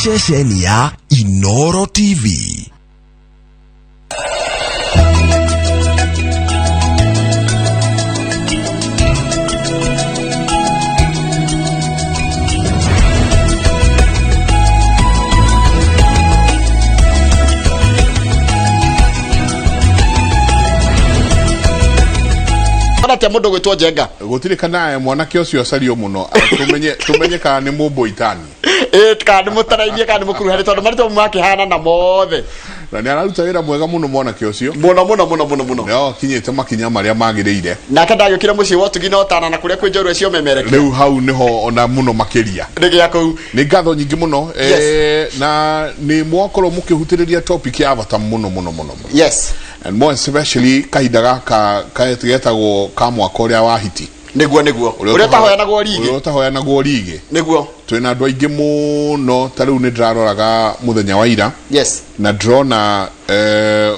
ceceni ya Inoro TV. Ate mundu gwitwo Njenga gutirikana mwanake ucio acario muno tumenye kana ni mumbo itani kana mutarainie kana mukuru hari tondu marito makihana na mothe na ni araruta wira mwega muno mwanake ucio muno no kinyite makinya maria magiriire na kadagukira muci wotugi no tana na kuria kwenjorwe cio memereke riu hau niho ona muno makiria rigia ku ni ngatho nyingi muno na ni mwakoro mukihutiriria topic ya bata muno yes and more especially kahinda gaka kaetigetagwo ka mwaka uria wahiti niguo uria tahoyanagwo rigi niguo twina andu aingi muno tariu ni ndiraroraga muthenya wa ira yes na drona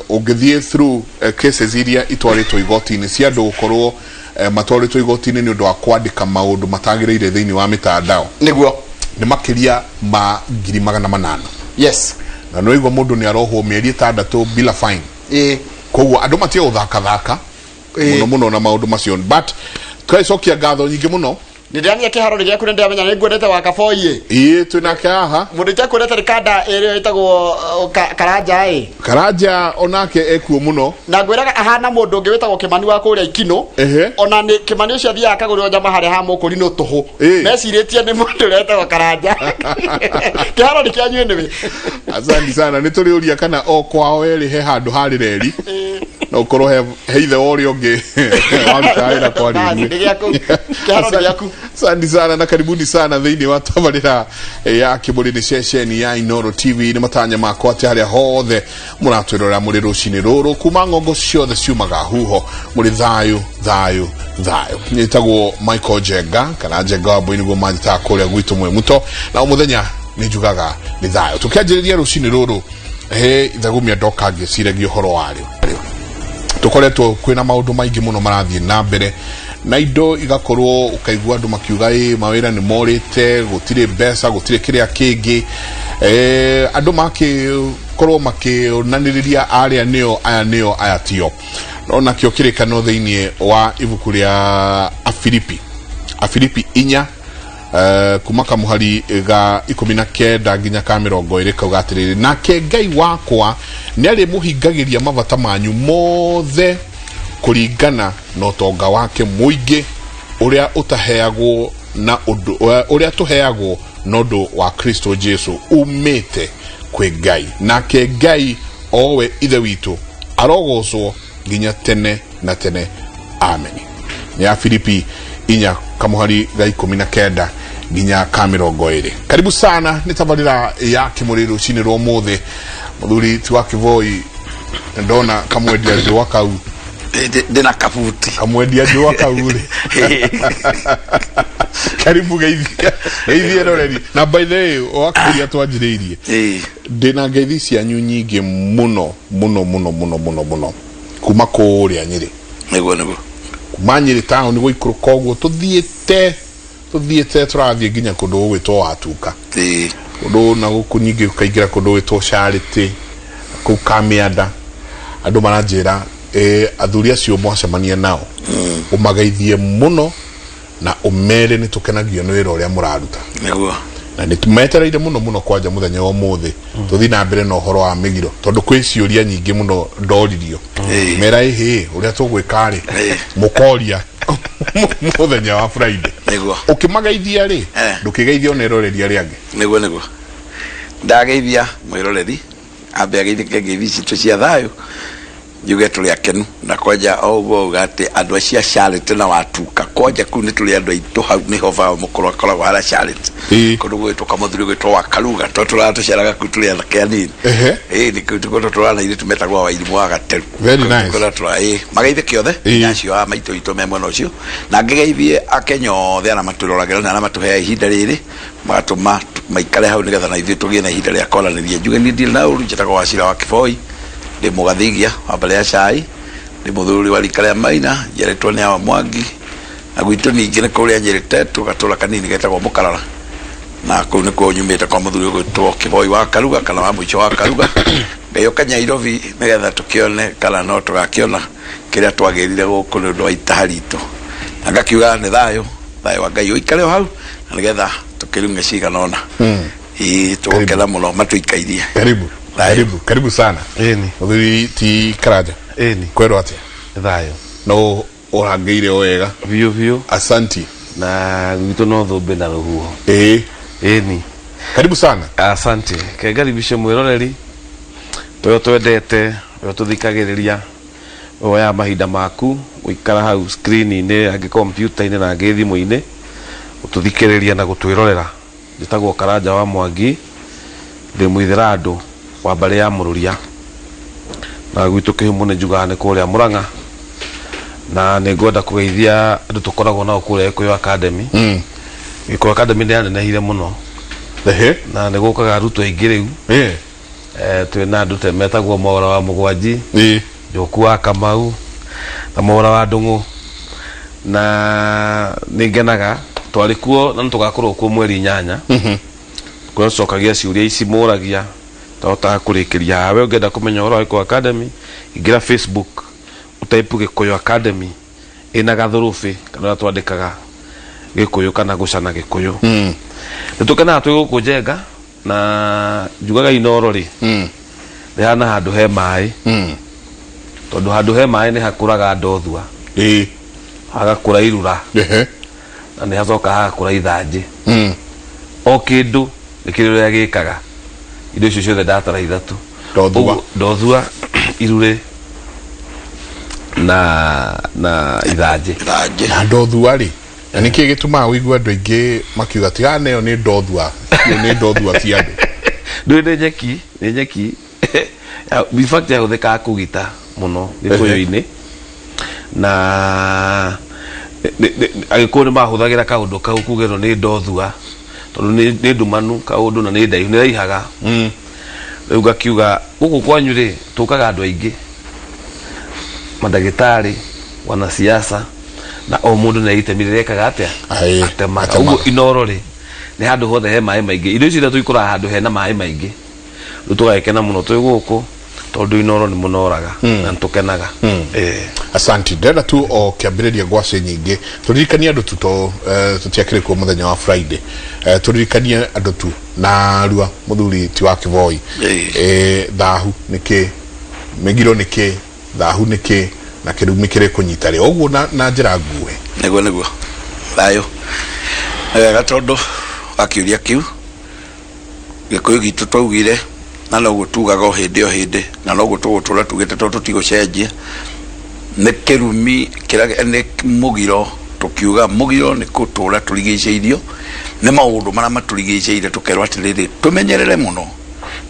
ungithie through cases iria itwaritwo igoti-ini cia andu gukorwo matwaritwo igoti-ini ni undu wa kwandika maundu matagireire thiini wa mitandao niguo ni makiria ma 800,000 yes na no igwa mundu ni arohwo mieri 6 bila fine koguo andu matie uthaka muno na maundu macio but twaicokia ngatho nyingi muno ndirania kiharo rigia kune ndamenya ni ngwendete wa kaboie twina kaha mundu takureta rikanda ere itagwo karanja onake ekuo muno na ngwiraga ahana mundu ungi witagwo Kimani wa kuria Ikino ona ni Kimani ucio thia akagurwo njama hari ha mukuri no tuhu meciritie ni mundu ureta wa karanja kiharo rikianywe niwe asante sana ni turiuria kana o kwao eri he handu hari reri no korwo he ithe ori onge wamtaira kwa rini kiharo riaku asante sana na karibuni sana thiini wa tabarira ya Kiburini ceceni ya Inoro TV ni matanya makwa ati haria hothe muratwirora muri rucini ruru kuma ngongo ciothe ciumaga huho muri thayu nitagwo Michael Njenga kana Njenga wa boini go manjita kuria gwitu mwe muto na umuthenya ni njugaga ni thayu tukianjiriria rucini ruru ithagumia ndoka ngiciragia horo wario tukoretwo kwina maundu maingi muno marathie na mbere na indo igakorwo ukaigua andu makiuga mawira ni morite gutire mbeca gutire kiria kingi andu makikorwo makionaniriria aria nio aya tio ona kio kirikano thiini wa ibuku ria Afilipi 4 kumaka muhari ga 19 nginya ka 20 kauga atiriri nake Ngai wakwa ni ari muhingagiria mabata manyu mothe kuringana no tonga wake muingi uria utaheagwo na undu uria tuheagwo nondo wa Kristo Jesu umite kwe Ngai nake Ngai owe ithe witu arogocwo nginya tene na tene amen ya Filipi 4 kamuhari ga 19 nginya ka 20 karibu sana ni tabarira ya Kimuriru chini ro mothe muthuri ti wa Kivoi ndona kamwendia njwa kau ndina kabuti kamwendia njwa kau ri karibu geithie roreri na by the way wakuria twanjiriirie ndina ngeithi cia nyingi muno kuma kuria Nyeri niguo kuma Nyeri town ni guikuruka uguo tuthiete turathie nginya kundu gwitwo watuka kundu na guku nyingi ukaingira kundu gwitwo Charity ku Kamianda andu maranjira athuri acio mwacemania nao umageithie muno na umere ni tukenagio ni wira uria muraruta niguo na ni tumetereire muno kwanja muthenya wa muthi tuthi na mbere na uhoro wa Mĩgiro tondu kwi ciuria nyingi muno ndoririo mera uria tugwika ri mukoria muthenya wa Friday niguo ukimageithia ri ndukigeithia oneroreria riange niguo ndageithia mwiroreri ambe ageithike ngeithi citu cia thayu yuge tuli akenu na kwaja ogo gate andu acia Charity na watuka kwaja ku ni tuli andu aitu hau ni hova mukoro akora wala Charity kundu gwitu kamathuri gwitu wa Karuga totulatu ceraga ku tuli anake anini ni kutuko tulana ile tumetagwa wa ilimu wa gateru very nice kuna tula mageithe kiothe nyacio a maito ito memwe no cio na ngegeithie akenyo thia na maturoragera na matuhe ihinda riri magatuma maikare hau nigetha na ithuĩ tugie na ihinda ria kwaranĩria njuge ni ndil na uru njitagwo Wacira wa Kiboi ndi mugathigia wa mbere ya cai ndi muthuri wa rika ria Maina njeretwo ni awa Mwangi na gwitu ningi ni kuria Nyeri tetu gatura kanini getagwo Mukarara na kå nä kwo nyumä te kwa må thuri å gwä two kä boi wa karuga kana wa må ico wa karuga ngai å kanyairobi nä getha tå kä one kana no tå gakä ona kä rä a twagä rire gå kå nä å ndå wa itaha ritå na ngakiuga nä thayå wa ngai å ikare o hau na nä getha tå kä runge cigana ona tå gå kena må no matå ikairie karibu sana må thuri ti Karanja kwerwo atä thayå no å rangä ire o wega biå asanti na gwitå no thå mbä na rå huho karibu sana asante kengaribishe mwiroreri toyo twendete yo tuthikagiriria oya mahinda maku uikara hau screen-ini angi computer-ini na angi thimu-ini ututhikiriria na gutwirorera njitagwo Karanja wa Mwangi ndi mwithirandu wa mbari ya Mururia na gwitu kihumu ni njugaga ni kuria Murang'a na ni ngwenda kugeithia andu tukoragwo nao kuria Gikuyu Academy Gikuyu Academy ndi yanenehire muno na nä gå kaga arutwo aingä rä u twä na andå te metagwo Mwaura wa Mũgwanji Njoku wa Kamau na Mwaura wa Ndung'u na nä ngenaga twarä kuo na nä tå gakorwo kuo mweri 8 kwä cokagia ciuria ici må ragia twahotaga kå rä kä ria hawe å ngenda kå menya å horo wa Gikuyu Academy ingä ra Facebook å taipu Gikuyu Academy ä na gathå rå bä kana twandä kaga Gikuyu kana gå cana Gikuyu nä tå kenaga twä gå kå njenga na njugaga Inoro rä nä hana handå he maä tondå handå he maä nä hakå raga ndothua hagakå ra irura na nä hacoka hagakå ra ithanjä o kä ndå nä kä rä rä a gä kaga indo icio ciothe ndatara ithatå ndothua irurä na ithanjä na ndothua rä na nä kä gä tå maga wä igua andå aingä makiuga tigana nä yo nä ndothua ti andå ndå nä nyeki bifact yahå thä kaga kå gita må no Gikuyu-inä na agä kå nä mahå thagä ra kaå ndå kau kugä rwo nä ndothua tondå nä ndumanu kaå ndå na nä ndaihu nä raihaga rä u ngakiuga gå kå kwanyu rä tå kaga andå aingä mandagä tarä wanasiasa na o mundu na itemi rirekaga atia atemaga uguo Inoro ri ni handu hothe he maĩ maingĩ indo ici tu ikora handu he na maĩ maingĩ ndu tugakena muno twi guku tondu Inoro ni munoraga na tukenaga asante ndenda tu o kiambiriria ngwaci nyingi turirikania andu tu tutiakire ku muthenya wa Friday turirikania andu tu na rua muthuri ti wa Kivoi Thahu niki Mĩgiro niki Thahu niki na kirumi kire kunyita ri ogwo na njira nguwe niguo thayo gatondu akiuria kiu Gikuyu gitu twaugire na no gutugaga o hindi na no gutugutura tugite tondu tigucenjia ni kirumi kiraga ni Mĩgiro tukiuga Mĩgiro ni kutura turigiceirio ni maundu mara maturigiceirie tukerwa atiriri tumenyerere muno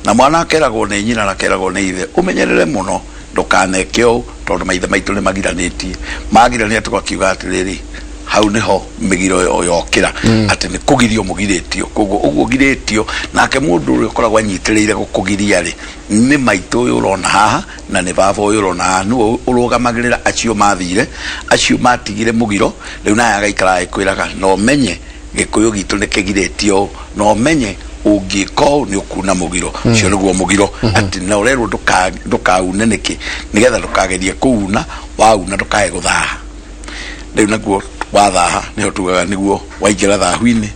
na mwana akeragwo ni nyina na akeragwo ni ithe umenyerere muno ndukaneke o tondu maithe maitu ni magirania tugakiuga atiriri hau niho Mĩgiro yokira ati ni kugirio mugiritio koguo uguo giritio nake mundu uri ukoragwo anyitiriire gukugiria ri ni maitu uyu urona haha na ni baba uyu urona haha nu urugamagirira acio mathire acio matigire Mĩgiro riu naye agaikara ikwiraga no menye Gikuyu gitu ni kigiritio no menye ungiko ni ukuna Mĩgiro cio niguo Mĩgiro ati na urerwo ndukaune niki nigetha ndukagerie kuuna wauna ndukae guthaha riu naguo wathaha niho tugaga niguo waingira Thahu-ini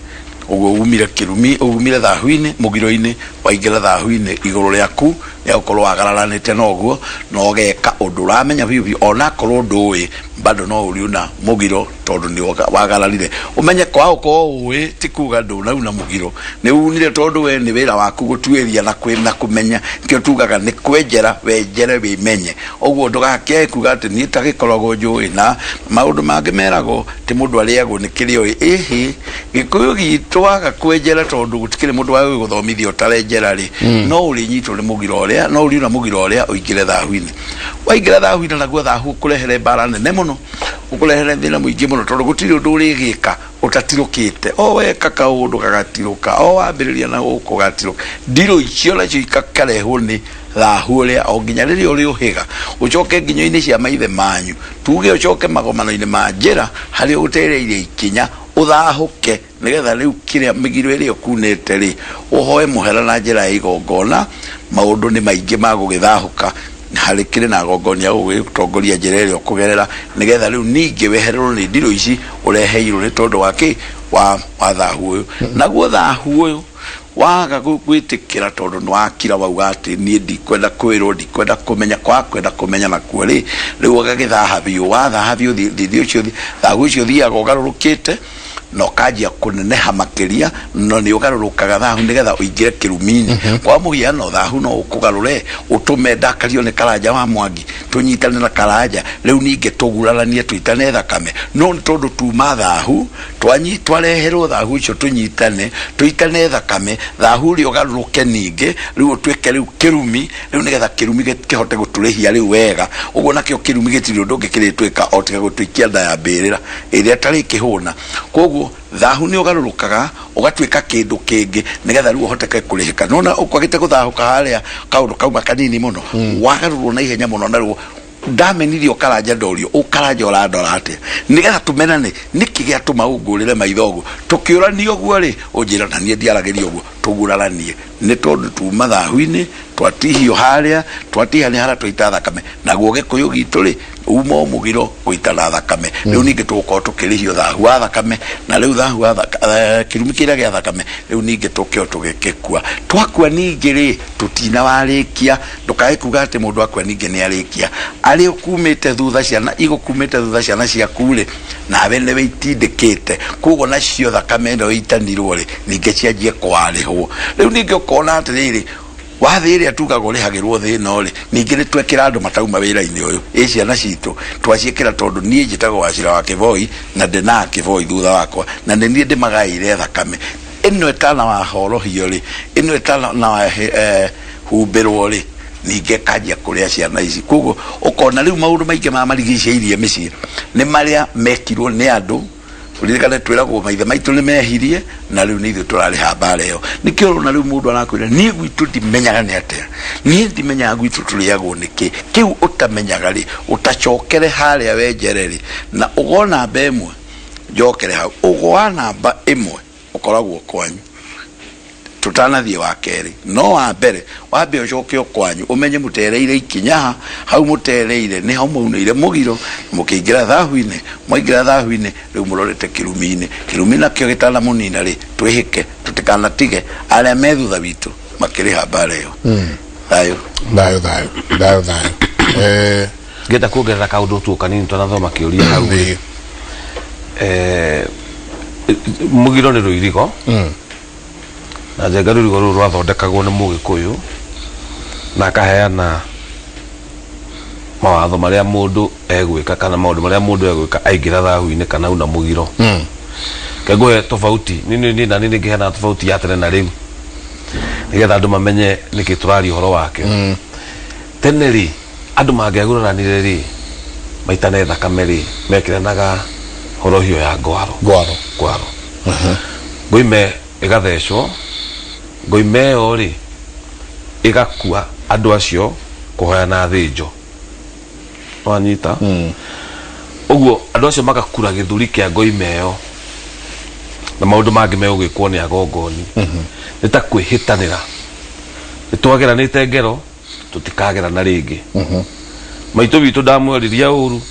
uguo umire kirumi umire Thahu-ini Mĩgiro-ini waingira Thahu-ini iguru riaku ya ukorwo agararanite no guo no geka undu uramenya bibi ona korwo ndui bado no uriuna Mĩgiro tondu ni wagararire umenye kwa uko uwi tikuga ndu na Mĩgiro ni unire tondu we ni wira waku gutuiria na kwina kumenya kio tugaga ni kwenjera wenjere wimenye uguo ndugake kuga ati ni tagikoragwo njui na maundu mangi merago ti mundu ariagwo ni kirio Gikuyu gitu waga kwenjera tondu gutikire mundu wa guthomithia utarenjera ri no uri nyito ni Mĩgiro no uriuna Mĩgiro uria uingire Thahu-ini waingira Thahu-ini naguo Thahu kurehere mbara nene muno ukurehere thina muingi muno tondu gutiri undu urigika utatirukite o weka kaundu gagatiruka o wambiriria na guku gatiruka ndiro icio nacio ikakarehwo ni Thahu uria o nginya riria uri uhiga ucoke nginyo-ini cia maithe manyu tuge ucoke magomano-ini ma njira hari utereirie ikinya uthahuke nigetha riu kiria migiro iria kunete ri uhoe muhera na njira igongona maundu ni maingi magugithahuka hari kire na gongonia ugitongoria njira iria kugerera nigetha riu ningi wehererwo ni ndiro ici ureheirwo ni tondu wake wa thahu uyu naguo thahu uyu waga gwitikira tondu nwakira wauga ati nie ndikwenda kwirwo ndikwenda kumenya kwenda kumenya na kweri riu agagithaha biu wathaha biu thithio cio thahu cio thiaga ugarurukite no kajia kuneneha makiria no ni ugarurukaga thahu nigetha uingire kirumini kwa muhiano thahu no ukugarure utume ndakario ni karanja wa mwangi tunyitane na karanja riu ninge tuguraranie tuitane thakame no tondu tuma thahu twareherwo thahu icio tunyitane tuitane thakame thahu ri ugaruruke ninge riu tweke riu kirumi riu nigetha kirumi kihote guturehia riu wega uguo nakio kirumi gitiri undu ngikiritwika otiga gutwikia nda ya mbirira iria tari kihuna koguo thahu ni ugarurukaga ugatwika kindu kingi nigetha riu uhoteke kurihika nona ukwagite guthahuka haria kaundu kauma kanini muno wagarurwo na ihenya muno na riu ndamenirio karanja ndorio ukaranja urandora ate nigetha tumenane niki gia tumaungurire maithogu tukiuranio guo ri unjira na nie ndiaragerio guo tuguraranie ni tondu tuma thahu-ini twatihio haria twatihani haria twaita thakame naguo Gikuyu gitu ri uma mugiro guitana thakame riu ningi tuko tukirihio thahu wa thakame na riu thahu wa kirumi kiria gia thakame riu ningi tukio tugikekua twakua ningi ri tutina warikia ndukae kuga ati mundu akua ningi ni arikia ari ukumite thutha ciana igukumite thutha ciana cia kure na bene beitindikite kugo nacio thakame ndo itanirwo ri ningi cianjie kwarihwo riu ningi ukona ati riri wathiri atugagwo rihagirwo thino ri ningi ni twekira andu matauma wira-ini uyu ciana citu twaciikira tondu nie njitagwo Wachira wa Kivoi na ndina Kivoi thutha wakwa na ni nie ndimagaire thakame ino etana wa horohio ri ino etana na humbirwo ri ninge kajia kuria ciana ici kugo ukona riu maundu maingi ma marigiceirie micii ni maria mekirwo ni andu uririkane twiragwo maithe maitu ni mehirie na riu ni ithu turariha mbara iyo nikio na riu mundu arakwira ni gwitu ndimenyaga ni atia ni ndimenyaga gwitu turiagwo niki kiu utamenyaga ri utachokere haria wenjereri na ugona bemwe njokere hau ugwana namba imwe ukoragwo kwanyu tutanathie wa keri no wa mbere wambe ucoke kwanyu umenye mutereire ikinyaha hau mutereire ni hau mauneire mugiro mukiingira thahu-ini mwaingira thahu-ini riu murorete kirumi-ini kirumi nakio gitana munina ri twihike tutikanatige aria methutha witu makiriha mbara iyo thayo ngenda kuongerera kaundu tu kanini twanathoma kiuria hau mugiro ni ruirigo na jenga rurigo ruru rwathondekagwo ni Mugikuyu na akaheana mawatho maria mundu egwika kana maundu maria mundu egwika aingira thahu-ini kana una mugiro kegwe tofauti nini na nini ngiheana tofauti ya tene na riu nigetha andu mamenye niki turari horo wake tene ri andu mangiaguranire ri maitane thakame ri mekiranaga horohio ya gwaro ngoime igathecwo ngoimeo ri igakua andu acio kuhoyana thinjo wanyita uguo andu acio magakura githuri kia ngoimeo na maundu mangi megwikwo ni agongoni nita kwihitanira nitwageranite ngero tutikagerana ringi maitu bitu ndamweriria uru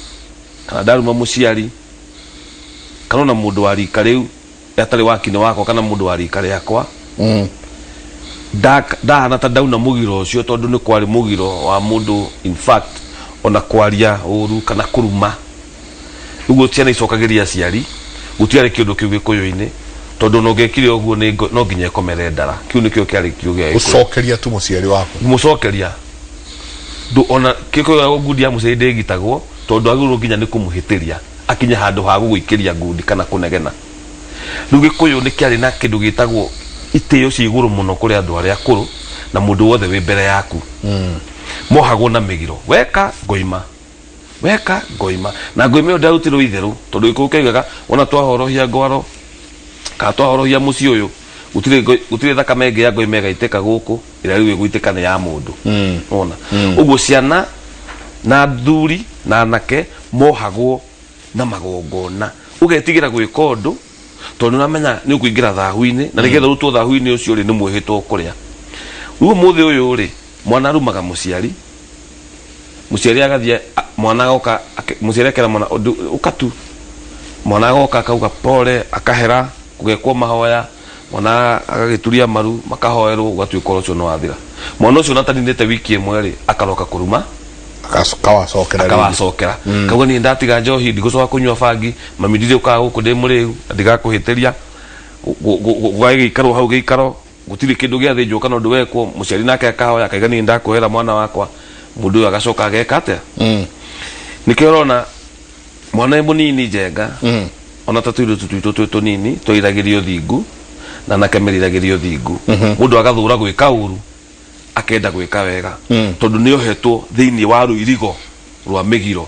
kana ndaruma muciari kana na mundu wa rika riu atari wakine wako kana mundu wa rika riakwa ndahana ta ndauna mugiro ucio tondu ni kwari mugiro wa mundu in fact ona kwaria uru kana kuruma uguo ciana icokagiria ciari gutiari kindu kiu Gikuyu-ini tondu no ngekire uguo no nginya komere ndara kiu nikio kiari kiuge ucokeria tu muciari wako mucokeria ndu ona kiko ngudia muciari ndegitagwo tondu aguru nginya ni kumuhitiria akinya handu ha guikiria ngundi kana kunegena riu Gikuyu ni kiari na kindu gitagwo itio ci iguru muno kuri andu aria akuru na mundu wothe wi mbere yaku mohagwo na migiro weka ngoima na ngoima ndautirwo itheru tondu ikukegaga ona twahorohia ngwaro ka twahorohia muci uyu gutire thakame ingi ya ngoima igaiteka guku ira riu iguitika ni ya mundu ona uguo ciana na thuri na anake mohagwo na magongona ugetigira gwika undu tondu namenya ni ukuingira thahu-ini na nigetha rutwo thahu-ini ucio ri ni mwihitwo kuria ruo muthe uyu ri mwana rumaga muciari agathie mwana goka muciari akera mwana ukatu mwana goka akauga pole akahera kugekwo mahoya mwana agagituria maru makahoerwo ugatuika ucio no wathira mwana ucio natanindete wiki imwe ri akaroka kuruma akawacokera kauga ni ndatiga njohi ndigucoka kunywa bangi mami ndire ukaga guku ndi muriu ndigakuhitiria gaikarwo hau giikaro gutiri kindu giathinjwo kana undu wekwo muciari nake akahoya akaiga ni ndakuhera mwana wakwa mundu uyu agacoka ageka atia nikio urona mwana munini njenga ona tatuiru tutuitu tunini twairagirio thingu na nakemeriragirio thingu mundu agathura gwika uru akenda gwika wega tondu ni ohetwo thiini wa ruirigo rwa Mĩgiro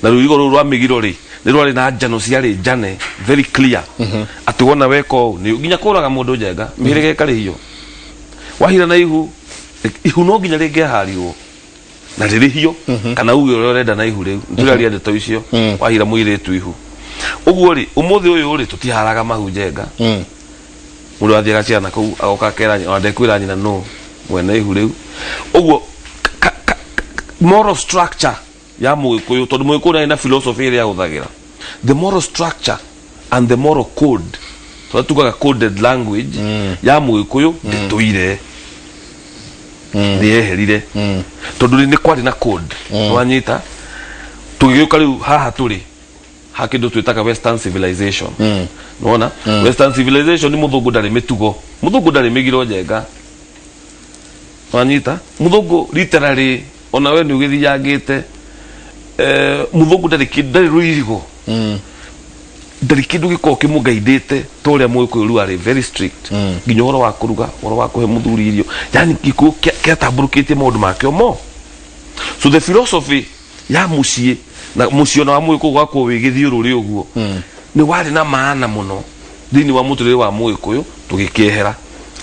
na ruirigo rwa Mĩgiro ri ni rwari na njano ciari njane very clear ati wona weko ni nginya kuraga mundu njenga mihirige kariyo wahira na ihu no nginya ringe harirwo na ririhio kana uge uri urenda na ihu riu ndiraria ndeto icio wahira muiritu ihu uguo ri umuthi uyu ri tutiharaga mahu njenga mundu athiaga ciana kuu agoka kera ndekwira nyina no mwene ihu riu uguo moral structure ya Mũgĩkũyũ tondu Mũgĩkũyũ na philosophy ĩrĩa ahũthagĩra the moral structure and the moral code so tugaga coded language ya Mũgĩkũyũ ndĩtũire nĩyeherire tondu nĩ kwari na code wanyita tũgĩũka rĩu haha tũrĩ ha kĩndũ twĩtaga western civilization nona western civilization ni mũthũngũ ndarĩ mĩtugo mũthũngũ ndarĩ Mĩgiro njenga wanyita mũthũngũ literally ona we ni ugithiangite muthungu ndari ruirigo ndari kindu giko kimugaidite toria Mũgĩkũyũ ru ari very strict nginya horo wa kuruga horo wa kuhe muthuri irio yani giko kiatamburukitie maundu makio mo so the philosophy ya mucie na mucio na wa Mũgĩkũyũ gwakwo wigithiururi uguo ni wari na maana muno thini wa muturire wa Mũgĩkũyũ tugikiehera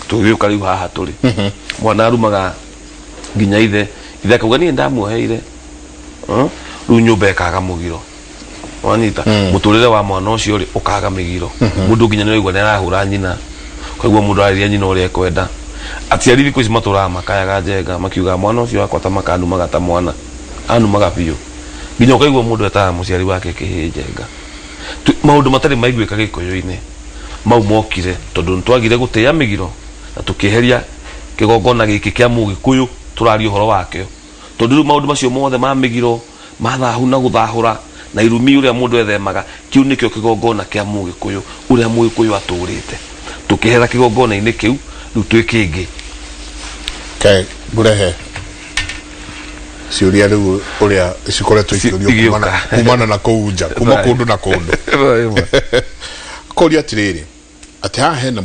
tugiuka riu haha turi mwana arumaga nginya ithe kauga ni ndamuheire riu nyumba ikaga Mũgiro wanyita muturire wa mwana ucio ri ukaga Mĩgiro mundu nginya nĩraigua nĩarahũra nyina kaigua mundu ariria nyina uria ekwenda atiari thiku ici maturaga makayaga njenga makiuga mwana ucio wakwa ta makanumaga ta mwana anumaga biu nginya ukaigua mundu etaga muciari wake kihi njenga maundu matari maiguika Gĩkũyũ-inĩ mau mokire tondu ntwagire guteya Mĩgiro na tukiheria kigongona giki kia Mũgĩkũyũ turario horo wakio tondu maundu macio mothe ma Mĩgiro ma Thahu na guthahura na Irumi uria mundu ethemaga kiu nikio kigongona kia Mũgĩkũyũ uria Mũgĩkũyũ aturite tukihera kigongona-ini kiu riu twikingi burehe ciuria riu uria cikoretwo ikiurio kumana na kuunja kuma kundu na kundu koria tiriri ati ha hena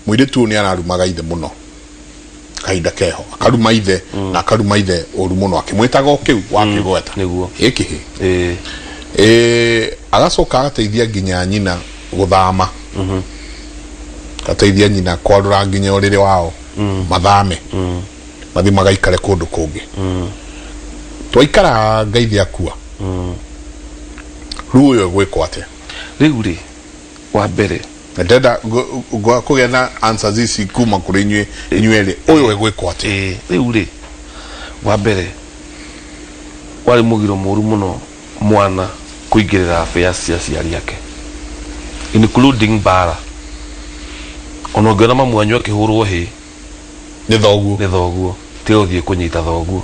muiritu ni ararumaga ithe muno kaida keho akaruma ithe na akaruma ithe oru muno akimwitaga okiu wakigweta niguo ikihi agacoka agateithia nginya nyina guthama gateithia nyina kwarura nginya urire wao mathame mathi magaikare kundu kungi twaikara ngaithi akua riu uyu gwikwo atia riu ri wa mbere ndenda kugetha answers ici kuma kuri inyueri uyu egwikwo atia riu ri wa mbere wari Mũgiro mũru muno mwana kuingirira affairs cia ciari yake including bara ono ngena mamu anyu akihurwo hi ni thoguo te uthie kunyita thoguo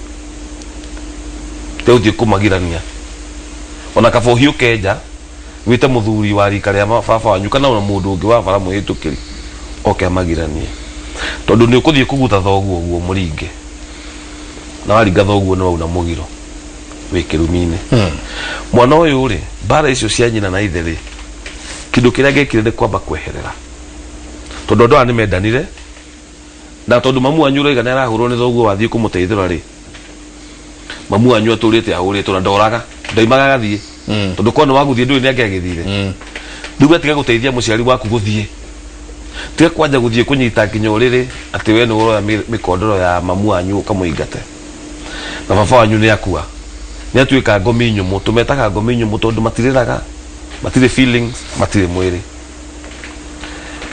te uthie kumagirania ona kabohio kenja wite muthuri wa rika ria baba wanyu kana ona mundu ungi wa bara muhitukiri oke amagiranie tondu ni ukuthie kuguta thoguo guo muringe na waringa thoguo no una Mũgiro wi Kirumi-ini mwana uyu ri bara icio cia nyina na ithe ri kindu kiria gekire ni kwamba kweherera tondu ndo ani mendanire na tondu mamu anyu roiga nĩarahũrwo nĩ thoguo wathie kumuteithura ri mamu anyu aturite ahũrĩtwo na ndoraga ndaimaga gathie tondu kono waguthie ndui ni angegithire nduga tiga guteithia muciari waku guthie tiga kwanja guthie kunyita nginya uriri ati we ni uroya mikondoro ya mamu anyu kamuingate na baba wanyu ni akua ni atuika ngomi nyumu tumetaga ngomi nyumu tondu matiriraga matire feelings matire mwiri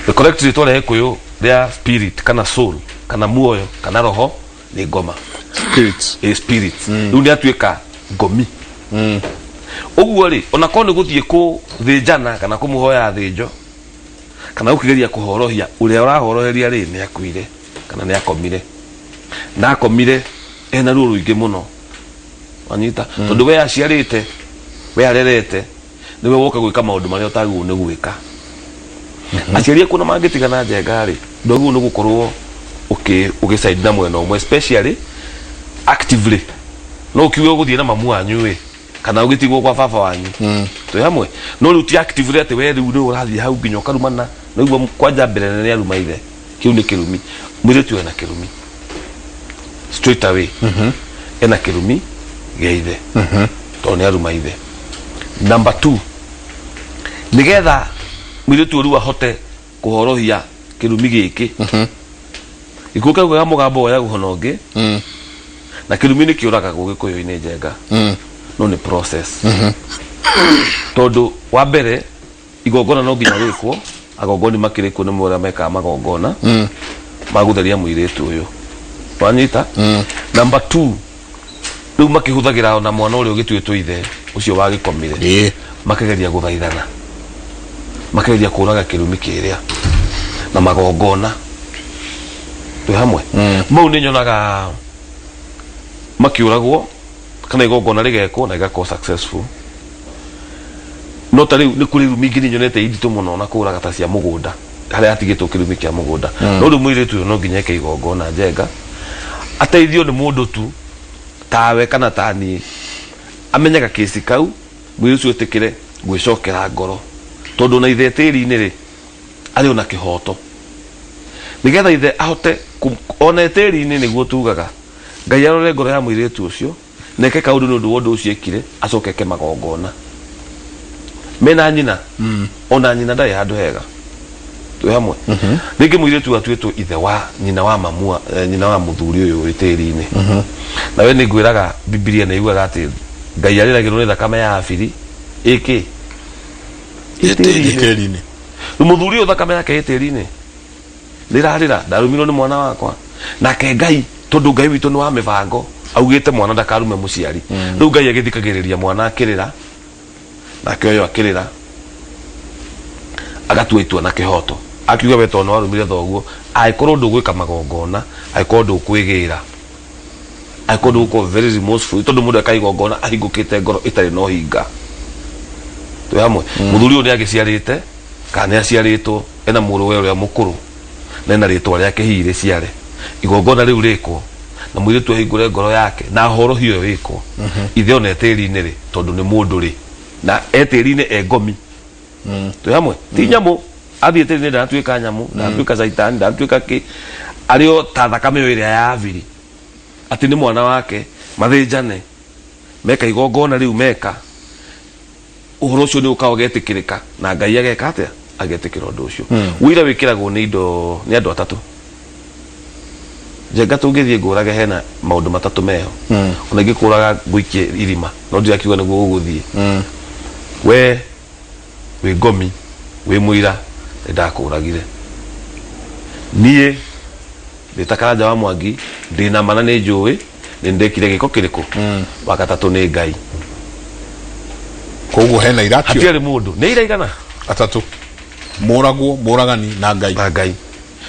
the correct ritual Gikuyu their spirit kana soul kana muoyo kana roho ni ngoma spirits ndio atuika ngomi uguo ri ona kone guthie ku thinjana kana kumuhoya thinjo kana ukigeria kuhorohia uria urahoroheria ri ni akuire kana ni akomire na akomire ena ruo ruingi muno anyita tondu we aciarite we arerete niwe woka gwika maundu maria utaguo ni gwika aciarie kuna mangitigana njengari ndoguo ni gukorwo ukiside na mwena umwe especially actively no kiwe guthie na mamu anyu kana ugitigwo kwa baba wanyu to hamwe no ruti actively ati we riu ni urathie hau nginya karumana niguo kwanja mbere ni aruma ithe kiu ni kirumi mwire tu ena kirumi straight away ena kirumi geithe to ni aruma ithe number 2 nigetha mwire tu ruwa hote kuhorohia kirumi giki ikuka gwa mugambo ya guhononge na kirumi ni kiuraga Gikuyu-ini njenga no ni process tondu wa mbere igongona no nginya wikwo agongoni makirikwo ni mwira meka magongona magutheria mwiritu uyu wanyita number 2 riu makihuthagira na mwana uri ugitwitwo ithe ucio wa gikomire makigeria guthaithana makigeria kuraga kirumi kiria na magongona tu hamwe mau ni nyonaga makiuragwo kana igongona rigekwo na igako successful no tari ni kuri rumi ngini nyonete inditu muno na kuraga ta cia mugunda haria atigitwo kirumi kia mugunda no ru mwiritu no nginya ke igongona njenga ateithio ni mundu tu tawe kana tani amenyaga kesi kau mwiritu etikire gwicokera ngoro tondu na ithe tiri-ini ri ari ona kihoto nigetha ithe ahote ona tiri-ini niguo tugaga ngai arore ngoro ya mwiritu ucio neke kaundu nundu wondu ucio ekire acokeke magongona mena nyina ona nyina ndari handu hega tu hamwe ningi mwiritu atwitwo ithe wa nyina wa mamua nyina wa muthuri uyu witiri-ini na we ningwiraga Biblia na igwaga ati ngai ariragirwo ni thakame ya abiri iki itiri-ini muthuri uyu thakame yake itiri-ini ndirarira ndarumirwo ni mwana wakwa nake ngai tondu ngai witu ni wa mibango augite mwana ndakarume muciari riu ngai agithikagiriria mwana akirira nake uyu akirira agatwitwo na kihoto akiuga we tono warumire thoguo aikorwo ndugwika magongona aikorwo ndukwigira aikorwo nduko very remorseful tondu mundu akaigongona ahingukite ngoro itari no hinga tu hamwe muthuri uyu ni agiciarite kana aciaritwo ena muruwe uria mukuru na ena ritwa riake hire ciare igongona riu rikwo na mwiritu ahingure ngoro yake na horo hiyo wikwo ithe ona tiri-ini ri tondu ni mundu ri na etiri-ini engomi tu hamwe ti nyamu athie tiri-ini ndatwika nyamu ndatwika zaitani ndatwika ki ario ta thakame yo iria ya aviri ati ni mwana wake mathinjane meka igongona riu meka uhoro ucio ni ukawa getikirika na ngai ageka atia agetikira undu ucio wira wikiragwo ni indo ni andu atatu njenga tungithie ngurage hena maundu matatu meho ona ngikuraga nguikie irima no ndirakiuga niguo uguthie we wi ngomi wi muira ndakuragire nie nditakaraja wa mwangi ndina mana ni njui ni ndekire giko kiriku wa gatatu ni ngai koguo hena iratio hatiari mundu ni iraigana atatu muragwo muragani na ngai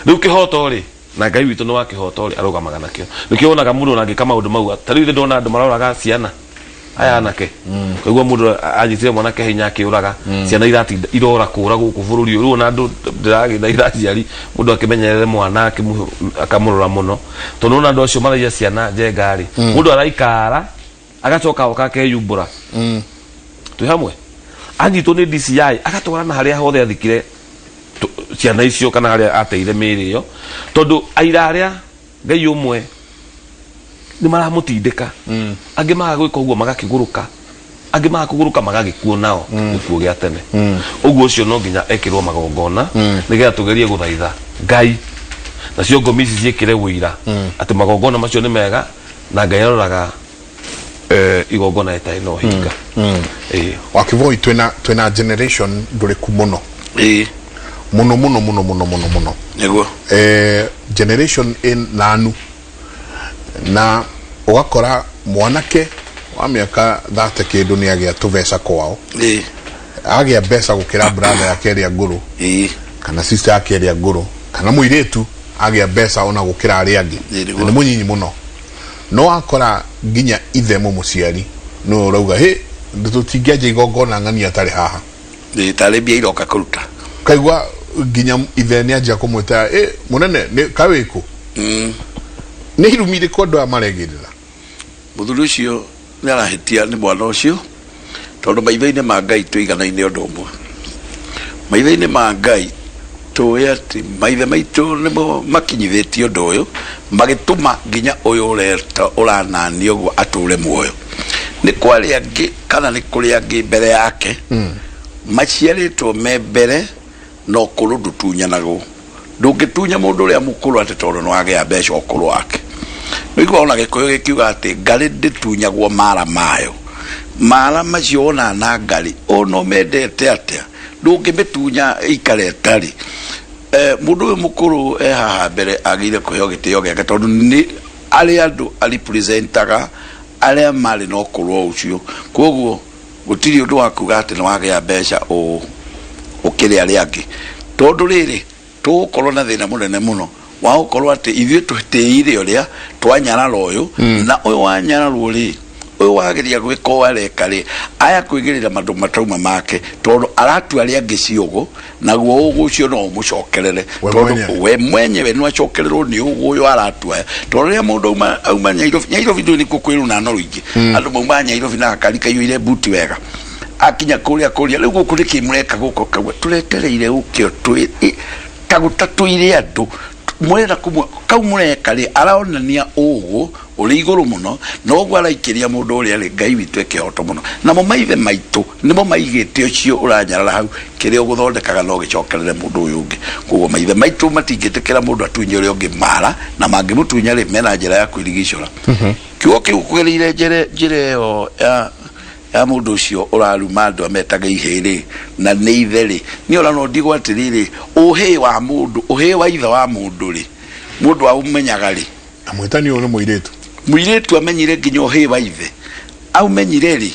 riu kihoto ri na ngai witu no wa kihoto ri arugamaga nakio nikio onaga mundu nangika maundu mau tari ithe ndona andu maroraga ciana aya anake koguo mundu anyitire mwanake hinya akiuraga ciana irati irora kura guku bururi uyu na andu ndiragi na iraciari mundu akimenyerere mwana akamurora muno tondu na andu acio maragia ciana njengari mundu araikara agacoka okakeyumbura tu hamwe anyitwo ni DCI agatwarana haria hothe athikire ciana icio kana haria ateire miri yo tondu aira aria ngai umwe ni maramutindika angi magagwika uguo magakiguruka angi magakuguruka magagikuo nao gikuo gia tene uguo ucio no nginya ekirwo magongona nigetha tugerie guthaitha ngai na cio ngomisi ciekire wira ati magongona macio ni mega na ngai aroraga igongona itai no hinga wakivoi twena generation nduriku muno muno nego generation in nanu na ugakora mwanake wa miaka 30 kindu ni agia tuvesa kwao agia besa gukira brother yake ria nguru kana sister yake ria nguru kana muiretu agia besa ona gukira ari angi ni munyinyi muno no akora ginya ithe mu muciari no rauga he ndututigeje igongona ngani atari haha tale bia iroka kuruta kaigwa ginya ithe ni aja kumwita munene ni kawiku ni Irumi ko ndo amaregirira muthuri ucio ni arahitia ni mwana ucio tondu maitho-ini ma Ngai tuigana-ine undu umwe maitho-ini ma Ngai tuwe ati maithe maitu nimo makinyithitie undu uyu magituma nginya uyu ureta uranani uguo ature muoyo ni kwari angi kana ni kuri angi mbere yake maciaritwo me mbere no kuru ndutunyanago ndungitunya mundu uria mukuru ati tondu no agia mbeca ukuru wake niguo ona Gikuyu gikiuga ati ngari nditunyagwo mara mayo mara macio ona na ngari ono mendete atia ndungimitunya ikare tari mundu uyu mukuru haha mbere agire kuheo gitio giake tondu ni ari andu ali presentaga aria mari no kurwo ucio koguo gutiri undu wakuga ati no agia mbeca ukiri ari angi tondu riri tukorwo na thina munene muno wa ukorwo ati ithuĩ tũtĩire ũrĩa twanyarara ũyũ na ũyũ wanyarara ũrĩ ũyũ wageria gwĩka wareka rĩ aya kwĩgĩrĩra maũndũ matauma make tondũ aratua arĩa angĩ ciũgũ naguo ũgũ ũcio no ũmũcokerere tondũ we mwenyewe no acokererwo nĩ ũgũ ũyũ aratua tondũ rĩrĩa mũndũ auma Nyairobi ndũĩ nĩ kwĩrwo na noro ingĩ andũ mauma Nyairobi na akari kaiyũire buti wega akinya kũrĩa rĩu gũkũ nĩ kĩmũreka gũkũ kagua tũretereire ũkĩo tagũtatuire andũ mwera kumwe kaumureka ri araonania ugu uri iguru muno no gwa raikiria mundu uri ari Ngai witu ekihoto muno na mo maithe maitu nimo maigite ucio uranyarara hau kiri uguthondekaga no gicokerere mundu uyu ungi kugo maithe maitu matingitikira mundu atunye uri ungi mara na mangimutunya ri mena njira ya kwirigicura kiugo kiu kugerire njire yo ya mundu ucio uraruma andu ametaga ihiri na ni itheri ni ora no ndigwa atiriri uhi wa mundu uhi wa ithe wa mundu ri mundu aumenyaga ri amwitani uyu ni muiretu amenyire nginya uhi wa ithe aumenyire ri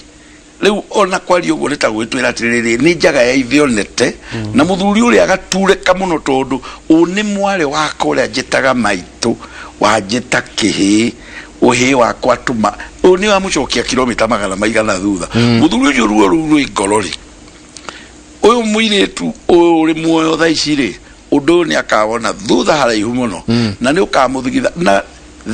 riu ona kwari uguo nitagwitwira atiriri ni njaga ya ithe onete na muthuri uri agatureka muno tondu uni mware wako uria njitaga maitu wanjita kihi uhi wakwa tuma oni wa mucokia kilomita magana maigana thutha muthuri ucio ruo ruo igorori uyu muiretu uri muoyo tha iciri undu ni akawona thutha haraihu muno na ni ukamuthigitha na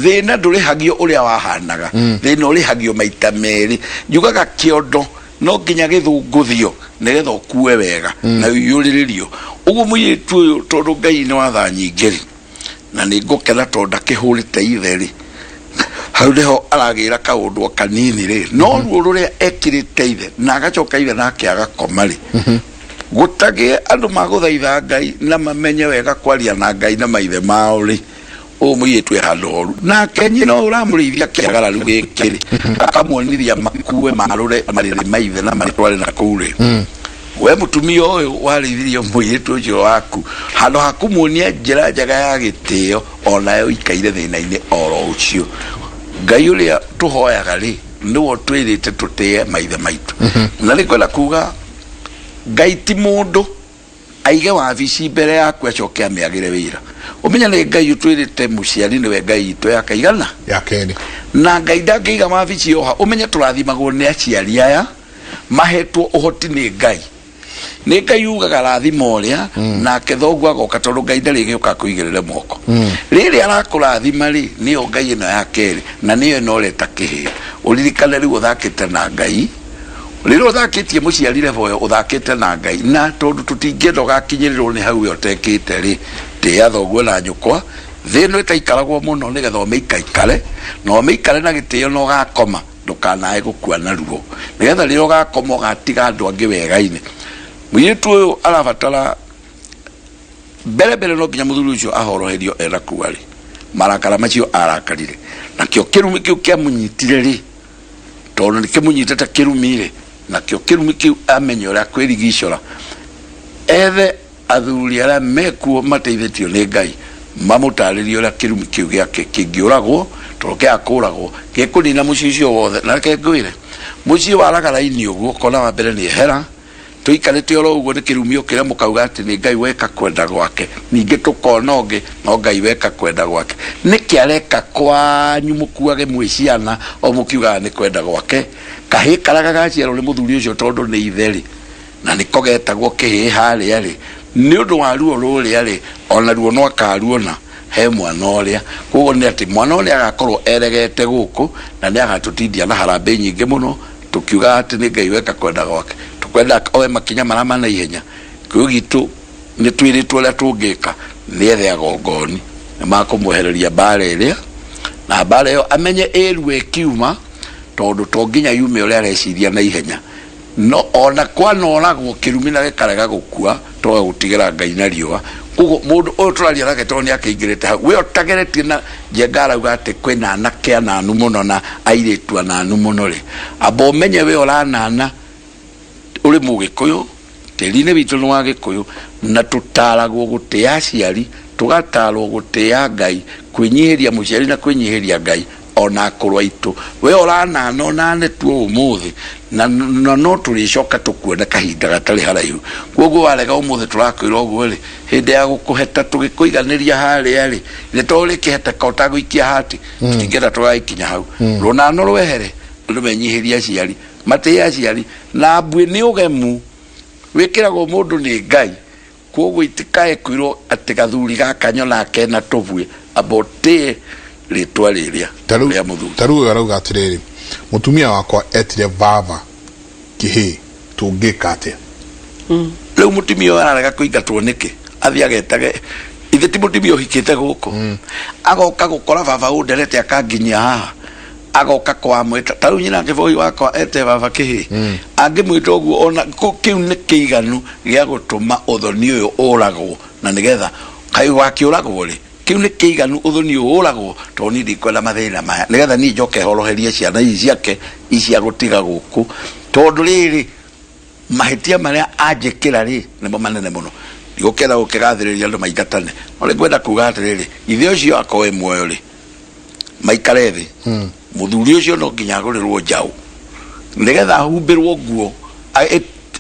thina ndurihagio uria wahanaga thina urihagio maita meri njugaga kiondo no nginya githunguthio nigetha ukue wega na yuriririo uguo muiretu uyu tondu Ngai ni watha nyingiri na ni ngukena tondu ndakihurite itheri hau niho aragira kaundu kanini ri no ruo ruria ekirite ithe na agacoka ithe nake agakoma ri gutage andu maguthaitha Ngai na mamenye wega kwaria na Ngai na maithe mao ri umuitwe handoru na kenyi no uramurithia kiagara ru gikiri akamuonithia makue marure marire maithe na maritware na kure we mutumia uyu warithirio muiretu ucio waku hando hakumuonia njira njega ya gitio onayo ikaire thina-ini oro ucio Ngai uria tuhoyaga ri niwo twirite tutie maithe maitu na rikwenda kuga Ngai ti mundu aige wabici mbere yaku acoke amiagire wira umenya ni Ngai twirite muciari niwe Ngai itu yakaigana ya keri na Ngai ndangeiga wabici oha umenya turathimagwo ni aciari aya mahetwo uhoti ni Ngai ni Ngai yugaga rathima uria nake thogu agoka tondu Ngai ndari giuka kuigirire moko riri arakurathima ri niyo Ngai ino ya keri na niyo no leta kihia uririkane ri uthakite na Ngai riri uthakitie muciarire boyo uthakite na Ngai na tondu tutingendo gakinyirirwo ni hau yotekite ri tia thogu na nyukwa thino itaikaragwo muno nigetha umeikaikare no meikare na gitio no gakoma ndukanae gukua na ruo nigetha riro gakoma gatiga andu angi wega-ini muiretu uyu arabatara mbere no nginya muthuri ucio ahoroherio era kuari marakara macio arakarire nakio kirumi kiu kiamunyitire ri tondu ni kimunyitete kirumire na kio kirumi kiu amenye ura kwirigicora ethe athuri aria mekuo mateithĩtio nĩ Ngai mamũtarĩrie ũrĩa kĩrumi kĩu gĩake kĩngĩũragwo tondũ gĩakũragwo gĩkũnina mũciĩ ũcio wothe. Na reke ngwĩre mũciĩ waraga raini ũguo ũkona wa mbere nĩ ehera tũikarĩte oro ũguo nĩ kĩrumi kĩrĩa mũkauga atĩ nĩ Ngai weka kwenda gwake, ningĩ tũkona ũngĩ no Ngai weka kwenda gwake. Nĩkĩ areka kwanyu mũkuage mwĩ ciana o mũkiugaga nĩ kwenda gwake? Kahĩĩ karĩa gagaciarwo nĩ mũthuri ũcio tondũ nĩ ithe-rĩ na nĩko getagwo kĩhĩĩ harĩa-rĩ, nĩ ũndũ wa ruo rũrĩa-rĩ ona ruo no akaruona he mwana ũrĩa. Koguo nĩ atĩ mwana ũrĩa agakorwo eregete gũkũ na nĩ agatũtindia na harambĩ nyingĩ mũno tũkiuga atĩ nĩ Ngai weka kwenda gwake. Tũkwenda oe makinya marĩa ma naihenya. Kĩu gitũ nĩ twĩrĩtwo ũrĩa tũngĩka nĩ ethe agongoni nĩ makũmwehereria mbara ĩrĩa, na mbara ĩyo amenye ĩru ĩkiuma tondũ to nginya yume ũrĩa areciria na ihenya. No ona kwanoragwo kĩrumi na gĩkarega gũkua toa gũtigĩra Ngai na riũa. Koguo mũndũ ũyũ tũraria nake tondũ nĩ akĩingĩrĩte hau we ũtageretie na njenga arauga atĩ kwĩna anake ananu mũno na airĩtu ananu mũno-rĩ, amba ũmenye we ũranana ũrĩ Mũgĩkũyũ, tĩri-inĩ witũ nĩ wa Gĩkũyũ, na tũtaragwo gũtĩa aciari, tũgatarwo gũtĩa Ngai, kwĩnyihĩria mũciari na kwĩnyihĩria Ngai ona akũrũ aitũ. We ũranana onane tu ũmũthĩ na no tũrĩcoka tũkuone kahinda gatarĩ haraihu. Koguo warega ũmũthĩ tũrakwĩra ũguo-rĩ, hĩndĩ ya gũkũheta tũgĩkũiganĩria harĩa-rĩ nĩ tondũ ũrĩkĩheteka ũtagũikia hati tũtingĩenda tũgagĩkinya hau. Rũnano rwehere andũ menyihĩrie aciari, matĩe aciari, na mbuĩ nĩ ũgemu wĩkĩragwo mũndũ nĩ Ngai. Koguo itikae kwĩrwo atĩ gathuri gaka nyona kena tũbuĩ, amba ũtĩe rĩtwa rĩrĩa rĩa mũthuri. Tarĩu arauga atĩrĩrĩ, mũtumia wakwa etire baba kĩhĩĩ tũngĩka atĩa? Rĩu mũtumia ũyũ ararega kũingatwo nĩkĩ? Athiĩ agetage ithe ti mũtumia ũhikĩte gũkũ, agoka gũkora baba ũnderete akanginyia haha, agoka kwamwĩta. Tarĩu nyina kĩboi wakwa ete baba kĩhĩĩ, angĩmwĩta ũguo ona kĩu nĩ kĩiganu gĩa gũtũma ũthoni ũyũ ũragwo, na nĩgetha kaĩ wakĩũragwo-rĩ kiu nĩ kĩiganu ũthoni ũragwo tondũ niĩ ndikwenda mathĩna maya, nĩgetha niĩ njoke horoherie ciana ici ciake icia gũtiga gũkũ. Tondũ rĩrĩ mahĩtia marĩa anjĩkĩra-rĩ nĩmo manene mũno, ndigũkĩenda gũkĩgathĩrĩria andũ maingatane. No nĩngwenda kuga atĩrĩrĩ, ithe ũcio akorwo muoyo-rĩ maikare thĩ, mũthuri ũcio no nginya agũrĩrwo njaũ nĩgetha ahumbĩrwo nguo,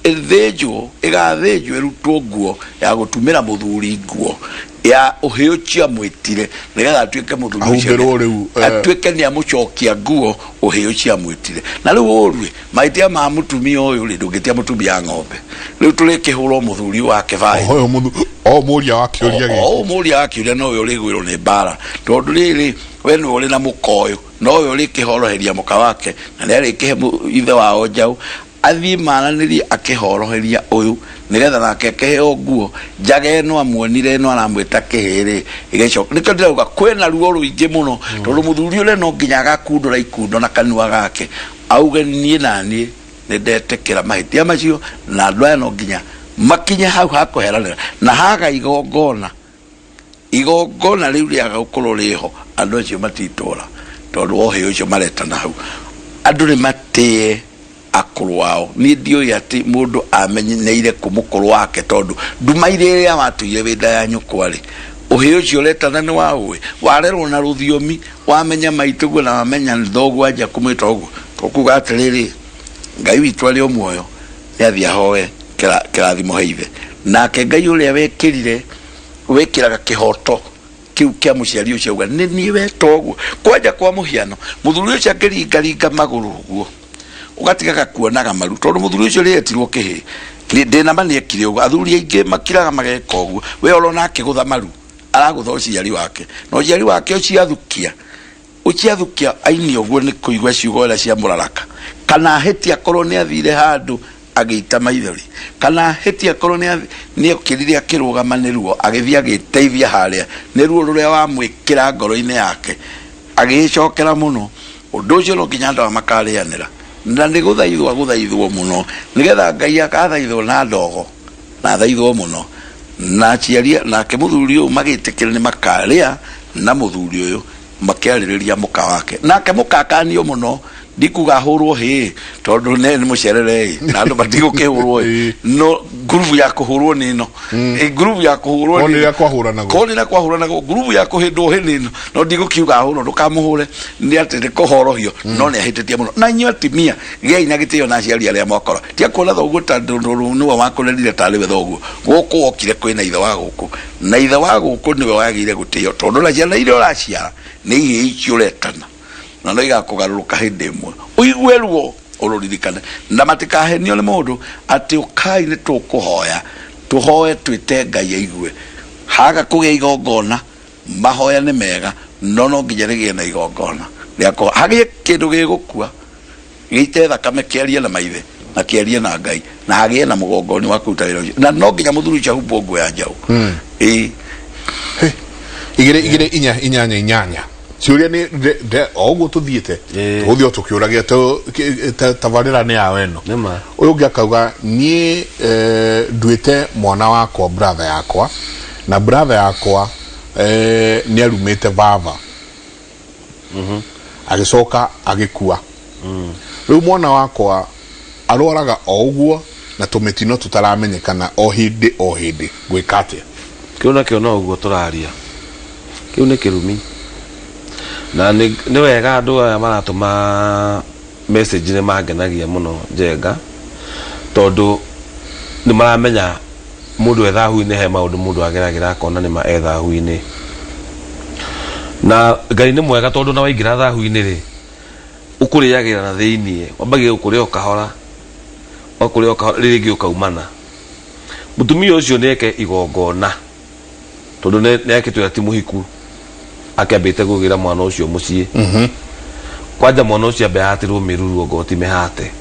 ĩthĩnjwo ĩgathĩnjwo ĩrutwo nguo ya gũtumĩra mũthuri nguo ya ũhĩũ cia mwĩtire nĩgetha atuĩke mũthuri ũcio atuĩke nĩ amũcokia nguo ũhĩũ cia mwĩtire. Na rĩu ũrue mahĩtia ma mũtumia ũyũ-rĩ ndũngĩtia mũtumia ng'ombe. Rĩu tũrĩkĩhũrwo mũthuri wake baĩ o mũria wa kĩũria no ũyũ ũrĩgwĩrwo nĩ mbara. Tondũ rĩrĩ we nĩ ũrĩ na mũkoyo no ũyũ ũrĩkĩhoroheria mũka wake na nĩ arĩkĩhe ithe wao njaũ athiĩ maranĩrie akĩhoroheria ũyũ nĩgetha nake akĩheo nguo. Njaga ĩno amuonire ĩno aramwĩta kĩhĩĩ-rĩ ĩgĩcoka. Nĩkĩo ndĩrauga kwĩna ruo rũingĩ mũno tondũ mũthuri ũrĩa no nginya agakundũra ikundo na kanua gake auge niĩ na niĩ nĩ ndetĩkĩra mahĩtia macio na andũ aya no nginya makinye hau hakũheranĩra na haga igongona rĩu rĩaga gũkorwo rĩho andũ acio matitũra tondũ wohĩ ũcio maretana hau. Andũ nĩ matĩe akũrũ wao. Niĩ ndiũĩ atĩ mũndũ amenyereire kũ mũkũrũ wake tondũ ndumaire ĩrĩa watũire wĩ nda ya nyũkwa-rĩ ũhĩ ũcio ũretana nĩ waũĩ, warerwo na rũthiomi wamenya maitũguo na wamenya thoguo anja kũmwĩta ũguo. Tũkuga atĩrĩrĩ, Ngai witũ arĩ o muoyo nĩ athiĩ ahoe kĩrathimo he ithe, nake Ngai ũrĩa wĩkĩraga kĩhoto kiu kia mũciari ũcio auga nĩ niĩ weta ũguo. Kwanja kwa mũhiano mũthuri ũcio angĩringaringa magũrũ ũguo ũgatigaga kuonaga maru tondũ mũthuri ũcio rĩetirwo kĩhĩĩ. Ndĩna ma nĩekire ũguo, athuri aingĩ makiraga mageka ũguo. We ũrona akĩgũtha maru aragũtha ũciari wake na ũciari wake ũciathukia aini ũguo nĩ kũigua ciugo iria cia mũraraka, kana hĩtia akorwo nĩ athire handũ agĩita maithori, kana hĩtia akorwo nĩ okĩrire akĩrũgama nĩ ruo agĩthiĩ agĩteithia harĩa nĩ ruo rũrĩa wamwĩkĩra ngoro-inĩ yake agĩcokera mũno. Ũndũ ũcio no nginya andũ makarĩanĩra na nĩ gũthaithwo mũno nĩgetha Ngai akathaithwo na ndogo na thaithwo mũno na aciari nake mũthuri ũyũ magĩtĩkĩra nĩ makarĩa na mũthuri ũyũ makiaririria muka wake nake mukakanio muno ndikuga hurwo hi tondu ne mucerere na andu batigo kihurwo no group ya kuhurwo nino group ya kuhurwo ni ya kwahura nago ko ni ya kwahura nago group ya kuhindwo hi nino no ndigo kiuga hurwo ndukamuhure ni atete kuhorohio no ne ahitetie muno na nyo timia gei na gitio na ciari aria mwakora tia kuona thoguo ta nduru no wakurerire tari we thoguo guku okire kwina ithe wa guku na ithe wa guku niwe wagire gutio tondu la ciana ile uraciara ni ihi uretana na no igakugaruruka hindi imwe uigwerwo ururirikane na matikahenio ni mundu ati ukai ni tukuhoya tuhoe twite Ngai igwe haga kugia igongona mahoya ni mega no nginya rigie na igongona riako hagie kindu gigukua gite thakame kiarie na maithe na kiarie na Ngai na hagie na mugongoni wa kuruta wira na no nginya muthuru cha hubo ngwe ya njau igire inyanya ciuria ni oguo tuthiite uthio tukiuragia tabarira ni ya weno uyu ungi akauga ni nduite mwana wakwa brother yakwa na brother yakwa ni arumite baba agicoka agikua riu mwana wakwa arwaraga oguo na tumitino tutaramenyekana o hindi gwikate kiuna kiona oguo turaria kiu ni kirumi na ni wega andu aya maratuma message ni mangenagia muno Njenga tondu ni maramenya mundu ethahu-ini he maundu mundu ageragira akona ni ma ethahu-ini na Ngai ni mwega tondu na waingira thahu-ini ri ukuriagira na thiini wambagie ukuria ukahora ringi ukaumana mutumia ucio neke igongona tondu neke tuyati muhiku akambite gugira mwana ucio mucii kwanja mwana ucio abehatirwo miruru ngoti mehate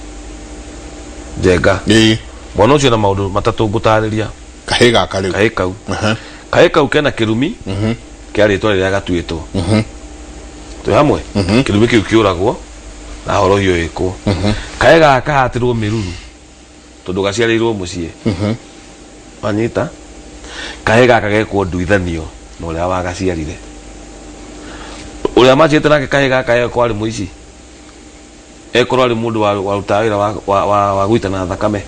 Njenga mwana ucio na maundu matatu ngutariria kahe kau kena kirumi kiaritwo riria gatuitwo tu hamwe kirumi kiu kiuragwo na horo hiyo iko kahe gakahatirwo miruru tondu gaciarirwo mucii anyita kahe gakagekwo nduithanio no ria wagaciarire uria machete nake kahe gaka ko ari muici ekorwo ari mundu wa rutawira wa gwitana thakame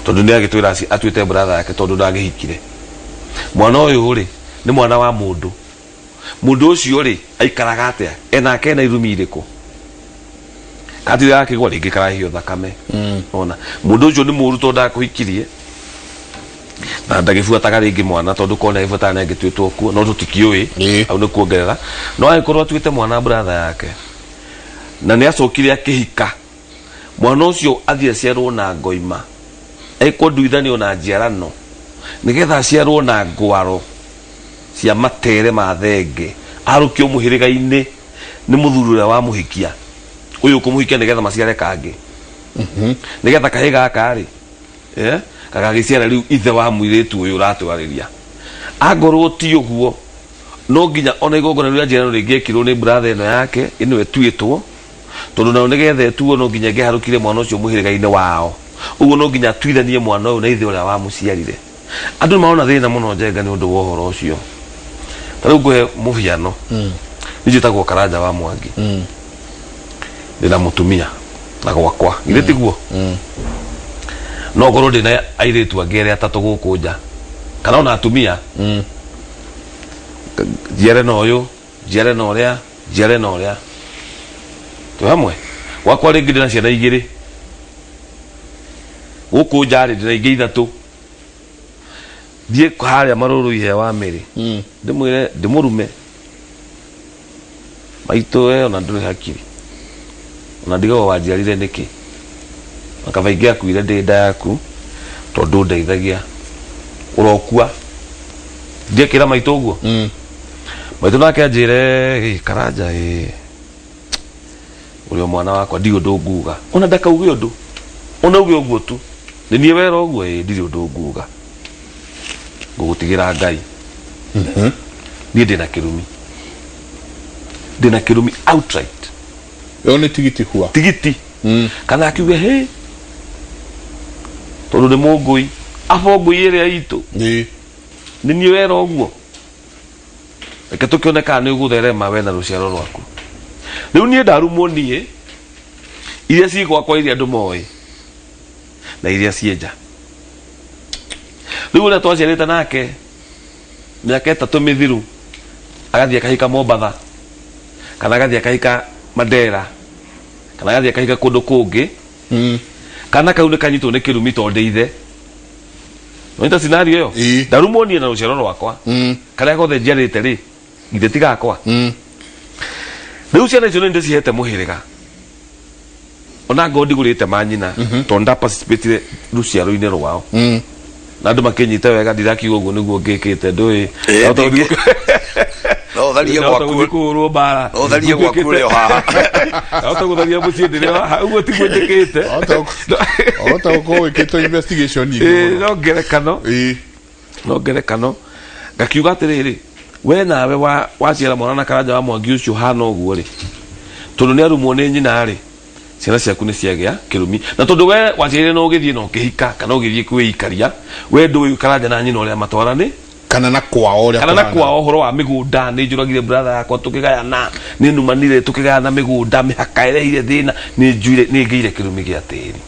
tondu ni agitwira atuite brother yake tondu ndagihikire mwana uyu ri ni mwana wa mundu ucio ri aikaraga atia enake na irumi iriko katira yake gwa ringi karahio thakame ona mundu ucio ni muru tondu ndakuhikirie na ndagibuataga ringi mwana tondu kona ibuata na ngitwitwo ku no tutikiui au ni kuongerera no aikorwo atuite mwana brother yake na ni acokire akihika mwana ucio athie ciarwo na ngoima aiko nduithanio na njiarano nigetha ciarwo na ngwaro cia matere ma thenge arukio muhiriga-ini ni muthuri uria wa muhikia uyu kumuhikia nigetha maciare kangi nigetha kahe gaka ri kagagiciara riu ithe wa muiritu uyu uratwariria agorwo ti uguo no nginya ona igongona riu njirano ringekirwo ni brother eno yake ino etuitwo tondu na nigetha etuo no nginya ngeharukire mwana ucio muhiriga-ini wao uguo no nginya tuithanie mwana uyu na ithe uria wa muciarire andu maona thina muno Njenga ni undu wa uhoro ucio tariu ngwe muhiano nijitagwo Karanja wa Mwangi ndina mutumia na gwakwa iretiguo no gorwo ndina airetu angere atatu guku nja kana ona atumia jiare no uyu jiare no uria tu hamwe gwakwa ringi ndina ciana igiri guku nja ri ndina ingi ithatu thie haria maruru ihe wa miri ndimwire ndimurume maito ona nduri hakiri ona ndigo wanjiarire niki akavaingia kuire ndi nda yaku tondu ndeithagia urokua ndiekira maito uguo maito nake anjire Karanja urio mwana wakwa ndio ndunguga ona ndakauge undu ona uge uguo tu ni wera uguo ndio ndunguga gugutigira Ngai ni ndina kirumi outright yo ni tigiti kana akiuge he tondu ni mungui afo ngui iria itu ni wera uguo reke tukioneka ni ugutherema we na ruciaro rwaku riu nie ndarumo nie iria cigwa kwa iria andu moe na iria cienja riu ria twacerete nake miaka 3 mithiru agathie akahika Mombatha kana agathie akahika Mandera kana agathie akahika kundu kungi kana kau ni kanyitwo ni kirumi tonde ithe noita scenario yo ndarumo nie na ruciaro rwakwa kana gothe njarite ri ithe tigakwa riu ciana icio nĩ ndĩcihete mũhĩrĩga ona ngodi gũrĩte manyina tondũ ndaparticipate ruciaro-inĩ rwao na andũ makĩnyite wega ndirakiuga ũguo nĩguo ngĩkĩte ndũĩ no tharie gwaku kũhũrwo mbara no tharie gwaku rĩo haha ahota gũtharia mũciĩ ndĩrĩ haha ũguo tiguo njĩkĩte ahota gũkorwo wĩkĩtwo investigation no ngerekano ngakiuga atĩrĩrĩ we nawe waciara mwana na karanja wa Mwangi ucio hana ũguo rĩ tondũ nĩ arumwo nĩ nyina rĩ ciana ciaku nĩ ciagĩa kĩrumi na tondũ we waciarire no ũgĩthiĩ no ũkĩhika kana ũgĩthiĩ kwĩikaria we ndũĩ karanja na nyina ũrĩa matwarane kana na kwao ũhoro wa mĩgũnda nĩ njũragire brother yakwa tũkĩgayana nĩ numanire tũkĩgayana mĩgũnda mĩhaka ĩrehire thĩna nĩ ngĩire kĩrumi gĩa tĩri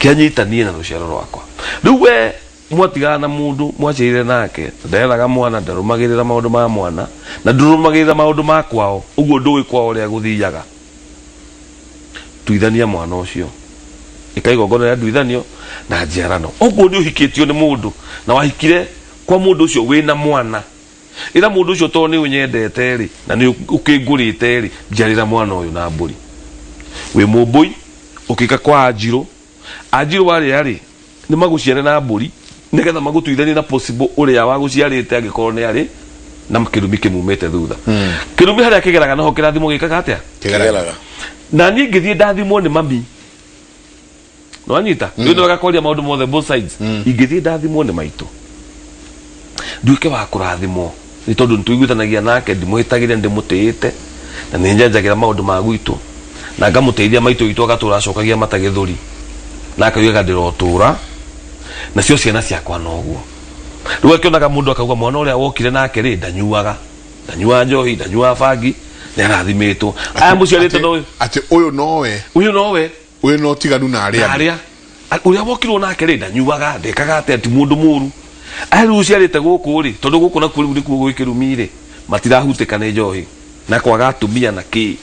kĩanyitanie na rũciaro rwakwa rĩu we mwatigana na mundu mwaciire nake nderaga mwana ndarumagirira maundu ma mwana na ndurumagirira maundu ma kwao uguo ndũĩ kwao ria guthiaga tuithania mwana ucio ikaigo ngona ya duithanio na njiarano uguo nĩ ũhikĩtio nĩ mundu na wahikire kwa mundu ucio wĩna mwana ira mundu ucio to nĩ ũnyendete ri na nĩ ũkĩngũrĩte ri njiarĩra mwana ũyũ na mbũri wĩ mũmbũi ũkĩka kwa Anjirũ warĩ arĩ nĩ maguciare na mbũri nigetha magutuithanie na possible uria wa guciarite angikorwo ni ari na kirumi kimumete thutha kirumi haria kigeraga naho kirathimo gikaga atia kigeraga na ni ngithie ndathimo ni mami no anyita ndio ndo gakoria maundu mothe both sides ingithie ndathimo ni maitu nduike wa kurathimo ni tondu ntuiguithanagia nake ndimuhitagire ndimutiite na ni njanjagira maundu ma gwitu na ngamuteithia maitu gitu agaturacokagia matagithuri na akauga ndirotura na cio ciana ciakwa noguo riu akionaga mundu akauga mwana uria wokire nake ri ndanyuaga njohi ndanyua bangi ni arathimitwo aya muciarite no ati uyu nowe no tiganu na aria uria wokirwo nake ri ndanyuaga ndekaga ati mundu muru aya riu ciarite guku ri tondu guku na kuri kuo gwikirumi ri matirahutĩka nĩ njohi na kwaga atumia na ki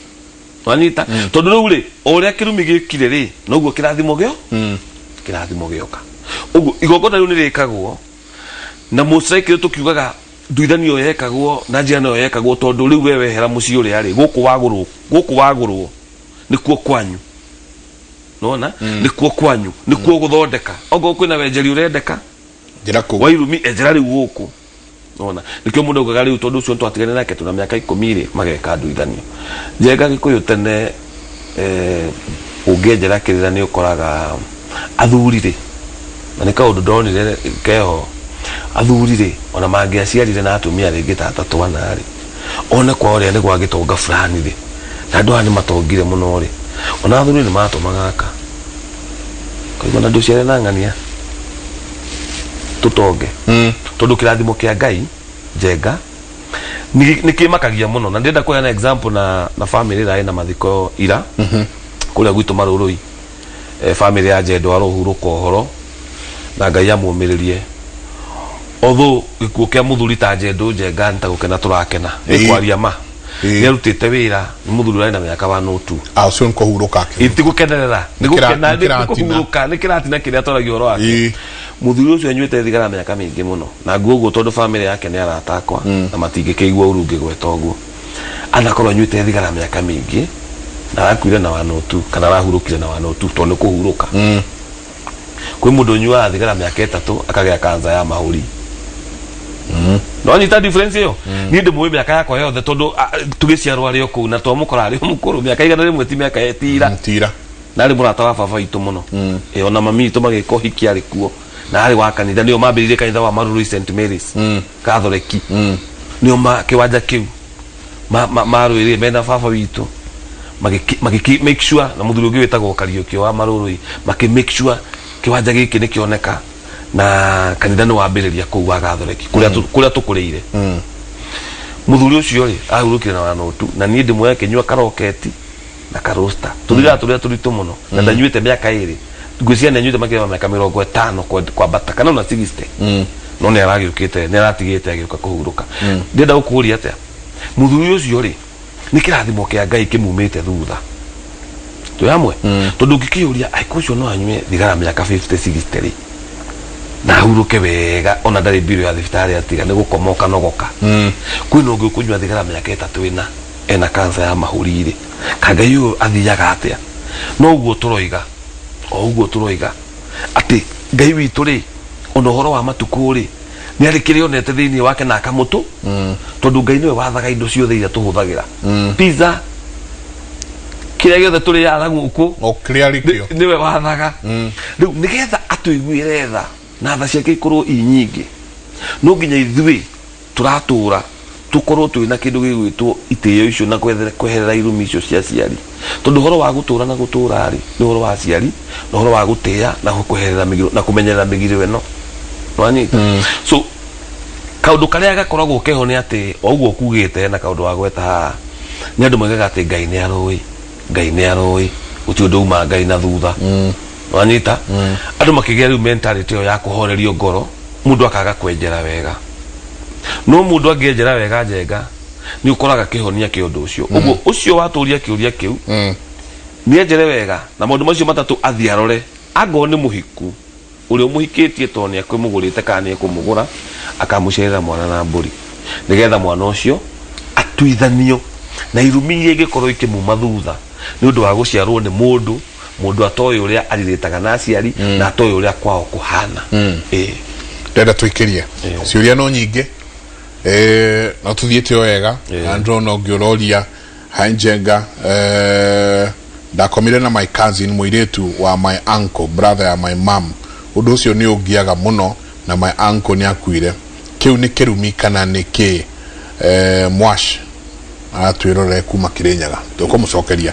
wanyita tondu riu ri uria kirumi gikire ri noguo kirathimo gioka uguo igongona riu nirikagwo na musaikire tukiugaga nduithanio yekagwo na njano yekagwo tondu riu wewe hera muci uri ari guku wagurwo nikuo kwanyu nona nikuo kwanyu nikuo guthondeka ogo kwina wenjeri urendeka njira ku wa Irumi enjera riu guku nona nikio mundu ugaga riu tondu ucio twatigane nake tuna miaka 10 ri mageka nduithanio njenga Gikuyu tene ungenjera kirira ni ukoraga athuri ri na nĩ kaũndũ ndonire keho athuri ri ona mangĩaciarire na atumia rĩngĩ ta atatũ ana ri ona kwao rĩa nĩ gwa gĩtonga fulani ri na andũ aya nĩ matongire mũno ri ona athuri nĩ matũmaga aka kaigua na ndũciare na ng'ania tũtonge tondũ kĩrathimo kĩa Ngai njenga nĩ kĩmakagia mũno na ndĩrenda kuoya na example na family ĩrĩa ĩna mathiko ira kũrĩa gwitũ Marũrũi family ya Njendwa arohurũka ũhoro na Ngai amũmĩrĩrie otho gĩkuũ kĩa mũthuri ta Njendũ njenga nĩtagũkena tũrakena nĩ kwaria ma nĩ arutĩte wĩra nĩ mũthuri ũrĩa na mĩaka wa nũtu acio nĩkũhurũka itigũkenerera nĩ kĩratina kĩrĩa twaragio ũhoro wake mũthuri ũcio anyuĩte thigara mĩaka mĩingĩ mũno na nguo ũguo tondũ family yake nĩ aratakwa na matingĩkĩigua ũru ũngĩgweta ũguo anakorwo anyuĩte thigara mĩaka mĩingĩ na arakuire na wanotu kana arahurũkire na wanotu tondũ nĩ kũhurũka kwĩ mũndũ ũnyuaga thigara mĩaka 3 akagĩa kanza ya mahũri no nyita difference yo ni ndĩmũĩ mĩaka yakwa yothe tondũ tũgĩciarwo arĩ o kũu na twamũkora arĩ o mũkũrũ mĩaka igana rĩmwe ti mĩaka etira na arĩ mũrata wa baba witũ mũno ona mami witũ magĩka ũhiki arĩ kuo na arĩ wa kanitha nĩo mambĩrĩirie kanitha wa Marũrũi St Mary's Catholic nĩo kĩwanja kĩu marũĩrĩire mena baba witũ magĩki make sure na mũthuri ũngĩ wĩtagwo Kariũkio wa Marũrũi makĩ make sure kiwanja gĩkĩ nĩ kĩoneka na kanitha nĩ wambĩrĩria kũu wa Catholic kũrĩa tũkũrĩire muthuri ucio ri ahurukire na wanotu na nie ndimwe kenywa karoketi na karosta tuthira turia turitu muno na ndanyuite miaka iri ngwiciria na nyuite makira miaka 50 kwa bata kana na 60 no ne aragiukite ne aratigite agiuka kuhuruka ndenda gukuria atia muthuri ucio ri ni kirathimo kia Ngai kimumite thutha tuyamwe tondu ngikiuria aikucio no anywe thigara miaka 50 60 ri na huruke wega ona ndari biro ya thibitari atiga ni gukomoka nogoka kwina ungi kunywa thigara miaka 3 ena kansa ya mahuri ri Ngai uyu athiaga atia no uguo turoiga ati Ngai witu ri ona horo wa matuku ri ni ari kirio nete thiini wake na akamutu tondu Ngai niwe wathaga indo ciothe iria tuhuthagira pizza kiria giothe turi yara guku o kiria rikio niwe wathaga riu nigetha atuiguire tha na tha ciake ikorwo inyingi no nginya ithui turatura tukorwo twina kindu gigwitwo itio icio na kweherera irumi icio cia ciari tondu horo wa gutura na gutura ri ni horo wa ciari no horo wa gutia na kweherera migiro na kumenyerera migiro eno nwanyita so kaundu karia gakoragwo keho ni ati oguo kugite na kaundu wa gweta ni andu magaga ati Ngai ni aroi uti ndu ma Ngai na thutha nwanyita andu makigia riu mentality ya kuhorerio ngoro mundu akaga kwenjera wega no mundu angenjera wega njenga ni ukoraga kihonia kiundu ucio uguo ucio waturia kiuria kiu ni enjere wega na maundu macio matatu athiarore ago ni muhiku uria muhikitie to ni akwimugurite kana ni akumugura akamucerera mwana na mburi nigetha mwana ucio atuithanio na irumi iria ingikorwo ikimuma thutha ni undu wa guciarwo ni mundu atoy uria ariritaga na aciari na atoy uria kwao kuhana ndenda tuikirie ciuria no nyinge no tuthiete wega andro no ngiuroria hanjenga ndakomire na my cousin muiretu wa my uncle brother ya my mom undu ucio ni ungiaga muno na my uncle ni akuire kiu ni kirumi kana ni ki mwash atwirore kuma Kirinyaga tukumucokeria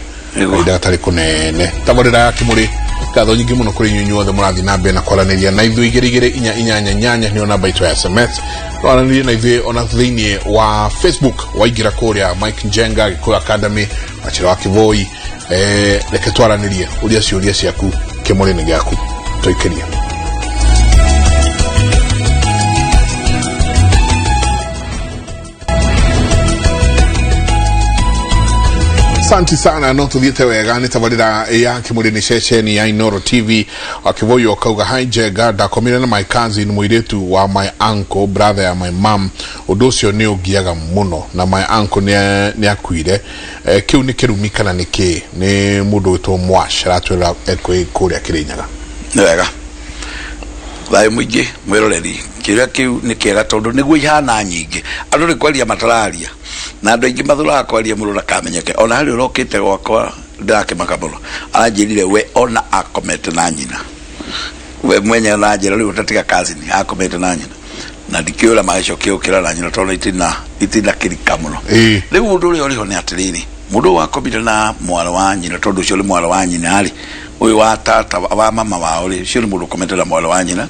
ida tari kunene tagorera yake muri katho nyingi muno kuri nyunyu othe murathi na mbe na koraniria na ithu igirigire inyanya ni ona baito ya SMS koraniria na ithu ona thiini wa Facebook waigira kuria Mike Njenga Gikuyu Academy achira wa Kivoi reke twaranirie uria ciuria ciaku kimuri ni giaku toikiria Asante sana no tuthiete wega ni tabarira ya kimuri ni sesheni ya Inoro TV akivoyo okauga hanjega ndakomire na my cousin muiretu wa my uncle brother ya my mom udocio ni ugiaga muno na my uncle ni akuire kiu ni kirumi kana ni ki ni mundu witwo mwash ratwira ekwe kuria Kirinyaga wega thai muingi mwiroreri kiria kiu ni kiega tondu niguo ihana nyingi andu ni kwaria matararia na andu aingi mathura kwaria muru nakamenyeke ona hari urokite gwakwa ndake makamuno anjirire we ona akomete na nyina we mwenye na njira riu utatiga kazi ni akomete na nyina na ndikiura maisho kiukira na nyina tondu itina kirika muno riu mundu uri oriho ni atiriri mundu wakomire na mwana wa nyina tondu ucio ni mwana wa nyina ari uyu wa tata wa mama wao ri ucio ni mundu komete na mwana wa nyina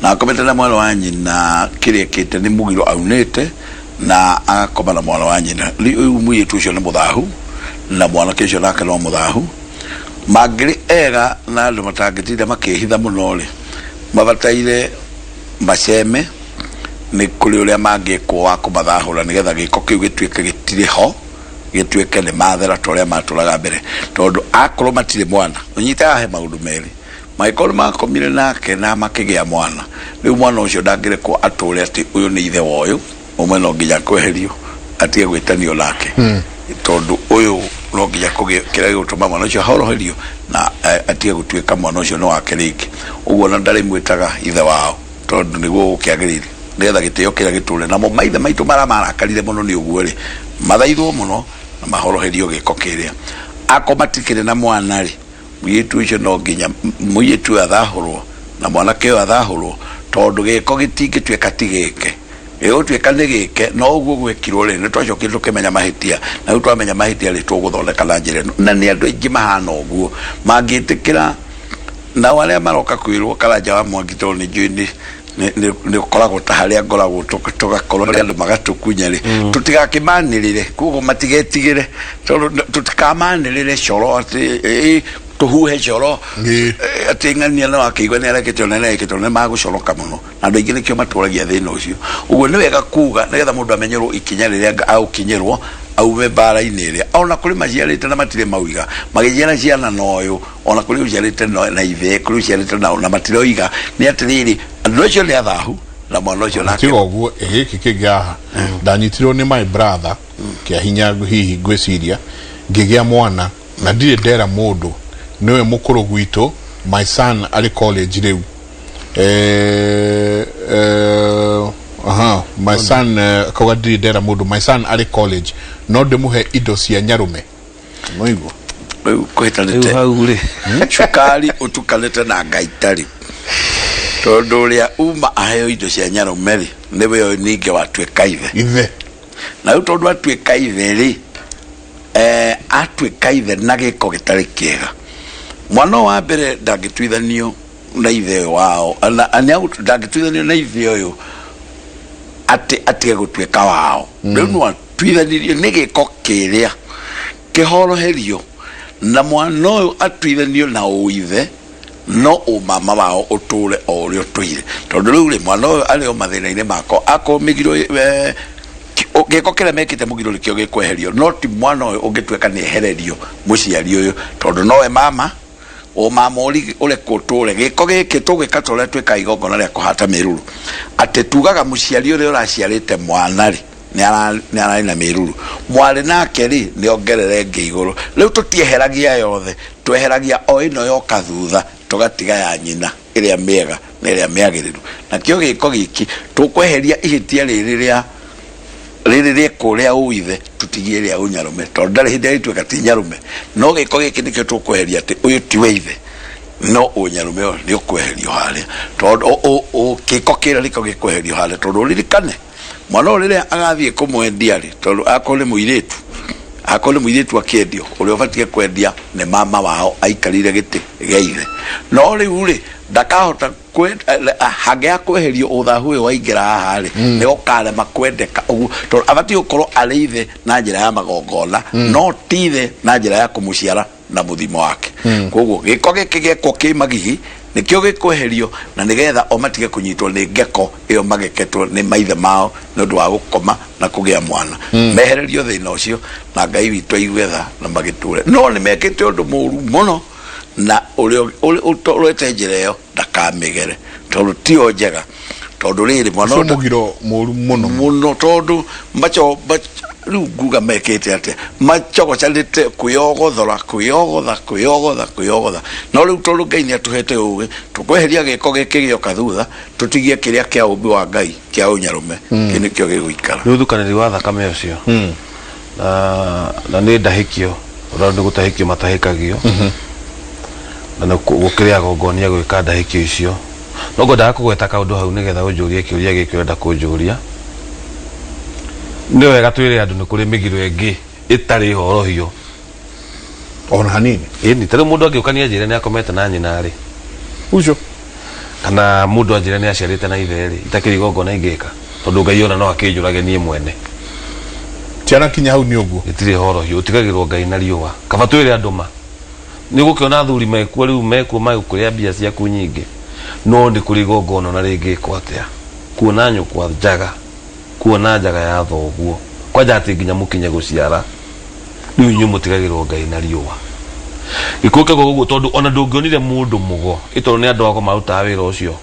na komete na mwana wa nyina kiriekite ni Mĩgiro aunite na akoma na mwana wa nyina uyu muitu ucio ni muthahu na mwana kicio nake no muthahu magiri ega na andu matangitire makihitha muno ri mabataire maceme ni kuri uria mangikwo wa kumathahura nigetha giko kiu gituike gitire ho gituike ni mathera toria maturaga mbere tondu akoro matire mwana unyita he maundu meri maikoro makomire nake na makigia mwana riu mwana ucio ndangire ko ature ati uyu ni ithe woyo umwe no nginya kweherio atie gwitanio nake tondu uyu no nginya kira gutuma mwana ucio horoherio na atie gutuika mwana ucio no wake ringi uguo na ndari mwitaga ithe wao tondu niguo ukiagirire nigetha gitio kira giture na mo maithe maitu marakarire muno ni uguo ri mathaithwo muno na mahoroherio giko kiria akomatikire na mwana ri muitu ucio no nginya muitu athahurwo na mwana kio athahurwo tondu giko gitingituika tigike tuika nigike no uguo gwikirwo ri ni twacokire tukimenya mahitia na riu twamenya mahitia ri tuguthondeka na njira na ni andu aingi mahana uguo mangitikira na wale maroka kwirwo Karanja wa Mwangi to ni njui ni ukoragwo ta haria ngoragwo tugakorwo andu magatukunya ri tutigakimanirire kugo matigetigire tutikamanirire coro ati tuhuhe coro ati ngania no akigwa ni arekete onene magucoroka muno na andu ingine kio maturagia thina ucio uguo ni wega kuga nigetha mundu amenyerwo ikinya riria aukinyerwo auwe bara-ini iria ona kuri maciarite na matire mauiga magigiana ciana noyo ona kuri uciarite na ithe kuri uciarite na matire oiga ni atiriri andu acio ni athahu na mwana ucio nake tigoguo giki kigaha ndanyitirwo ni my brother kia hinya hihi gwiciria ngigia mwana na ndire ndera mundu niwe mukuru gwitu my son ali college riu my son kwa ndire ndera mundu my son ali college no ndimuhe indo cia nyarume moigo kwetanite hauri chukari utukanete na ngaitari tondu uria uma aheo indo cia nyarume ri niwe yo ninge watweka ithe na tondu atweka ithe ri atweka ithe na giko gitari kiega mwana wa mbere ndangitwithanio na ithe wao ana ndangitwithanio na ithe uyu ati gutweka wao riu twithanirio ni giko kiria kihoroherio na mwana uyu atwithanio na uithe no umama wao uture orio twire tondu riu ri mwana uyu ari o mathina-ini mako ako Mĩgiro giko kire mekite Mĩgiro rikio gikweherio no ti mwana uyu ungitweka ni hererio muciari uyu tondu nowe mama o mama uri kuture giko giki tugika tore tweka igongona ria kuhata miruru ate tugaga muciari uri uraciarite mwana ri ni arari na miruru mwari nake ri ni ongerere ngeiguru riu tutieheragia yothe tweheragia o ino yoka thutha tugatiga ya nyina iria miega na iria miagiriru na kio giko giki tukweheria ihitia riri kuria uithe tutigie ria unyarume tondu ndari hindi itweka ti nyarume no giko giki nikio tukweheria ati uyu ti weithe no unyarume o ni ukweherio haria tondu giko kira riko gikweherio haria tondu ririkane mwana riria agathie kumwendia ri tondu akole muiretu akendio uri ubatie kwendia ni mama wao aikarire giti geithe no riu ri ndakahota hagea kweherio uthahu uyu waingira haha ri ni ukare makwendeka ugu tondu abatie gukorwo ari ithe na njira ya magongona no tithe na njira ya kumuciara na muthimo wake koguo giko giki gekwo ki magihi nikio gikweherio na nigetha o matige kunyitwo ni ngeko iyo mageketwo ni maithe mao no ndu wa gukoma na kugia mwana mehererio thina ucio na Ngai witu aigwetha na magiture no ni mekete undu muru muno na urete njira iyo ndakamigere tondu tio njega tondu riri mwana Mĩgiro muru muno tondu macho riu nguga mekete ate macogocalite kwiyogotha no riu tondu Ngai ni atuhete ugi tukweheria giko giki gioka thutha tutigie kiria kia umbi wa Ngai kia unyarume kini kio giguikara ni uthukaniri wa thakame ucio na ni ndahikio rondu gutahikio matahikagio na gukiria gongonia gwika ndahikio icio no ngoda kugweta kaundu hau nigetha unjurie kiuria giki urenda kunjuria ni wega twire andu ni kuri Mĩgiro engi itari horohio ona hanini ni tare mundu angiukania njira ni akomete na nyina ri ucio kana mundu anjira ni aciarite na ithe ri itakiri gongona ingika tondu Ngai ona no akinjurage nie mwene tiana kinya hau ni uguo itiri horohio utigagirwo Ngai na riuwa kaba twire andu ma ni gukiona thuri mekuo riu mekuo magukuria mbia ciaku nyingi no ndi kuri gongona na ringi kwatia kuona nyukwa njaga kuona njaga ya thoguo kwaja ati nginya mukinye guciara riu nyu mutigagirwo Ngai na riuwa ikuke goguo tondu ona ndungionire mundu mugo itondu ni andu ako maruta wira ucio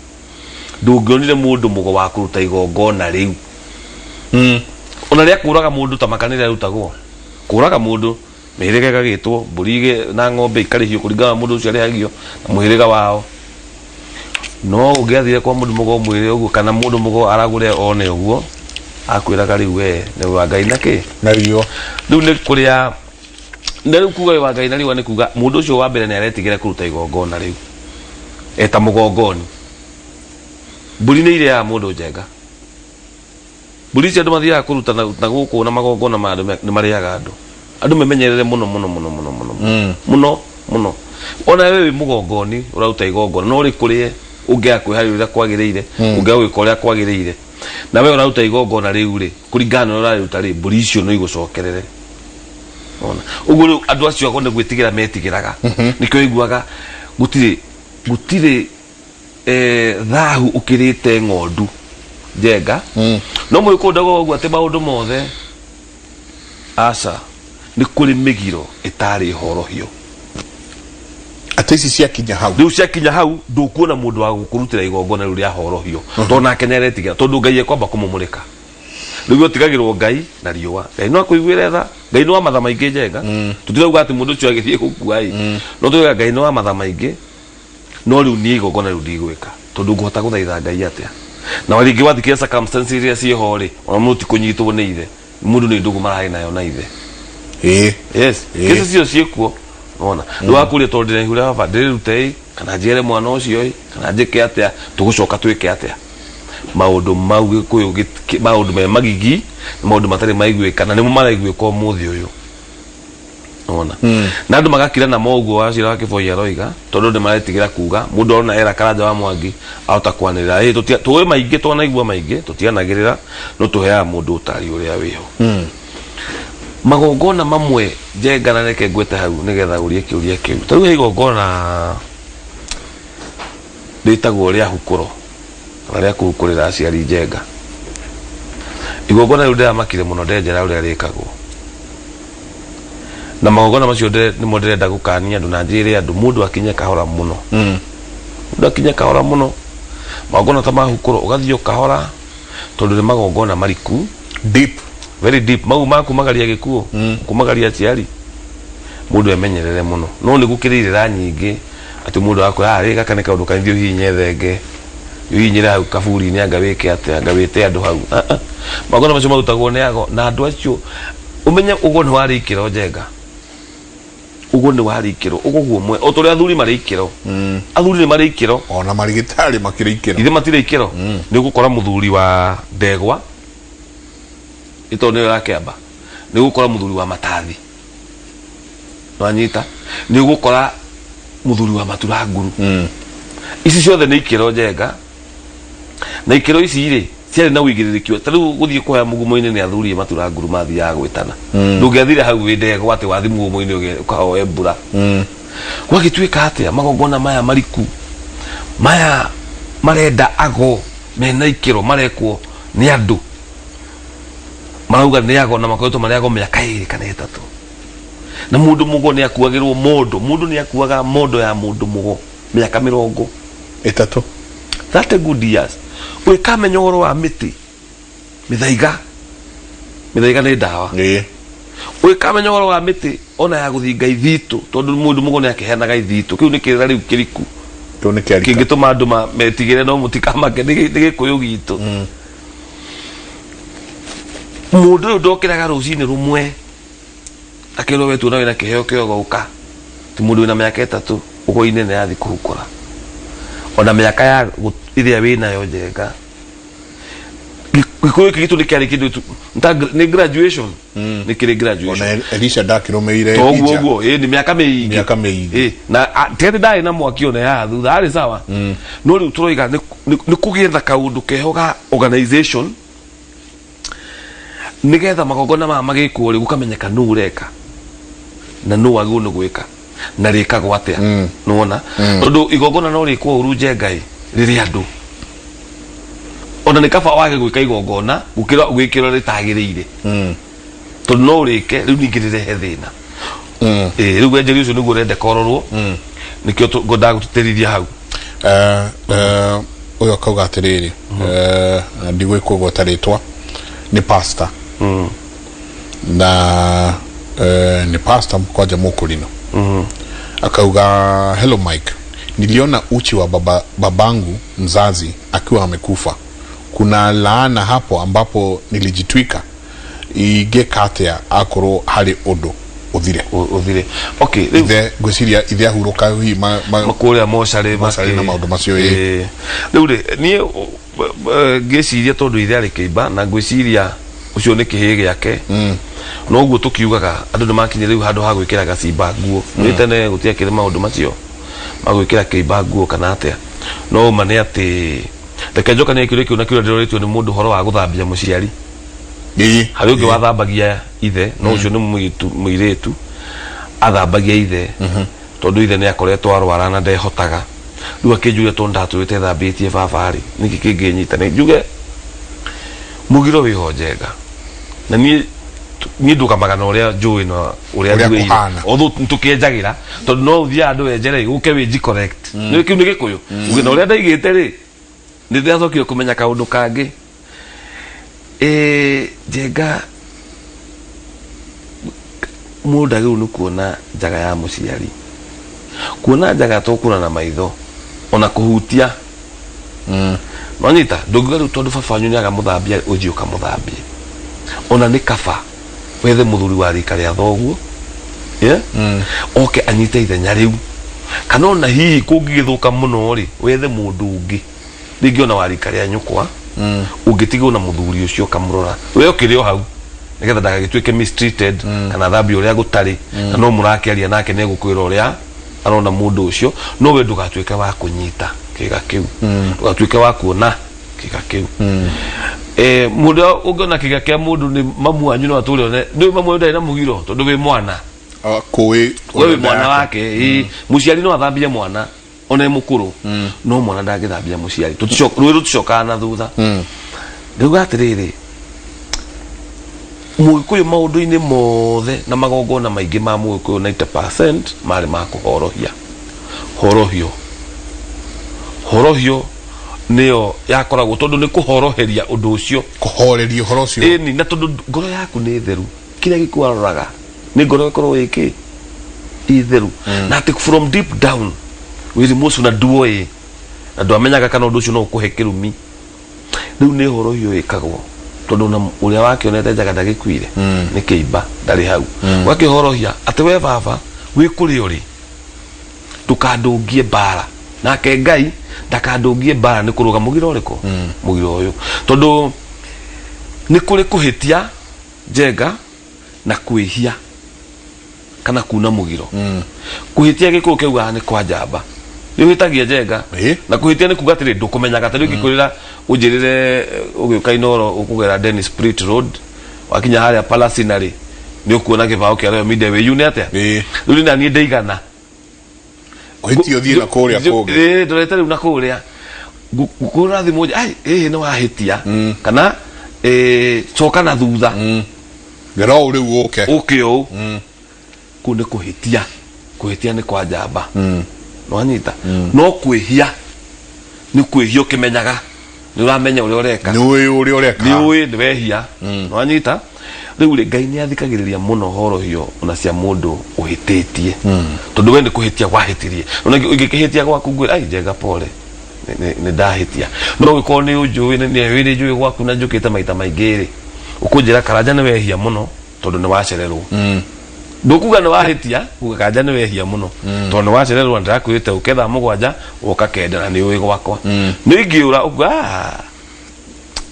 ndungionire mundu mugo wa kuruta igongona riu ona ria kuraga mundu ta makanire rutagwo kuraga mundu mihirige gagitwo mburi na ng'ombe ikarihio kuringana mundu ucio arihagio na muhiriga wao no ungiathire kwa mundu mugo mwire uguo kana mundu mugo aragure one uguo akwiraga riu we ni wa Ngai naki na riu ni kuria riu kuga wa Ngai na riu ni kuga mundu ucio wa mbere ni aretigire kuruta igongona riu eta mugongoni mburi ni ile ya mundu njenga mburi cia andu mathiaga kuruta na guku na magongona ma andu ni mariaga andu memenyerere muno ona wewe mugongoni urauta igongona no ri kurie ungia kwiharira kwagiriire ungia gwikoria kwagiriire na we uraruta igongona riu ri kuringana na uraruta ri mburi icio no igucokerere ona uguo andu acio agone gwitigira metigiraga nikyo iguaga gutire thahu ukirite ng'ondu jenga no mwikudago uguo ate maundu mothe asa ni kuri mĩgiro itari horohio atesi cia kinya hau riu cia kinya hau ndukuona mundu wa gukurutira igongona riu ria horohio tona kenyere tiga tondu ngai ekwamba kumumurika riu otigagirwo ngai na riua ngai no akuiguire tha ngai no amatha maingi jenga tutirauga ati mundu cio agithie gukua no tuga ngai no amatha maingi no riu ni igongona riu ndigwika tondu nguhota guthaitha ngai atia na waringi wathikia circumstances iria ciho ri ona muti kunyitwo ni ithe mundu ni ndugu marahi nayo na ithe yes kesi cio ciekuo ona ndu akuria tondu ndire hura baba ndirute kana njere mwana ucio kana njike atia tugucoka twike atia maundu mau Gikuyu maundu me magigi maundu matari maigwika na nimo maraigwika muthi uyu ona na andu magakira na moguo wacira wa kiboya roiga tondu ndi maretigira kuga mundu ona era karanja wa mwangi ahota kwanirira tuwe maingi twanaigua maingi tutianagirira no tuhea mundu utari uria wiho magongona mamwe jenga na reke gwete hau nigetha urie kiuria kiu tariu igongona ritagwo ria hukuro ria kuhukurira aciari jenga igongona riu ndiramakire muno ndenjera uria rikagwo na magongona macio nimo ndirenda gukania andu na njire andu mundu akinye kahora muno mundu akinye kahora muno magongona ta mahukuro ugathio kahora tondu ni magongona mariku deep very deep mau makumagaria Gikuyu kumagaria aciari mundu emenyerere muno no ni gukirira nyingi ati mundu akora rika kana kaundu kanithio hinye thenge hinyira hau kaburi ni anga wike ate anga wite andu hau magongona macio marutagwo ni ago na andu acio umenya ugo ni warikiro jenga ugo ni warikiro ugo guo otore athuri marikiro athuri ni marikiro ona marigitari makirikiro ithe matirikiro ni gukora muthuri wa ndegwa ito ni rakiamba ni gukora muthuri wa matathi nwanyita ni gukora muthuri wa maturanguru ici ciothe ni ikiro jenga na ikiro ici ri ciari na uigiriririkio tariu guthie kuya mugumo-ini ni athuri maturanguru mathiaga gwitana ndungiathire hau wi ndegwa ati wathi mugumo-ini ukahoe mbura gwagituika atia magongona maya mariku maya marenda ago mena ikiro marekwo ni andu marauga ni ago na makoito mariago miaka 2 kana 3 na mundu mugo ni akuagirwo mundu ni akuaga mondo ya mundu mugo miaka 30 that a good years we kamenya horo wa miti mithaiga ni dawa we kamenya horo wa miti ona ya guthinga ithitu tondu mundu mugo ni akihenaga ithitu kiu ni kirira riu kiriku to ni kiarika kingituma andu metigire no mutikamake ni Gikuyu gitu mundu ndokiraga rucini rumwe akirwo wetu na wina kiheo kio gauka ti mundu wina miaka 3 ugo ine ne yathi kuhukura ona miaka ya iria wina yo jenga Gikuyu kitu ni kiari kitu ni graduation ni kile graduation ona Elisha dakiromeire oguo ni miaka mingi na tete dai na mwaki ona ya thutha ari sawa no riu turoiga ni kugietha kaundu kehoga organization nigetha magongona ma magikuo ri gukamenyeka nu ureka na nu wagu no gwika na rika gwatia nuona tondu igongona no rikwo uru jengai riri andu ona ni kaba wage gwika igongona gukira gwikiro ritagiriire tondu no rike riu ningirire he thina riu enjeri ucio niguo rende kororwo nikio ngoda gututirithia hau uyo kauga atiriri ndigwikwo gwotaritwa ni pastor na ni pastor mkoja Mukurino akauga hello Mike, niliona uchi wa babangu mzazi akiwa amekufa. Kuna laana hapo ambapo nilijitwika igekatea akoro hali odo uthire okay ithe gwiciria ithe ahuruka hi makuria moshare na maundu macio riu ri nie ngeciria tondu ithe ari kiimba na gwiciria ucio ni kihi giake no guo tukiugaga andu ni makinye riu handu ha gwikira gacimba nguo ni tene gutia kire maundu macio magwikira kiimba nguo kana atia no mane ati reke njoka ni kire kiu na kire ndoretio ni mundu horo wa guthambia muciari hari ungi wathambagia ithe no ucio ni muiretu athambagia ithe tondu ithe ni akoretwo arwara na ndehotaga riu akinjuge to ndatwite thambitie baba ri niki kinginyita ni njuge Mĩgiro wiho njega na ni ndukamaga na uria njui na uria ndui otho tukienjagira tondu no uthia andu enjere uke winji correct ni kiu ni Gikuyu uge na uria ndaigite ri ni ndathokire kumenya kaundu kangi njenga muda riu ni kuona njaga ya muciari kuona njaga tukuna na maitho ona kuhutia manita nduguga riu tondu baba wanyu ni aga muthambia uji ukamuthambia ona ni kaba wethe muthuri wa rika ria thoguo oke anyite ithenya riu kana ona hihi kungigithuka muno ri wethe mundu ungi ringi ona wa rika ria nyukwa ungitiga na muthuri ucio kamurora we ukiri o hau nigetha ndagagituike mistreated kana thambi uria gutari na no murakiaria nake ne gukwira uria arona mundu ucio no we ndugatuike wa kunyita kiga kiu ndugatuike wa kuona kiga kiu mundu ungona kiga kia mundu ni mamu anyu no aturi one ndu mamu ndai na Mĩgiro tondu we mwana kuwi we mwana wake muciari no athambia mwana ona mukuru no mwana ndagithambia muciari tutishoka na thutha nduga atiriri Mũgikuyu maundu-ini mothe na magongona maingi ma Mũgikuyu 90% mari ma kuhorohia horohio nio yakoragwo tondu ni kuhoroheria undu ucio kuhoreria uhoro ucio ni na tondu ngoro yaku ni theru kile gikwaroraga ni ngoro ikorwo wiki itheru na ati from deep down wiri musu na duoe na ndwamenyaga kana undu ucio no ukuhe kirumi riu ni horohio ikagwo tondu na uria wake onete njaga ndagikuire ni kiimba ndari hau wakihorohia ati we baba wi kuri uri tukandungie bara nake Ngai ndakandungie bara ni kuruga Mĩgiro uriko Mĩgiro uyu tondu ni kuri kuhitia njenga na kwihia kana kuna Mĩgiro kuhitia Gikuyu keuga ni kwa njamba ni witagia njenga na kuhitia ni kuga atiri ndukumenyaga tari ukikurira unjirire ugiuka Inoro ukugera Dennis Spirit Road wakinya haria Palacinary ni ukuona kibao kia Royal Media we unit atia riu na ni ndeigana ohitio thie na kuria kugi ndorete riu na kuria gukura thi moja ai no wahitia kana coka na thutha ngero riu uke o kunde kuhitia ni kwa njamba no anyita no kwihia ni kwihio kimenyaga ni uramenya uria ureka ni uria ureka ni wehia no anyita riu ri Ngai ni athikagiriria muno horohio ona cia mundu uhititie tondu we ni kuhitia wahitirie ona ungikihitia gwaku ngwe ai njenga pole ni ndahitia no giko ni unjui ni njui gwaku na njukite maita maingiri ukunjira karanja ni wehia muno tondu ni wacererwo ndukuga ni wahitia kuga karanja ni wehia muno tondu ni wacererwo ndirakwirite uketha mugwanja uka kenda na ni uwi gwakwa ni ngiura uga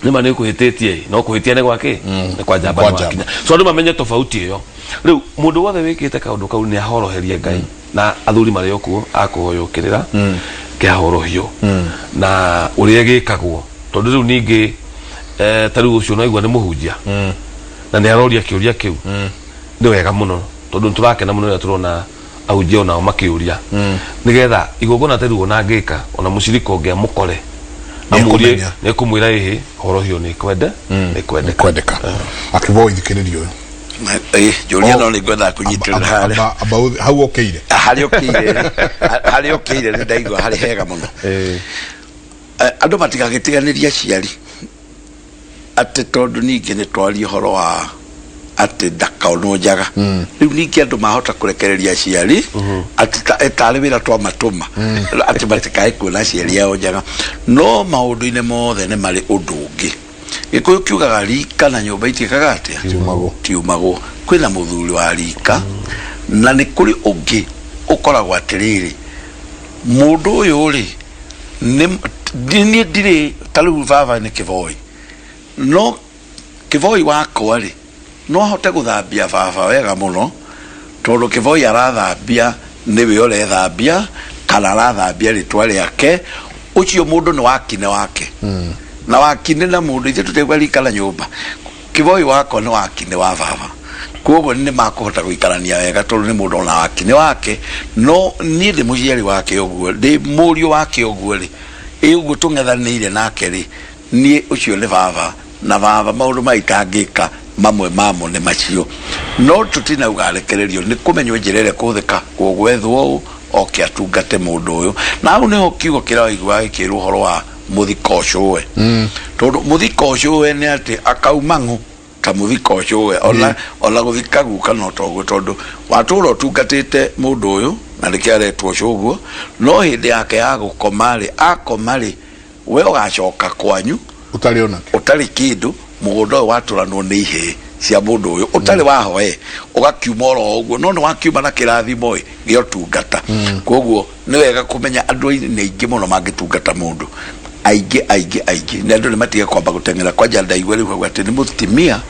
nima ni kuhititie no kuhitia ni gwake ni kwa njamba wakinya so ndu mamenye tofauti iyo riu mundu wothe wikite kaundu kau ni ahoroherie Ngai na athuri mari okuo akuhoyukirira kia horohio na uria gikagwo tondu riu ningi tariu ucio no igwa ni muhunjia na ni aroria kiuria kiu ni wega muno tondu turakena muno turona ahunjia ona makiuria nigetha igogona tariu ona ngika ona muciriko ngia mukore amurie ne kumwira ehe horohio ni kwendeka akivo ithikiririo Julia no ligona kunyitirira hau okeire hari okeire ni ndaigwa hari hega muno andu matigagitiganiria ciari ati tondu ningi ni twari horo wa ati ndakaono njaga riu ningi andu mahota kurekereria ciari ati etari wira twa matuma ati matikae kuona ciari yao njaga no maundu-ine mothe ni mari undu ungi Gikuyu kiugaga rika na nyumba itikaga atia tiumago kwina muthuri wa rika na ni kuri ungi ukoragwo atiriri mundu uyu ri ni ndire tariu baba ni kivoi no kivoi wako ri no hote guthambia baba wega muno tondu kivoi arathambia niwe ore thambia kana arathambia ritwa riake ucio mundu ni wakine wake na wakine na mundu ithe tutegwa rikala nyumba kiboi wako ni wakine wa baba koguo ni makuhota guikarania wega tondu ni mundu na wakine wake no ni ndi muciari wake uguo ndi murio wake uguo ri uguo tung'ethanire nake ri ni ucio ni baba na baba maundu maitangika mamwe mamo ne macio no tutina ugalekererio ni kumenywo njirere kuthika kugwethwo oke atungate mundu uyu na au niho kiugo kiraigwa gikirwo horo wa muthiko ucio tondu muthiko ucio ni ati akaumangu ta muthiko ucio ona guthika guka no togo tondu watura utungatite mundu uyu na rikiaretwo ucio uguo no hindi yake ya gukomari akomari we ugacoka kwanyu utari kindu mugondo waturanwo ni ihe cia mundu uyu utari wahoe ugakiuma ro uguo no ni wakiuma na kirathimo gio tungata koguo ni wega kumenya andu ni ingi muno mangitungata mundu aigi na andu ni matige kwamba gutengera kwa janda igwe riu ati ni mutimia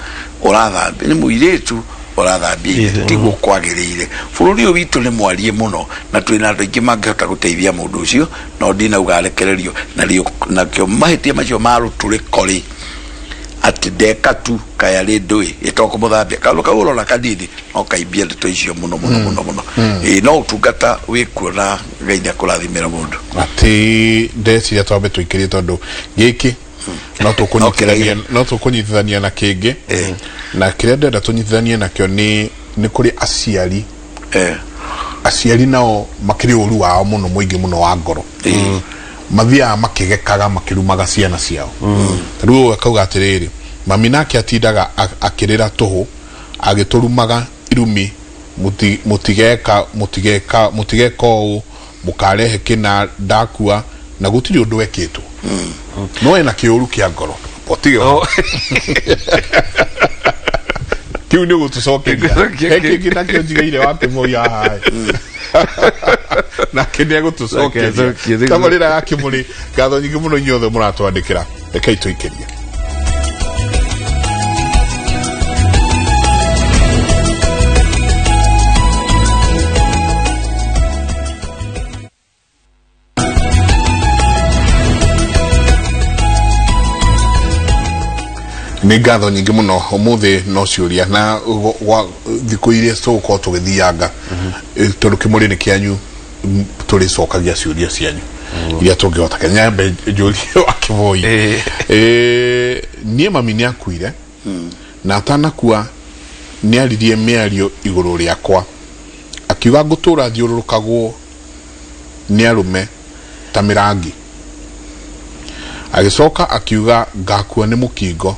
urathambi ni muiretu urathambi tiguo kwagirire bururi uyu witu ni mwarie muno na twina andu ingi mangihota guteithia mundu ucio no ndina ugalekererio na kio mahitia macio maruturi kori ati deka tu kaya ndui itoko muthambia kalu kaulo na kadidi no kaibia ndeto icio muno no utungata wikuona gaida kurathimira mundu ati ndeci ya twabe tuikirie tondu giki no tukunyithania na kingi na kiria ndenda tunyithanie nakio ni kuri aciari aciari nao makiri uru wao muno muingi muno wa ngoro mathia makigekaga makirumaga ciana ciao riu akauga atiriri mami nake atindaga akirira tuhu agiturumaga irumi mutigeka u mukarehe kina ndakua na gutiri undu wekitwo no ena kiuru kia ngoro potige kiu ni gutucokeria heki nakio njigaire wapi moya hai na kene gutucokeria kamarira yake muri gatho nyingi muno inyothe muratwandikira rekei tuikeria ni gatho nyingi muno umuthi no ciuria na thiku iria tuko tugithianga tondu kimuri ni kianyu turi cokagia ciuria cianyu iria tungihota kenyambe njuri akivoi nie mami ni akuire na atanakua ni aririe miario iguru riakwa akiuga ngutura thiururukagwo ni arume ta mirangi agicoka akiuga ngakua ni mukingo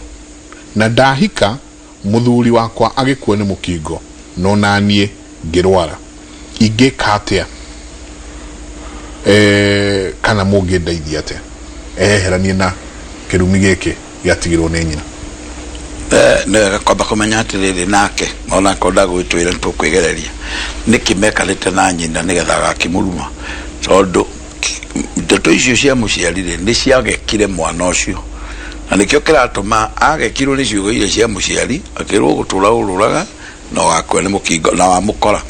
na ndahika muthuri wakwa agikuo ni mukingo no nanie ngirwara ingikatia kana mungi ndeithia te heranie na kirumi giki giatigirwo ni nyina ne kwamba kumenya atiriri nake ona konda gwitwira ntukwigereria nikimekalite na nyina nigetha gakimuruma tondu ndeto icio cia muciarire ni ciagekire mwana ucio na nikio kiratuma agekirwo ni ciugo ile cia muciari akirwo gutura ururaga no gakwe ni mukingo na wa mukora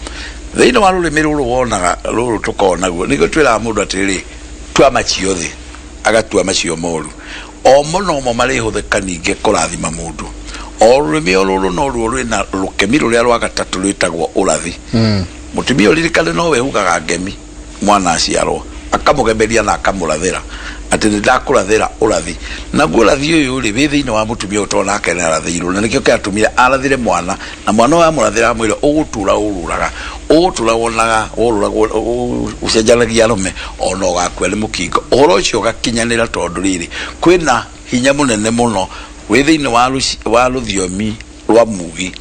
thiini wa rurimi ruru wonaga ruru tukona guo niko twira mundu atiri twa macio thi agatua macio moru o muno mo mari huthika ninge kurathima mundu o rurimi ruru no ruru na rukemi ruria rwa gatatu rwitagwo urathi mutumia uririkane no we hugaga ngemi mwana aciarwo akamugeberia na akamurathira ati ndakurathira urathi na urathi uyu ri thiini wa mutumia utona akena arathirwo na nikio kiatumira arathire mwana na mwana wa murathira mwire ugutura ururaga wonaga ururagwo ucenjanagia rume ono gakwe ni mukingo uhoro ucio gakinyanira tondu riri kwina hinya munene muno wi thiini wa ruthiomi rwa mugi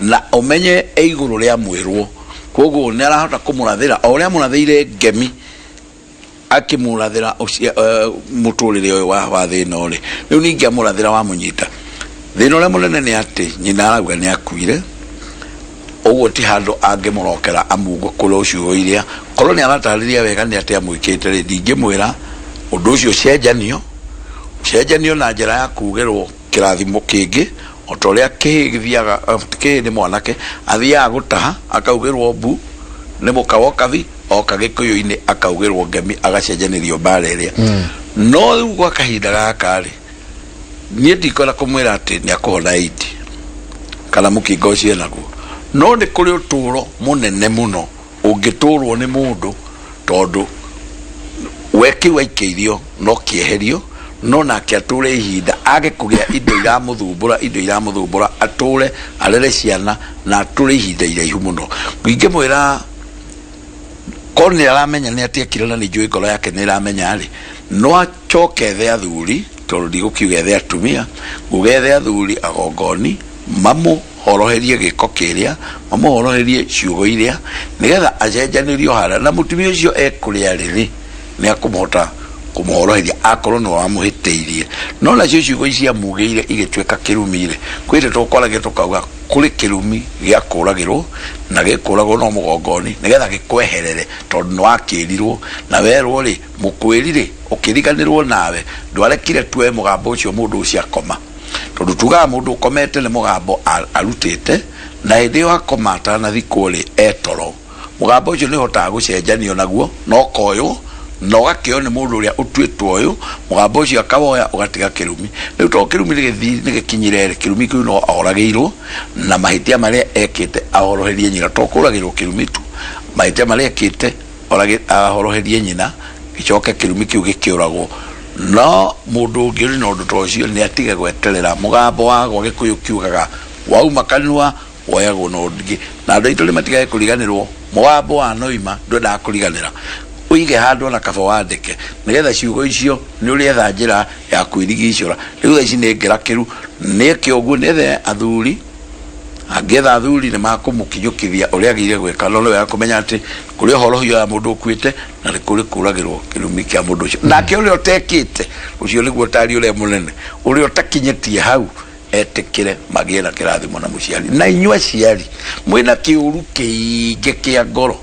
na umenye iguru ria mwirwo koguo ni arahota kumurathira o ria murathire ngemi akimurathira muturire uyu wa thina uri riu ningi amurathira wa munyita thina uria munene ni ati nyina arauga ni akuire uguo ti handu angimurokera amugo kuro ucio iria korwo ni aratariria wega ni ati amwikite ri ndingimwira undu ucio cenjanio na njira ya kugerwo kirathimo kingi otoria kihithiaga ni mwanake athiaga gutaha akaugerwo mbu ni mukawokathi oka Gikuyu-ini akaugirwo ngemi agacenjanirio mbara iria no riu gwa kahinda gaka ri nie ndikora kumwira ati ni akuhona 80 kana mukingo cio naguo no ni kuri uturo munene muno ungiturwo ni mundu tondu weki waikeirio no kieherio no nake ature ihinda age kugia indo iramuthumbura ature arere ciana na ature ihinda iraihu muno ngingimwira koni aramenya ni atia kirana ni njui ngoro yake ni aramenya ri no acoke the athuri tondu ndigukiuga the atumia nguge the athuri agongoni mamu horoherie giko kiria mamu horoherie ciugo iria nigetha acenjanirio hara na mutumia ucio ekuria riri ni akumuhota kumuhoroheria akorwo no amuhiteirie no na ciugo icia mugeire igitweka kirumire kwire tukorage tukauga kuri kirumi gia kuragirwo na gikuragwo no mugongoni nigetha gikweherere tondu no akirirwo na werwo ri mukwirire ukiriganirwo nawe ndwarekire tue mugambo ucio mundu ucio akoma tondu tuga mundu ukomete ni mugambo arutite na hindi yo akomata na thikuri etoro mugambo ucio ni hotaga gucenjanio naguo no koyo no gakio ni mundu uria utwitwo uyu mugambo ucio akawoya ugatiga kirumi riu to kirumi ni gikinyire kirumi kiu no ahoragirwo na mahitia maria ekite ahoroherie nyina to kuragirwo kirumi tu mahitia maria ekite ahoroherie nyina gicoke kirumi kiu gikiuragwo no mundu ungiri no ndu tocio ni atige gweterera mugambo wagwo Gikuyu kiugaga wauma kanua woyagwo no ndigi na andu aitu ni matigae kuriganirwo mugambo wa noima ndwenda kuriganira uige handu na kaba wandike nigetha ciugo icio ni urietha njira ya kwirigicura riu ici ni ngirakiru ni kiogu nethe athuri angetha athuri ni makumukinyukithia uria agire gwika no ya kumenya ati kuri horohio ya mundu kwite na ni kuri kuragirwo kirumi kia mundu ucio nake uria utekite ucio niguo tari uria munene uria utakinyetie hau etikire magie na kirathimo na muciari na inyua ciari mwina kiuru kiinge kia ngoro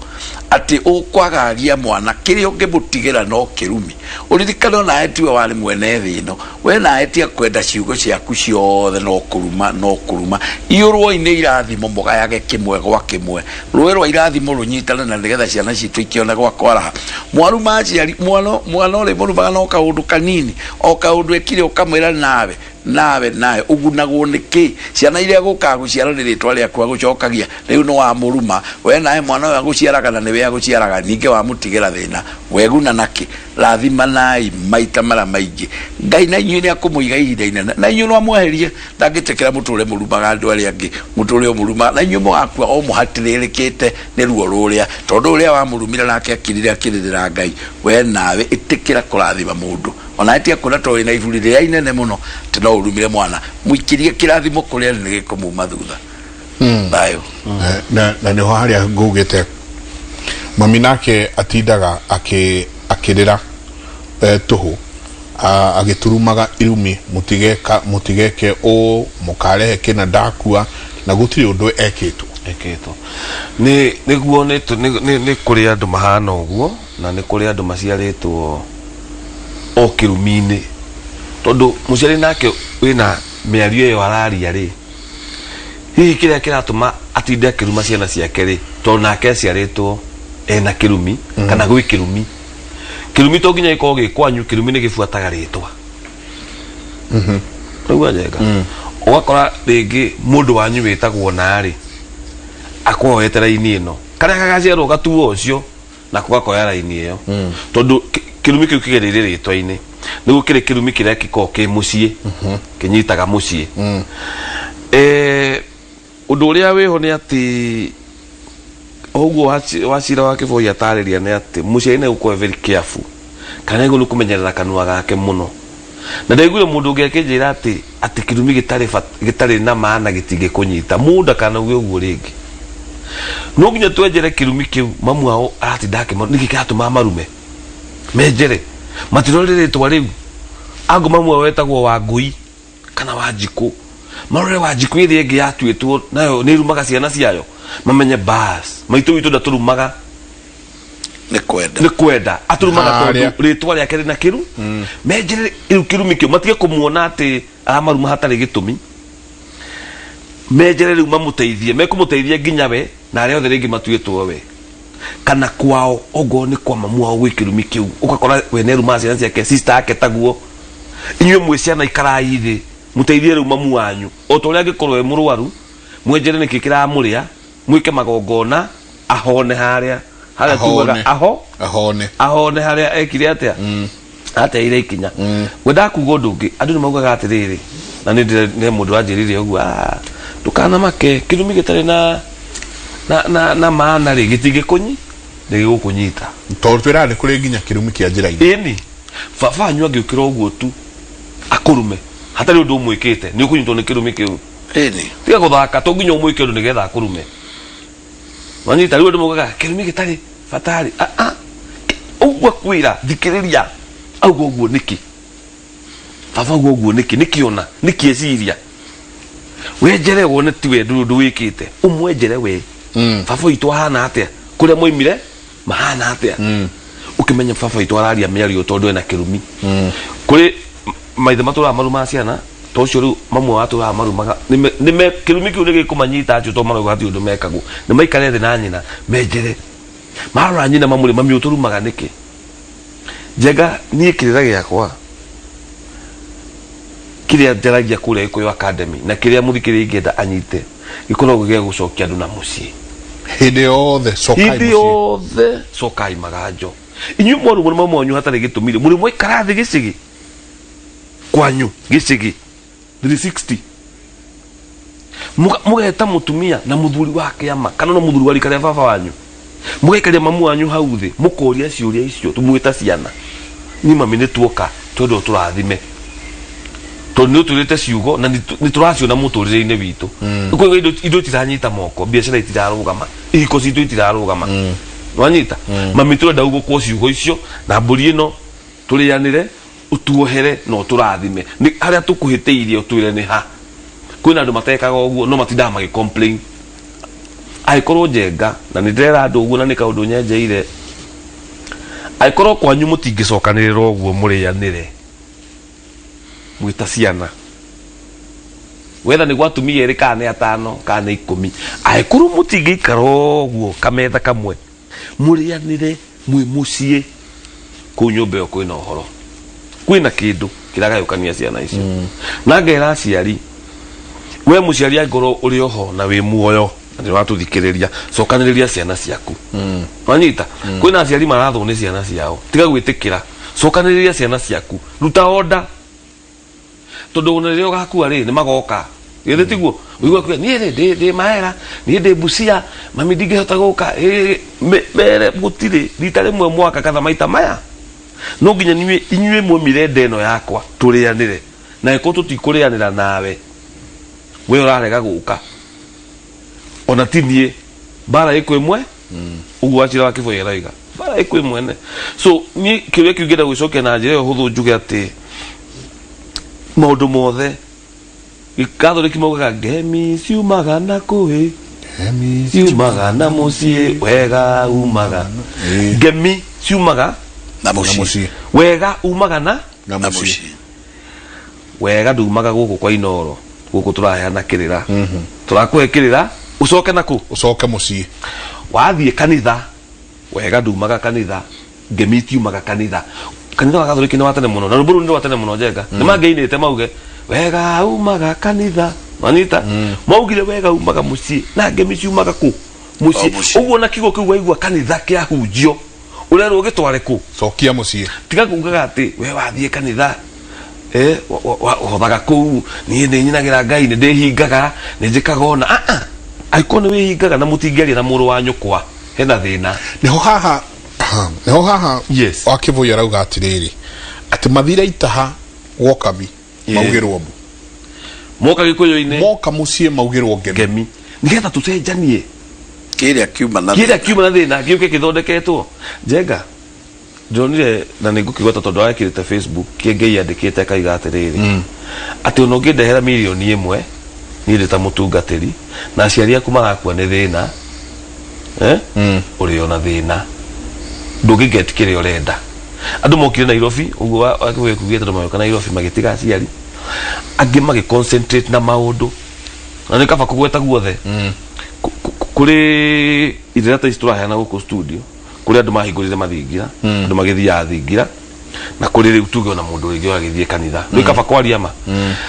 ati ukwagagia mwana kiri ungimutigira no kirumi uririkana na etiwe wali mwene thino we na etia kwenda ciugo ciaku ciothe no kuruma iurwo ine irathimo mugayage kimwe gwa kimwe rwerwa irathimo runyitana na nigetha ciana citu ikiona gwa kwaraha mwaruma aciari mwana ule murumaga no kaundu kanini o kaundu ekire ukamwira nawe ugunagwo niki ciana iria gukaguciara ni ritwa riaku gucokagia riu no wa muruma we nae mwana wa guciaraga na niwe aguciaraga ninge wa mutigira thina weguna naki rathima nai maita mara maingi ngai na inyu ni akumuiga ihinda inene na inyu no amweherie ndangitekera muture murumaga andu aria angi muture muruma na inyu mwakua o muhatiririkite ni ruo ruria tondu uria wa murumira nake akiririra ngai we nawe itikira kurathima mundu ona etia kuna to ina iburi ria inene muno tino urumire mwana muikirie kirathimo kuria ni gikumuma thutha bayo na ni haria ngugite mami nake atindaga akirira tuhu agiturumaga Irumi mutigeke o mukarehe kina ndakua na gutiri undu ekitwo ni guo ni kuri andu mahana uguo na ni kuri andu maciaritwo o kirumini tondu muciari nake wina miario yo araria ri hihi kiria kiratuma atinde kiruma ciana ciake ri tondu nake ciaritwo ena kirumi kana gwi kirumi to nginya iko gikwanyu kirumi ni gifuataga ritwa ruga jega ugakora ringi mundu wanyu witagwo nari akwoete raini ino kana gagaciarwo gatuo ucio na kugakoya raini iyo tondu kirumi kiu kigereire ritwa-ini nigu kiri kirumi kiria kiko ki mucii kinyitaga mucii undu uria wiho ni ati oguo wacira wa kiboi atariria ni ati mucii ni uko very careful kana igulu kumenyerera kanua gake muno na ndaiguire mundu ngekinjira ati kirumi gitari na maana gitige kunyita muda kana uguo ringi no nginya twenjere kirumi kiu mamu ao ati ndake niki kiratuma marume menjere matirorere twariu angu mamwe wetagwo wa ngui kana wa njiku marore wa njiku iria ingi yatuitwo nayo ni rumaga ciana ciayo mamenye bas maitu witu ndaturumaga ni kwenda aturumaga tondu ritwa riake rina kiru menjere iru kirumi kio matige kumuona ati aramaruma hatari gitumi menjere riu mamuteithie mekumuteithie nginya we na aria othe ringi matuitwo we kana kwao ogo ni kwa mamu wao gwikirumi kiu ukakora we ne ruma ciana ciake sister yake taguo inywe mwiciana ikarai thi muteithie ru mamu wanyu o to ria ngikorwo murwaru mwenjere ni kikira muria mwike magongona ahone haria tugaga ahone haria ekire atia ateire ikinya wenda kugo ndungi andu ni maugaga atiriri na ni mundu anjirire ugu tukana make kirumi gitari na maana ri gitige kunyi ndi gukunyita to twirane kuri nginya kirumi kia njira-ini ini baba anyu angiukira uguo tu akurume hatari undu mwikite ni ukunyitwo ni kirumi kiu ini tiga guthaka to nginya umwike undu nigetha akurume wanyita riu andu maugaga kirumi gitari fatari uguo kwira thikiriria augo uguo niki baba uguo niki nikiona nikieciria wenjere wone tiwe ndu wikite umwenjere we baba itu hana atia kuria moimire mahana atia ukimenya baba itu araria mĩario tondu ena kirumi kuri maithe matura maruma ciana to cio riu mamwe watura marumaga nime kirumi kiu nigikumanyita acio to marauga hati undu mekagwo ni maikare thi na nyina menjere marora nyina mamuri mami uturumaga niki jega nie kirira giakwa kiria njaragia kuria Gikuyu Academy na kiria muthikiri ingenda anyite gikoragwo gia gucokia andu na mucii hindi yothe sokai magajo inyu moru muri monyu hatari gitumire muri mwikara thi gicigi kwanyu gicigi 360 mugeta mutumia na muthuri wake ama kana no muthuri wari kare baba wanyu mugaikaria mamu wanyu hau thi mukoria ciuria icio tumwita ciana ni mami ni tuoka tondu turathime tondu turite ciugo na ni turaciona muturire-ini witu kuko indo tiranyita moko biacara itirarugama ihiko citu itirarugama wanyita mami turenda ugo kwa ciugo icio na mburi ino turianire utuohere no turathime ni haria tukuhiteirie utwire ni ha kwina andu matekaga uguo no matinda magi complain aikorwo njenga na ni ndera andu uguo na ni kaundu nyenjeire aikorwo kwanyu mutingicokanirira uguo murianire mwita ciana wetha ni gwatumia eri kana atano kana 10 aikuru mutingikara uguo kametha kamwe murianire mwi mucie ku nyumba yo kwina uhoro kwina kindu kiragayukania ciana icio na ngera aciari we muciari angoro uri oho na wi muoyo ni watuthikiriria cokaniriria ciana ciaku wanyita kwina aciari marathwo ni ciana ciao tiga gwitikira cokaniriria ciana ciaku ruta order tondu unireo gakua ri ni magoka yethe tiguo uigwa kwa ni ndi maera ni ndi busia mami ndingihota guka mere gutire rita rimwe mwaka kana maita maya no nginya niwe inywe mwemire ndeno yakwa turianire na iko tutikurianira nawe we urarega guka ona tinie bara iko imwe ugu achira wa kifo yeraiga bara iko imwe ne so ni kiwe kiugenda gwicokia na njira huthu njuge ati maundu mothe gikathoriki maugaga ngemi ciumaga na kuhi ciumaga na mucii wega umaga ngemi ciumaga na mucii wega umaga na mucii wega ndumaga guku kwa inoro guku turaheana kirira turakuhe kirira ucoke naku ucoke mucii wathie kanitha wega ndumaga kanitha ngemi tiumaga kanitha kanitha wagathoriki ni watene muno na ruburu ni watene muno njenga ni mangeinite mauge wega umaga kanitha manita maugire wega umaga mucii na ngemi ciumaga ku mucii uguo na kigo kiu waigua kanitha kia hunjio urero gitware ku cokia mucii tiga kugaga ati we wathie kanitha hothaga ku ni nyinagira ngai ni ndihingaga ni njikaga ona aikone we hingaga na mutingeria na muru wa nyukwa hena thina niho haha yes wakivuya arauga atiriri ati mathira itaha wokami maugirwo moka Gikuyu-ini moka mucii maugirwo ngemi nigetha tucenjanie kiria kiuma na thina giuke kithondeketwo njenga ndonire na ningukigota tondu arekirite Facebook kiengei andikite kaiga atiriri ati ono ngindehera milioni 1 ni ndita mutungatiri na aciari aku magakua ni thina uri ona thina ndungiget kiria urenda andu mokire Nairobi uguo akigwikugite ndo mayoka Nairobi magitiga aciari angi magi concentrate na maundu na nikaba kugweta guothe kuri itherata istura guku studio kuri andu mahingurire mathingira andu magithia thingira na kuri riu tuge ona mundu ringi agithie kanitha ri kaba kwaria ma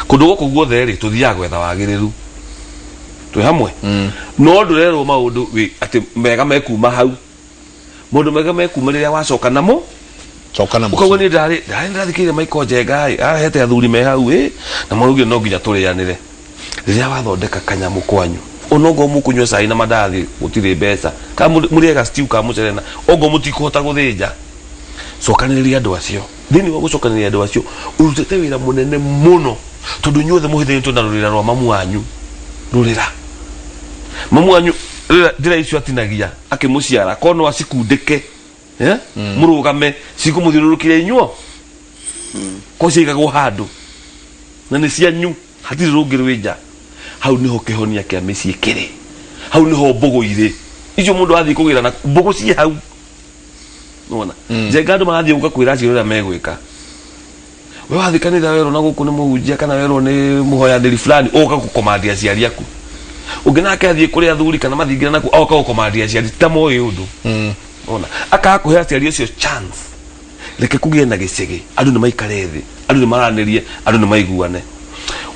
kundu guku guothe ri tuthiaga gwetha wagiriru twi hamwe no ndurerwo maundu ati mega mekuma hau mundu mega mekuma riria wacoka namo ukauga ni ndari ndathikire maiko njenga arahete athuri me hau na marugi no nginya turianire riria wathondeka kanyamu kwanyu onogo mukunywa cai na mandathi gutire mbeca ka muriega stew ka mucerena ogo mutikuhota guthinja cokaniriria andu acio thini wa gucokaniriria andu acio urutete wira munene muno tondu nyuothe muhithiritwo na rurira rwa mamu wanyu rurira mamu wanyu ndira icio atinagia akimuciara kono acikundike murugame cikumuthiururukire inyuo ko ciigagwo handu na ni cianyu hatiri rungi rwinja hau niho kihonia kia micii kiri hau niho mbugu ire icio mundu athi kugira na mbugu ci hau nona njenga andu marathi uka kwira cio ria megwika we wathi kanitha wero na guku ni muhunjia kana wero ni muhoyaniri fulani uka gukomandia aciari aku unginake athi kuri athuri kana mathingira naku oka gukomandia aciari tamoyi undu ona aka kuhe aciari acio chance reke kugie na gicigi andu ni maikare thi andu ni maranirie andu ni maiguane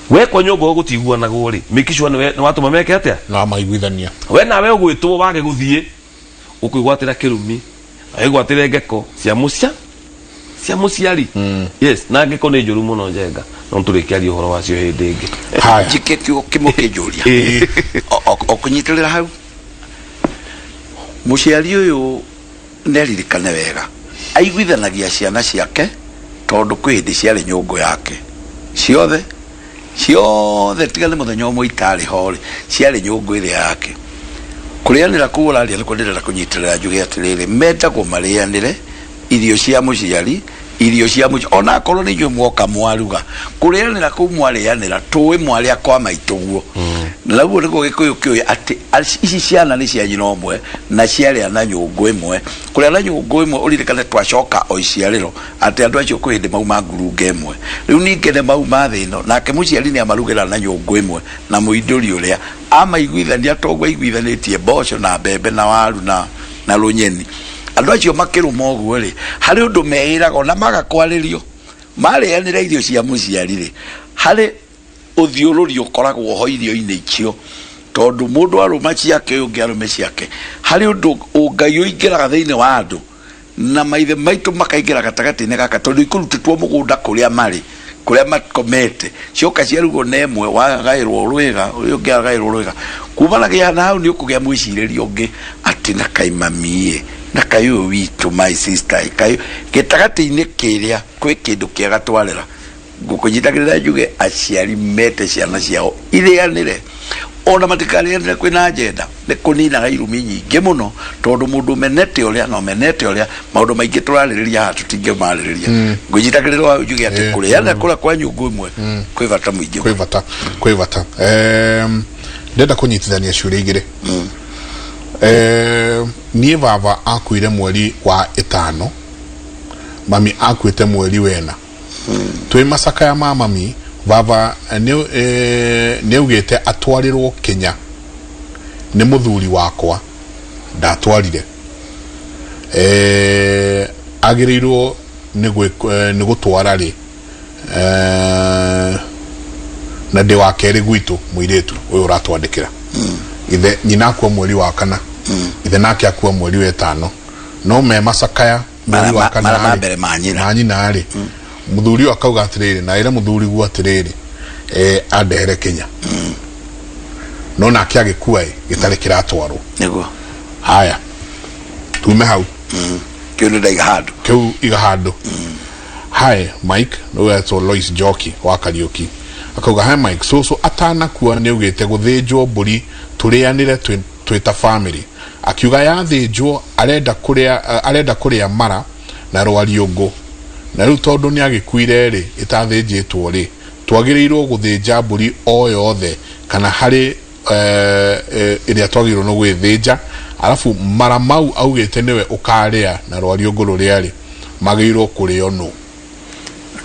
we kwa nyongo gutiguana gori mikishwa ni watu mameke atia na maiguithania we nawe ugwitwo wage guthie ukigwatira kirumi aigwatire ngeko cia muciari yes na ngeko ni njuru muno njenga no turikiaria uhoro wacio hindi ingi haya jiketio kimukijuria okunyitirira hau muciari uyu neririkane wega aiguithanagia ciana ciake tondu kwi hindi ciari nyungu yake ciothe tigane muthenya umwe itari hori ciari nyungu ile yake kurianira kuuraria ni kundirira kunyitirira njuge atiriri mendagwo marianire irio cia muciari irio cia ona korwo ni nywe mwoka mwaruga kurianira ku mwarianira tuwe mwaria kwa maituguo na guo niko Gikuyu kioya ati ici ciana ni cia nyina omwe na ciaria na nyungu imwe kuria na nyungu imwe uririkane twacoka o iciariro ati andu acio kwindi mauma ngurunga imwe riu ningene mauma thino nake muciari ni amarugira na nyungu imwe na muinduri uria amaiguithania togwa iguithanitie mboco na mbembe na waru na runyeni andu acio makiruma oguo ri hari undu meiraga na magakwaririo marianire irio cia muciari ri hari uthiururi ukoragwo ho irio-ini icio tondu mundu aruma ciake ungi arume ciake hari undu ungai uingiraga thiini wa andu na maithe maitu makaingira gatagati-ini gaka tondu ikurutitwo mugunda kuria mari kuria makomete cioka ciarugwo na emwe wagairwo rwiga uyu ungi agairwo rwiga kumanagia na hau ni ukugia mwiciririo ungi ati na kaimamie na kayo witu my sister kayo gitagati-ini kiria kwi kindu kiega twarira gukunyitagirira njuge aciari mete ciana ciao irianire ona matikarianire kwina agenda ni kuninaga irumi nyingi muno tondu mundu menete uria no menete uria maundu maingi turaririria ha tutinge maririria ngunyitagirira njuge ati kuriana kula kwa nyungu imwe kwi vata mwingi kwi vata ndenda kunyitithania ciuria igiri nie baba akuire mweri wa 5 mami akuite mweri wena twi masaka ya mami baba ne ugete atwarirwo Kenya ni muthuri wakwa ndatwarire agirirwo ni gutwara ri na de wakere gwitu muiretu uyu ratwandikira ithe nyina kwa mweri wa 4 ithe nake akua mweri wa 5 no me masaka ya mweri wa 4 mara mbere manyina ari muthuri akauga atiriri na ire muthuri gwa atiriri andere Kenya no nake agikua gitari kiratwarwo nego haya tume hau kiundu ndaiga handu kiu iga handu hai Mike no weto Lois Joki wa Kariuki akauga hai Mike so atana kuwa ni ugite guthinjwo mburi turianire twita family akiuga yathinjwo arenda kuria mara na rwariungu na riu tondu ni agikuire ri itathinjitwo ri twagirirwo guthinja mburi o yothe kana hari iria twagirwo no gwithinja alafu mara mau augite niwe ukaria na rwariungu ruria ri magirwo kurio no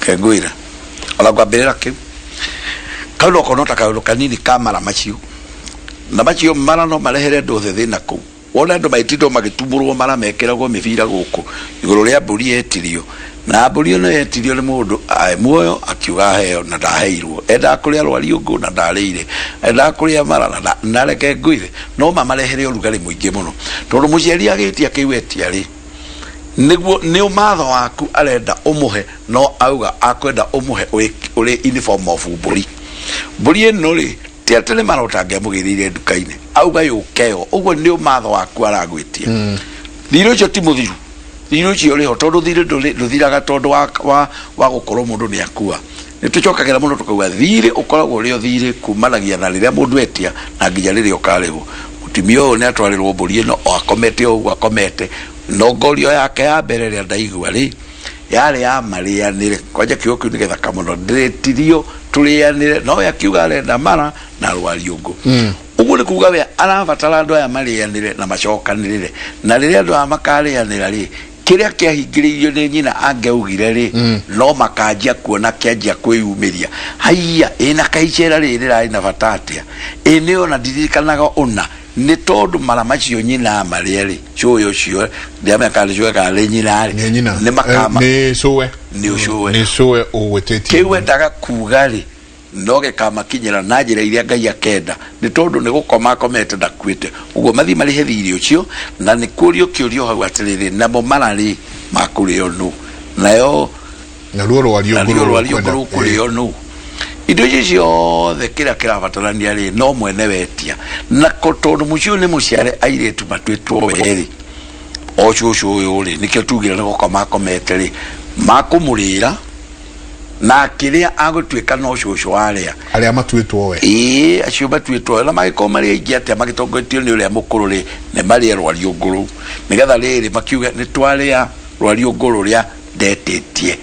kengwira ola gwambirira kiu kauno konota kauno kanini kamara maciu na macio mara no marehere ndo thethina ku wona ndo maitindo magitumurwo mara mekeragwo mibira guku iguru ria mburi yetirio na mburi no yetirio ni mundu muoyo akiuga heo na ndaheirwo enda kuria rwariungu na ndarĩire enda kuria mara na reke nguire no mamarehere urugari muingi muno tondu muciari agitia kiwetia ri niguo ni umatho waku arenda umuhe no auga akwenda umuhe uri uniform of mburi no ri tiatele marotange mugirire ndukaine auga yukeo uguo ni umatho waku aragwitia thiro cio ti muthiru thiro cio riho tondu thire nduthiraga tondu wa gukorwo mundu ni akua ni tucokagira muno tukauga thire ukoragwo rio thire kumanagia na riria mundu etia na nginya riria ukarihwo mutimio ni atwarirwo mburi no akomete uguo akomete no ngorio yake ya mbere ria ndaigua ri yari ya marianire kwaje kiugo kiu nigetha muno ndetirio turianire no yakiuga arenda mara na rwariungu uguo ni kuuga we arabatara andu aya marianire na macokanirire na riria andu makarianira ri kiria kiahingiririo ni nyina angeugire ri no makanjia kuona kianjia kwiyumiria haiya ina kaicera riri rai na batatia ene ona ndirikanaga ona ni tondu mara macio nyina mariari cuyo cio ndiame kalijo kale nyina ni makama ni suwe uwetetie kiwe ndaga kugari ndoge kama kinyira na njira iria ngai akenda ni tondu ni gukoma komete ndakwite uguo mathi mari hethirio cio na ni kurio kiurio hau atiriri na mo marari makurio nu nayo na ruoro waliogoro kurio nu indo icio the kira batarania ri no mwene wetia na kotondu mucio ni muciare airetu matwitwo weri o cucu uyu ri nikio tugira no gukoma komete ri makumurira na kiria agutwika no cucu aria matwitwo we acio matwitwo na magikoma ri ingi atia magitongotio ni uria mukuru ri ne mari rwariunguru nigetha riri makiuga ni twaria rwariunguru ria ndetetie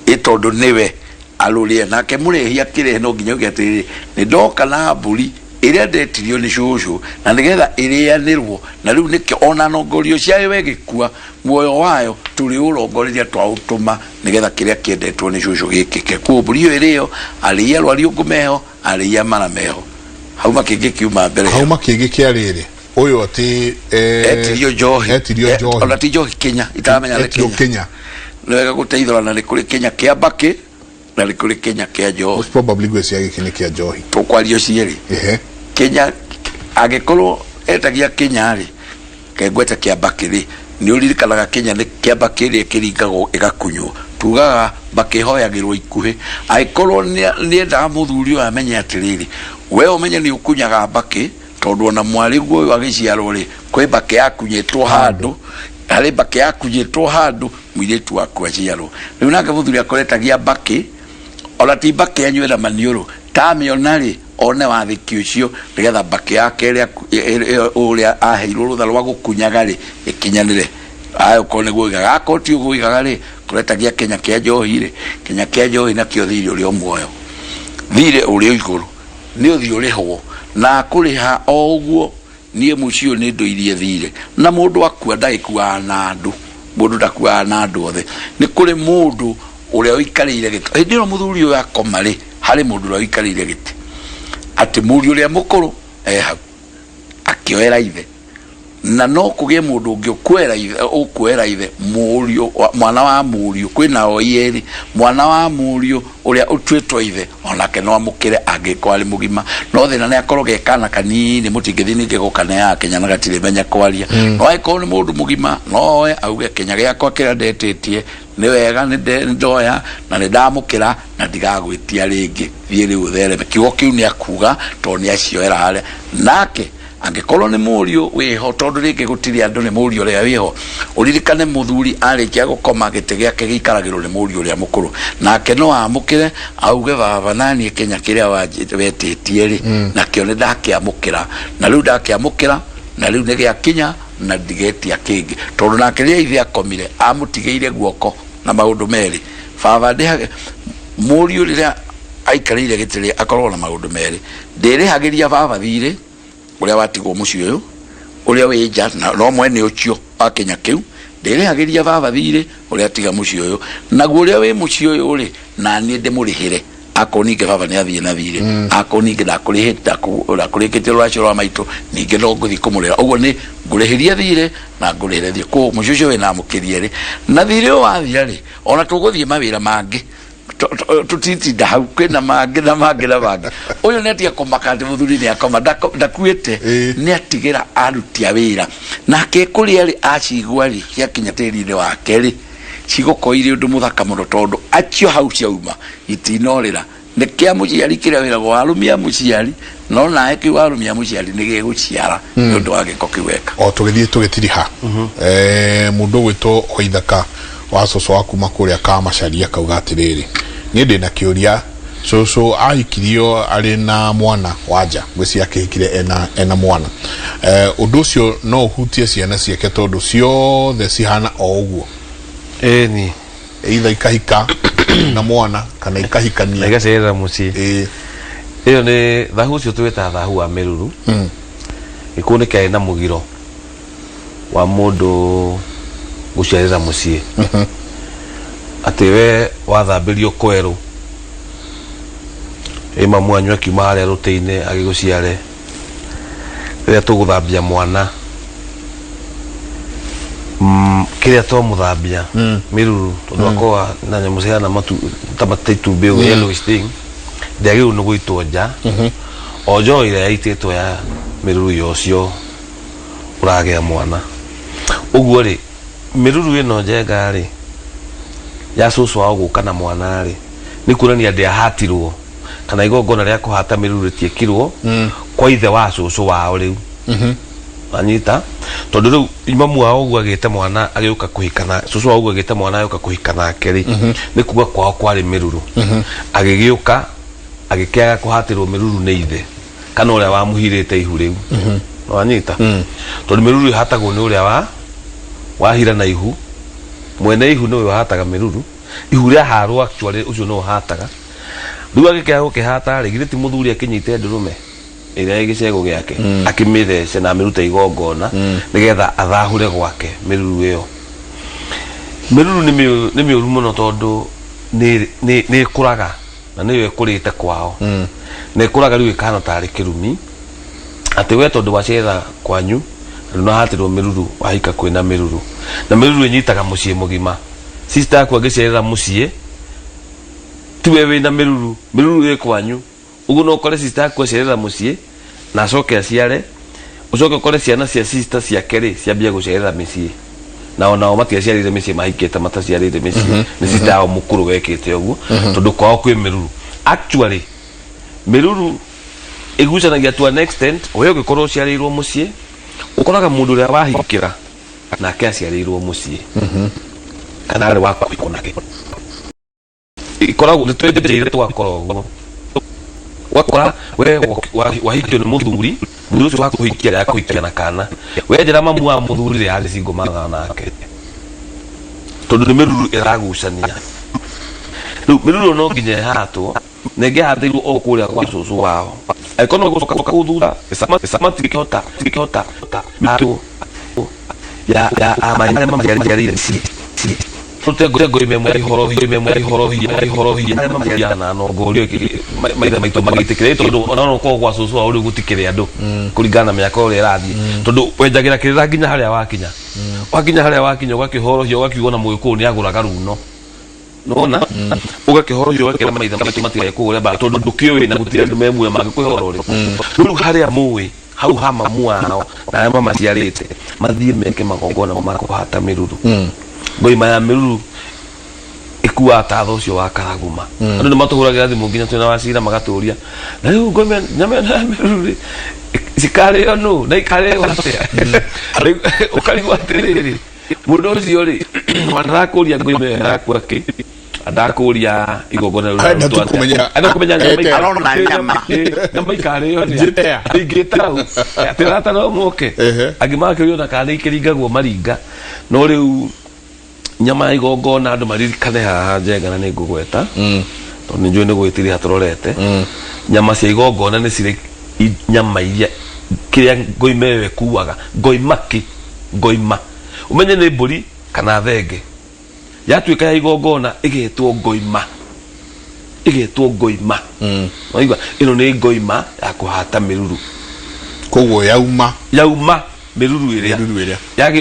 itondu niwe aluria nake murehia kire no nginya ugetiri ni ndoka na mburi iria ndetirio ni cucu na nigetha irianirwo na riu nikio ona nongorio ciayo wegikua muoyo wayo turi urongoreria twautuma nigetha kiria kiendetwo ni cucu gikike ku mburi irio aria rwariungu meho aria mara meho hauma kingi kiuma mbere hauma kingi kiariri uyu ati etirio johi ona ti johi Kenya itaramenya Kenya nwega guteithorana ni kuri Kenya kiambake na likuri Kenya kia johi most probably gwesi agikini kia johi tukwario cieri Kenya agikorwo etagia Kenya ri kegweta kia bakiri ni uririkanaga Kenya ni kia bakiri kiringagwo igakunywo tugaga bakihoyagirwo ikuhe aikorwo ni enda muthuri amenye atiriri we umenye ni ukunyaga baki tondu na mwarigu uyu agiciarwo ri kwi baki yakunyitwo handu ari baki yakunyitwo handu mwiretu waku aciarwo riu nake muthuri akoretagia baki ona ti baki anywera maniuru tamionari one wathiki ucio nigetha baki yake uria aheirwo rutha rwa gukunyaga ri ikinyanire ayo kone guigaga akoti guigaga ri kuretagia Kenya kia johi ri Kenya kia johi na kio thiri uri omwoyo thire uri iguru ni uthi uri ho na kuriha oguo nie mucio ni ndoirie thire na mundu akua ndaikua na andu mundu ndakua na andu othe ni kuri mundu uria uikarire giti hindi no muthuri uyu akoma ri hari mundu uria uikarire giti ati muri uria mukuru hau akioera ithe na no kugie mundu ungi ukwera ithe murio mwana wa murio kwina oieri mwana wa murio uria utwitwo ithe onake no amukire angikwali mugima no thina ne akorwo gekana kanini mutingithi ninge gukana ya Kenya na gatire menya kwaria no aiko ni mundu mugima no auge Kenya giakwa kira ndetetie ni wega ni ndoya na ni ndamukira na ndigagwitia ringi thiiri uthere kiugo kiu ni akuga to ni acioera hale nake angikorwo ni murio wiho tondu ringi gutiri andu ni murio ria wiho uririkane muthuri arikia gukoma gite giake gikaragirwo ni murio ria mukuru nake no amukire auge baba nani Kenya kiria wetitie ri nakio ni ndakiamukira na riu ndakiamukira na riu ni giakinya na ndigetia kingi tondu nake ria ithe akomire amutigeire guoko na maundu meri baba ndi murio ria aikarire gitiri akorwo na maundu meri ndirihagiria baba thire uria watigwo mucio uyu uria wija no mwene ucio akenya kiu ndirihagiria baba thire uria tiga mucio uyu naguo uria wi mucio uyu ri na ni ndimurihire akoninge baba ni athie na thire akoninge na kurihita kurikite rwacio rwa maito ninge no nguthi kumurera uguo ni ngureheria thire na ngureheria ko mucucio we na mukirie ri na thire wathia ri ona tuguthie mawira mangi tutiti Thahu kwina mangi na mangi na mangi uyu ni atia komakati muthuri ni akoma ndakuite ni atigira aruti awira nake kuria ri acigwa ri yakinya tiri-ini wake ri cigukoire undu muthaka muno tondu acio hau ciauma itinorira ne kia muciari kiria wira gwa arumia muciari no nae ki arumia muciari ni giguciara undu wa giko kiweka o tugithie tugitiriha mundu gwito hoithaka wa soso waku makuria kama sharia kauga atiriri ni ndina kiuria soso aikirio ari na mwana waja gwisi akihikire ena mwana undu ucio no hutie ciana ciake tondu ciothe cihana o uguo ni either ikahika na mwana kana ikahikania igacerera mucii iyo ni Thahu cio twita Thahu wa Miruru ikunike na Mĩgiro wa mundu gucerera mucii ati we wathambirio kweru mamu anywa kiuma haria rute-ini agiguciare riria tuguthambia mwana kiria to muthambia Miruru tondu akoa na nyamu ciana matu tamataitumbe o yellow sting ndiagiru ni gwitwo nja o njo ira yaititwo ya Miruru yocio uragea mwana uguo ri Miruru ino njenga ri ya susu wa guka na mwana ri ni kurania ndia hatirwo kana igongona ria kuhata Miruru tiekirwo kwa ithe wa susu wao riu anyita tondu riu imamu wao ugu agite mwana agiuka kuhikana susu wao ugu agite mwana agiuka kuhikana keri ni kuga kwao kwari Miruru agigiuka agikiaga kuhatirwo Miruru ni ithe kana uria wamuhirite ihu riu no anyita tondu Miruru ihatagwo ni uria wahira na ihu mwene ihu no wahataga Miruru ihu ria harwo actually ucio no hataga riu agikiaga gukihata ri githiti muthuri akinyite ndurume ira igicego giake akimithece na miruta igongona nigetha athahure gwake Miruru iyo Miruru ni miuru muno tondu ni kuraga na niyo ikurite kwao ni kuraga riu ikana tari kirumi ati we tondu wacetha kwanyu runahatirwo Miruru wahika kwina Miruru na Miruru inyitaga mucii mugima sister yakwa gicerera mucii tiwe wina Miruru ri kwanyu ugu no kore sister yakwa cerera mucii na acoke aciare ucoke kore ciana cia sister ciake ri ciambia gucerera micii na onao matiaciarire micii mahikite mataciarire micii ni sister yao mukuru wekite uguo tondu kwao kwi Miruru actually Miruru igucanagia to an extent we ugikorwo ciarirwo mucii ukoraga mundu ria wahikira nake aciarirwo mucii kana ari wakwa ikonake ikoragwo nitwendeire twakoragwo wakora we wahikio ni muthuri ucio wakuhikia akuhikia na kana we njira mamu wa muthuri ri ari singo magana nake tondu ni Miruru iragucania riu Miruru no nginya hatwo nenge hatirwo o kuria kwa susu wao ekono gucoka kuthura samati tikihota atu ya mama yari tutego imemwe ihorohia na no gorio maitha maito magitikire tondu ona ko kwa susu au gutikire andu kuringana miaka uri rathi tondu wenjagira kirira nginya haria wakinya ugakihorohia ugakiona mugiku ni aguraga runo nona ugakihorohia ugakira maitha maito matigaye kuria ba tondu ndukiwe na gutira andu memwe magikwihorori riu haria muwi hau hama muao na mama ciarite mathie meke magongona makuhata Miruru ngoima ya Miruru ikuwa tatho cio wa karaguma andu ni matuhuragira thimu nginya twina wacira magaturia na riu ngoima nyame na Miruru cikare onu na ikare watia ukarigwa atiriri mundu ucio ri wandarakuria ngoima yakwa ki adakuria igongona ru kumenya nyama ikare onu ingitau atirata no moke agimakirio na kana ikiringagwo maringa no riu nyama igongona andu maririkane haha njengana ni ngugweta tondu njui ni gwitiri hatororete nyama cia igongona ni ciri nyama iria kiria ngoima we kuaga ngoima umenye ni mburi kana thenge yatuika ya igongona igetwo ngoima igetwo ngoima waigua ino ni ngoima ya kuhata miruru koguo yauma miruru iria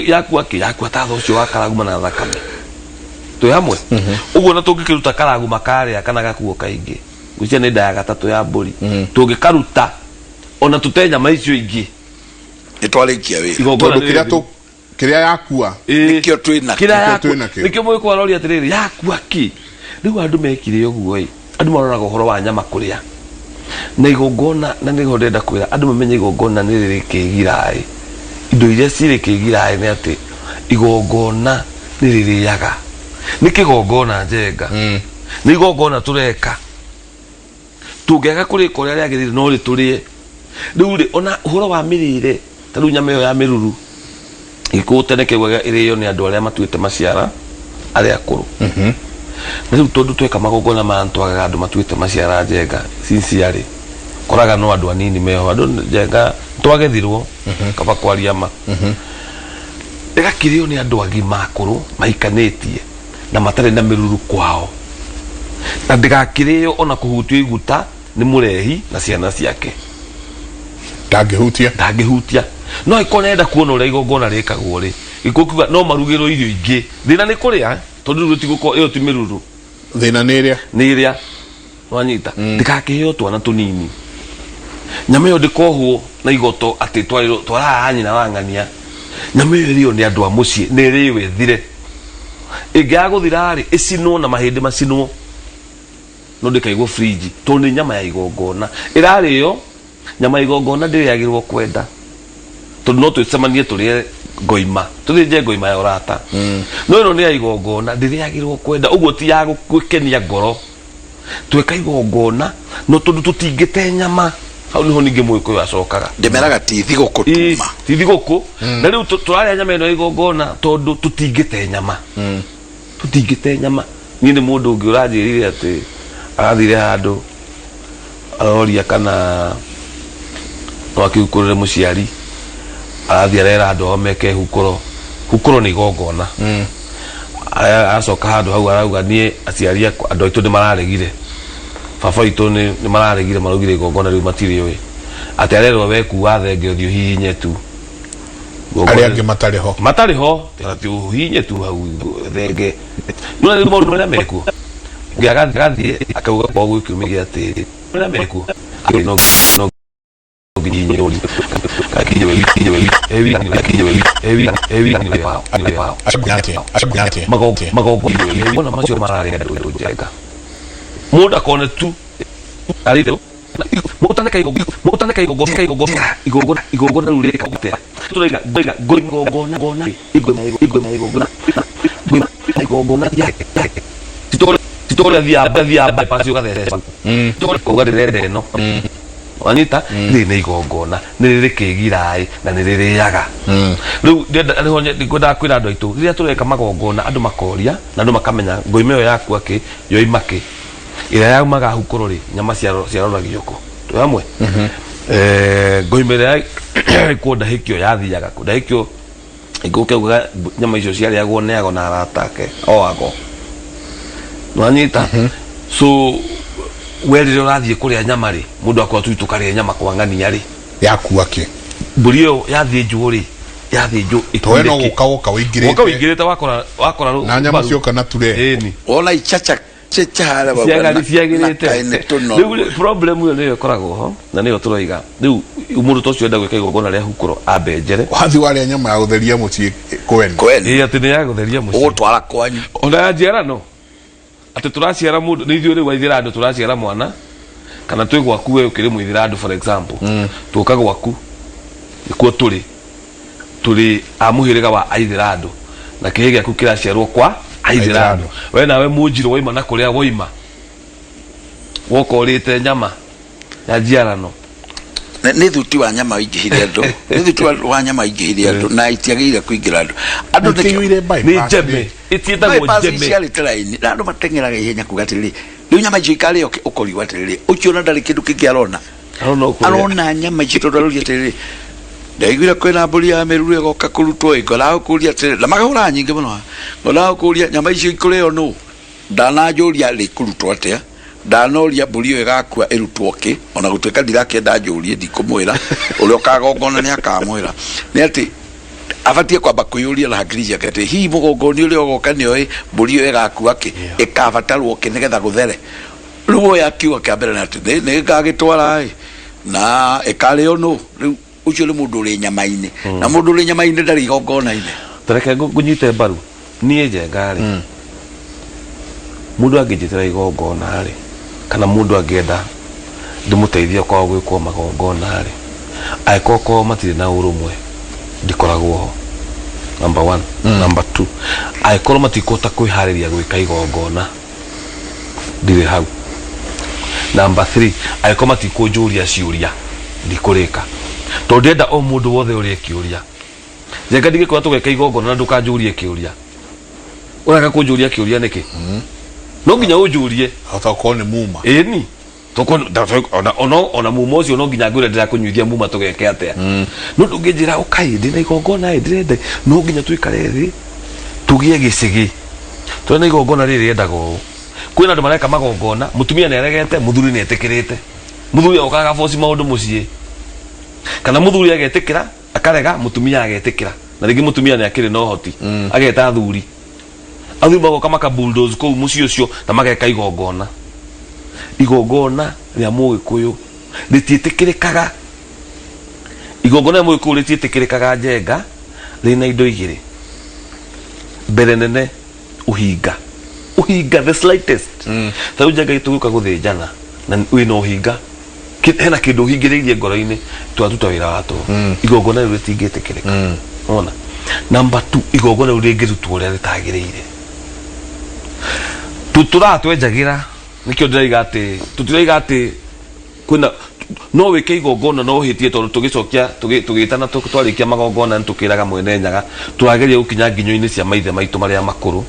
yakua tatho cio wa karaguma na thakame twi hamwe uguo na tungikiruta karaguma karia kana gakuo kaingi gucia ni nda ya gatatu ya mburi tungikaruta ona tutenya maicio ingi itwarikia wi tondu kiria yakua nikio twina nikio mwe kwa rori atiriri yakua ki riu andu mekire uguo andu maroraga uhoro wa nyama kuria na igongona na nigo ndenda kwira andu mamenye igongona ni riri kigirai indo iria ciri kigirai ni ati igongona ni riri yaga ni kigongona njenga ni igongona tureka tungega kuri koria riagirire no ri turie riu ri ona uhoro wa mirire taru nyama yo ya miruru ikutene kegwega iriyo ni andu aria matuite maciara aria akuru na riu tondu tweka magongona ma ntwaga andu matuite maciara njenga sincerely koraga no andu anini meho andu njenga twagethirwo kaba kwaria ma egakirio ni andu agima akuru maikanitie na matare na miruru kwao na ndigakirio ona kuhutio iguta ni murehi na ciana ciake ndagihutia no ikonenda kuona uri igongona rikagwo ri ikukiuga no marugiro irio ingi thina ni kuria tondu rutiguko iyo ti miruru thina ni iria wanyita ndikakiheo twana tunini nyama yo ndikohwo na igoto ati twara hanyina wangania nyama yo rio ni andu a mucii ni riwe thire ingiaguthira ri icinwo na mahindi macinwo no ndikaigwo fridge tondu nyama ya igongona irario nyama igongona ndiriagirwo kwenda tondu no twicemanie turie ngoima tuthije ngoima ya urata no ino ni ya igongona ndiriagirwo kwenda uguo ti ya gwikenia ngoro tweka igongona no tondu tutingite nyama hau niho ningi mwiko yacokaga ndemeraga ti thiguku tuma ti thiguku na riu turaria nyama ino igongona tondu tutingite nyama ni mundu ungi uranjirire ati arathire handu aroria kana wakiukurire muciari arathie arera andu ao meke hukuro ni igongona acoka handu hau arauga nie aciari andu aitu ni mararegire baba itu ni mararegire marugire igongona riu matiri oi ati arerwo wekuwa thenge uthio hihinye tu aria angi matari ho ati uhinye tu hau thenge no ni mundu ria meku ngiagathie akauga kwa gwikiumigia ati ria meku no binyinyi oli kakinye evi magogo mbona macho marare ndo jenga muda kone tu alito mutane kai igogona rure ka utera tulega igogona titore via pasio kadere titore kadere no wanyita ni igongona ni riri kigirai na ni riri yaga riu niho ndigwenda kwira andu aitu riria tureka magongona andu makoria na andu makamenya ngoime yo yaku aki yo imaki ira yaumaga hukuro ri nyama ciaroragio ko tu hamwe ngoime ria ikunda hikio yathiaga kunda hikio igukeuga nyama icio ciariagwo neago na aratake o ago wanyita so werire urathie kuria nyama ri mundu akwa tuitu karia nyama kwangania ri yakua ki burio yathie njuri yathie nju itwe no guka wingirite wakora na nyama cio kana ture ni ona ichacha chechara baba ciagirite riu problem yo niyo koragwo ho na niyo turoiga riu mundu tocio enda gwika igongona ria hukuro ambenjere wathi waria nyama ya gutheria mucii kweni ati ni ya gutheria mucii utwara kwanyu ona njera no ati turaciara mundu ni ithuĩ rĩu waithĩra andũ turaciara mwana kana twĩ gwaku we ũkĩrĩ mwithĩra andũ for example tũka gwaku nĩkuo tũrĩ a mũhĩrĩga wa aithĩra andũ na kĩhĩ gĩaku kĩraciarwo kwa aithĩra andũ we nawe mũnjirũ waima na kũrĩa woima woka ũrĩte nyama ya njiarano nĩ thuti wa nyama ingĩhire andũ nĩ thuti wa nyama ingĩhire andũ na itiagĩrĩire kũingĩra andũ nĩ njeme itiĩtagwo njeme ciarĩ tĩraini na andũ mateng'eraga ihenya kuga atĩrĩrĩ rĩu nyama icio ikarĩo ũkoriwa atĩrĩrĩ ũcio na ndarĩ kĩndũ kĩngĩ arona nyama icio tondũ arũria atĩrĩrĩ ndaiguire kwĩna mbũri ya mĩruru ĩgoka kũrutwo ngoraga gũkũria atĩrĩrĩ na magahũra nyingĩ mũno ngoraga gũkũria nyama icio ikũrĩo nũ ndananjũria rĩ kũrutwo atĩa ndanoria mburi igakua irutwoke ona gutweka ndirakenda njurie ndikumwira uria ukagongona ni akamwira ni ati abatie kwamba kuyuria na hakiri yake ati hi mugongoni uria ugoka ni oi mburi igakua ki ikabatarwo ki nigetha guthere ruo yakiwa kiambere na ati ni ngagitwara na ikareo no riu ucio ni mundu uri nyamaine na mundu uri nyamaine ndari igongona-ine tareke ngunyite mbaru nie Njenga ri mundu angijitira igongona ri kana mundu angenda ndimuteithia kwa gwikwo magongona ri aikoko matire na urumwe ndikoragwo ho number 1 number 2 aikoro matikota kwihariria gwika igongona ndire hau number 3 aikoro matikunjuria ciuria ndikurika to ndenda o mundu wothe uri kiuria Njenga ndigikora tugeka igongona na ndukanjurie kiuria uraka kunjuria kiuria niki no nginya unjurie hata ko ni muma ni toko ona muma ucio no nginya ngure ndira kunyuithia muma tugeke atia no ndungijira ukai ndina igongona ndirende no nginya tuikare thi tugie gicigi twena igongona riri endago kwina andu mareka magongona mutumia ni aregete muthuri ni etikirite muthuri okaga force maundu mucie kana muthuri agetikira akarega mutumia agetikira na ringi mutumia ni akiri no hoti ageta thuri athuma go kama ka bulldoze ko mucio cio na mageka igongona ria Mugikuyu rititikirikaga igongona ria Mugikuyu rititikirikaga Njenga rina indo igiri mbere nene uhinga the slightest ta Njenga ituguka guthinjana na wina uhinga hena kindu uhingiriirie ngoro-ini twatuta wira watu igongona ria ritingitikirika ona number 2 igongona ria ringirutwo ria ritagiriire tuturatwenjagira nikio ndiraiga ati tutiraiga ati kuna no wike igongona no hitie tondu tugicokia tugitana twarikia magongona ntukiraga mwene Nyaga turageria gukinya nginyo-ini cia maithe maitu maria makuru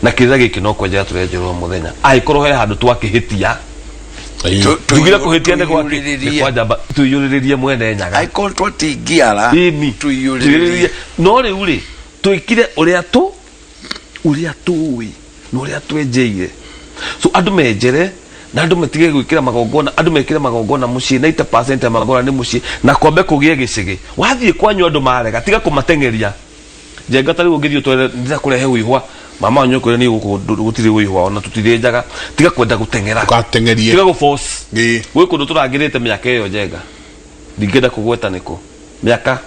na kirira giki no kwenjera turenjerwo muthenya aikorwo he handu twakihitia tugira kuhitia ne gwaki kwajamba tuyuriririe mwene Nyaga aikorwo twatingiara tuyuriririe no riu ri twikire uria tuwi no ria twenjeire so andu menjere na andu metige gwikira magongona andu mekire magongona mucie 90% ya magongona ni mucie na kombe kugie gicigi wathie kwanyu andu marega tiga kumatengeria Njenga tari ungithio twere ndira kurehe uihwa mama wanyu kwere ni gutiri uihwa ona tutirenjaga tiga kwenda gutengera tukatengerie tiga go force we kundu turangirite miaka iyo Njenga ndingenda kugweta niko miaka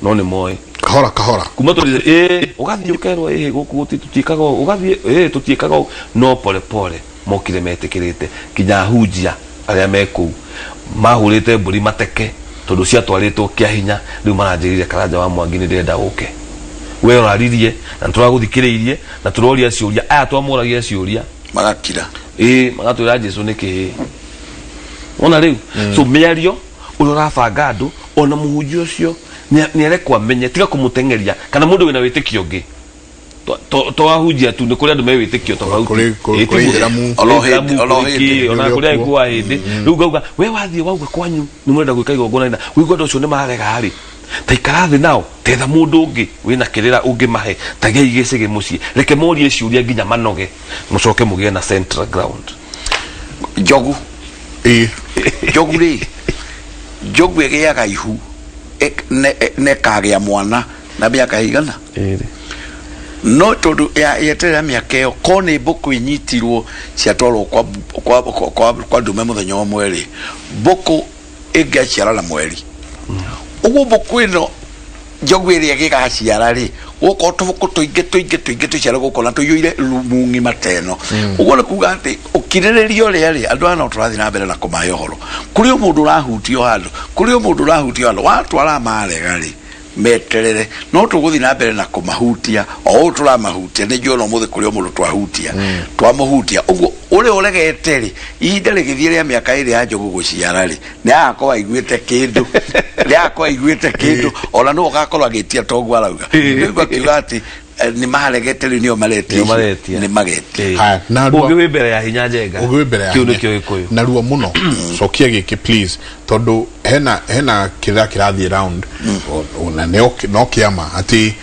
no ni moy kahora kuma turi ugathie ukerwa guku tutikaga ugathie tutikaga no pole mokire metikirite kinya hunjia aria meku mahurite mburi mateke tondu cia twaritwo kia hinya riu maranjirire Karanja wa Mwangi ni ndenda uke we oraririe na turaguthikiriirie na turoria ciuria aya twamuragia ciuria magakira magatwira Jesu niki ona riu so miario urabanga andu ona muhunjia ucio ni arekwa menye tiga kumutengeria kana mundu wina witikio ngi to ahunjia tu ni kuri andu mewitikio tofauti ona kuri aigua hindi riu ngauga we wathie wauga kwanyu ni murenda gwika igongona ina wigwa ndu ucio ni marega hari taikara thi nao tetha mundu ungi wina kirira ungi mahe tagia igicige mucie reke morie ciuria nginya manoge mucoke mugie na central ground jogu jogu egiaga ihu ne kagia mwana na miaka igana no tondu yeterera miaka iyo kone mbuku inyitirwo ciatwarwo kwa ndume muthenya wa mweri mbuku ingiaciara na mweri uguo mbuku ino njogu iria gigaciara ri guko tubuku tuinge tuciara guko na tuyuire mungi mateno uguo ni kuga ati ukiriririo ri andu ana turathi na mbere na kumayo horo kuri mundu rahutio handu watu ara marega ri meterere no tuguthi na mbere na kumahutia o turamahutia ni njono muthi kuri mundu twahutia twamuhutia uguo uri uregete ri ihinda rigithie ria miaka iri ya njogu guciara ri ni akwa aiguite kindu ona no gakorwo agitia tongu arauga niguo kiuga ati ni maharegete ri nio maretie ni magetie na ugi wi mbere ya hinya Njenga kiu ni kio Gikuyu na ruo muno cokia giki please tondu hena kirathi round ona no kiama ati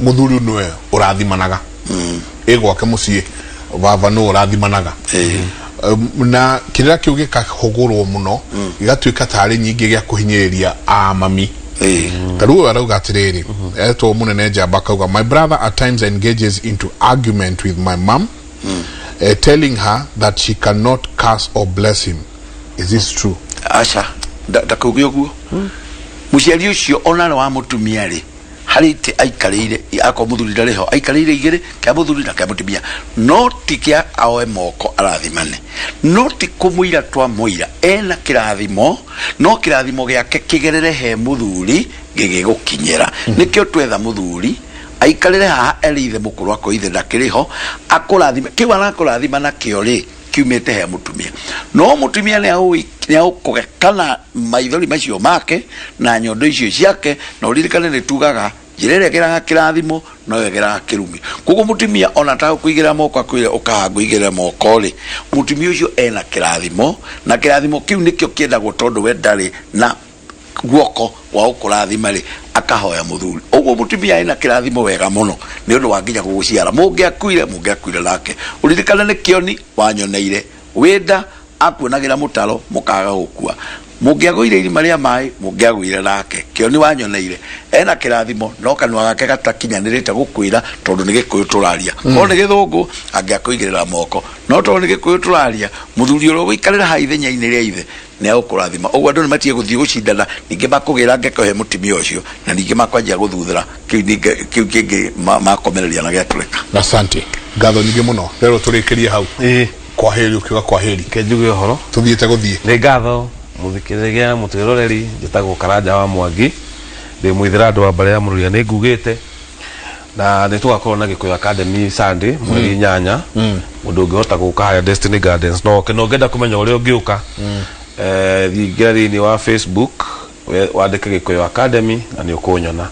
muthuri nwe urathimanaga gwake mucie baba no rathimanaga na kirira kiu gikahugurwo muno igatuika tari nyingi gya kuhinyiriria amami taruo arauga atiriri eto munene jamba kauga my brother at times engages into argument with my mom telling her that she cannot curse or bless him. Is this true? Asha da kugyo guo muciari ucio ona wa mutumia ri harite aikarire ako muthuri ndareho aikarire igire ka muthuri na ka mutumia no tikia awe moko arathimane no tikumuira twa muira ena kirathimo no kirathimo giake kigerere he muthuri gigigukinyira nikio twetha muthuri aikarire ha elithe mukuru ako ithe ndakiriho akurathima kiwa akurathima na kio ri kiumete he mutumia no mutumia ne au kugekana maithori macio make na nyondo icio ciake na uririkane ni tugaga jirere kiraga kirathimo no yegera kirumi kuko mutumia ona ta kuigira moko akwire ukaguigira moko ri mutumia ucio ena kirathimo na kirathimo kiu nikio kienda gutondu we ndari na guoko wa ukurathima ri akahoya muthuri ugo mutumia ena kirathimo wega muno ni undu wanginya guguciara mungi akuire lake uririkane ni kioni wanyoneire wenda akuonagira mutaro mukaga gukua mungiagoire irima ria mai mungiagoire lake kioni wanyoneire ena kirathimo no kanwa gake gatakinyanirite gukwira tondu ni Gikuyu turaria no ni Githungu angiakoigirira moko no tondu ni Gikuyu turaria muthuri uro wikarira ha ithenya-ini ria ithe ni agukurathima ugu andu ni matie guthii gucindana ningi makugira ngekohe mutimia ucio na ningi makwanjia guthuthira kiu kingi makomereria na giatureka. Asante ngatho nyingi muno rero turikirie hau kwa heri ukiwa kwa heri kenjuge horo tuthiete guthii ni ngatho muthikiriria mutiroreri njitagwo Karanja wa Mwangi ndi mwithira andu wa bare ya mururia ni ngugite na ni tugakorwo na Gikuyu Academy Sunday mweri 8 mundu ungihota guka haya Destiny Gardens no ngenda kumenya uria ungiuka thigari-ini wa Facebook wandike Gikuyu Academy na ni ukunyona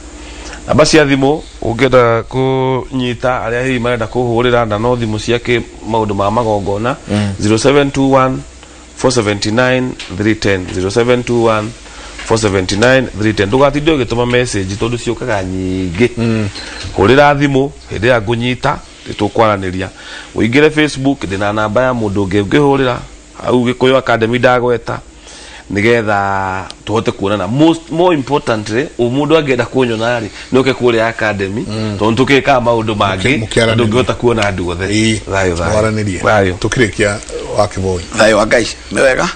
na basi athimu ungenda kunyita aria hihi marenda kuhurira na no thimu ciake maundu ma magongona 0721 479 310 0721 479 310 ndugatinde ugituma message tondu ciukaga nyingi hurira thimu hindi ya ngunyita nitukwalaniria uingire Facebook ndina namba ya mundu ungihurira au Gikuyu Academy ndagweta nigetha tuhote kuonana more importantly umundu angenda kunyona ri nioke kuria Academy tondu tukika maundu mangi ndungihota kuona andu othe thayo tukirikia wakiboi thayo wa Ngai mewega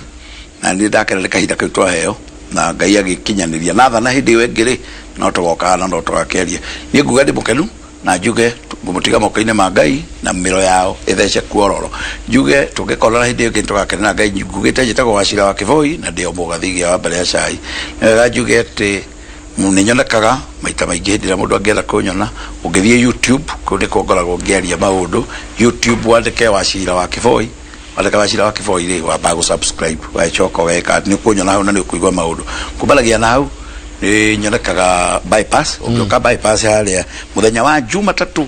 na ndi ndakerere kahinda kiu twaheo na Ngai agikinyaniria natha na hindi wengiri no tugoka na ndo tugakeria ni nguga ndi mukenu na njuge mutiga moko-ini ma Ngai na miro yao ithece kuororo njuge tugikorana hindi ingi tugakenera Ngai ngugite njitagwo Wachira wa Kivoi na ndio mugathigia wa mbere ya cai na njuge ati munyonekaga maita maingi hindi ria mundu angienda kunyona ungithie YouTube kundi kongoragwo ngiaria maundu YouTube wandike Wachira wa Kivoi wandika Wachira wa Kivoi ri wamba subscribe wachoko weka ni kunyona hau na ni kuigwa maundu kubalagia na hau ni nyonekaga bypass ukioka bypass haria muthenya wa Jumatatu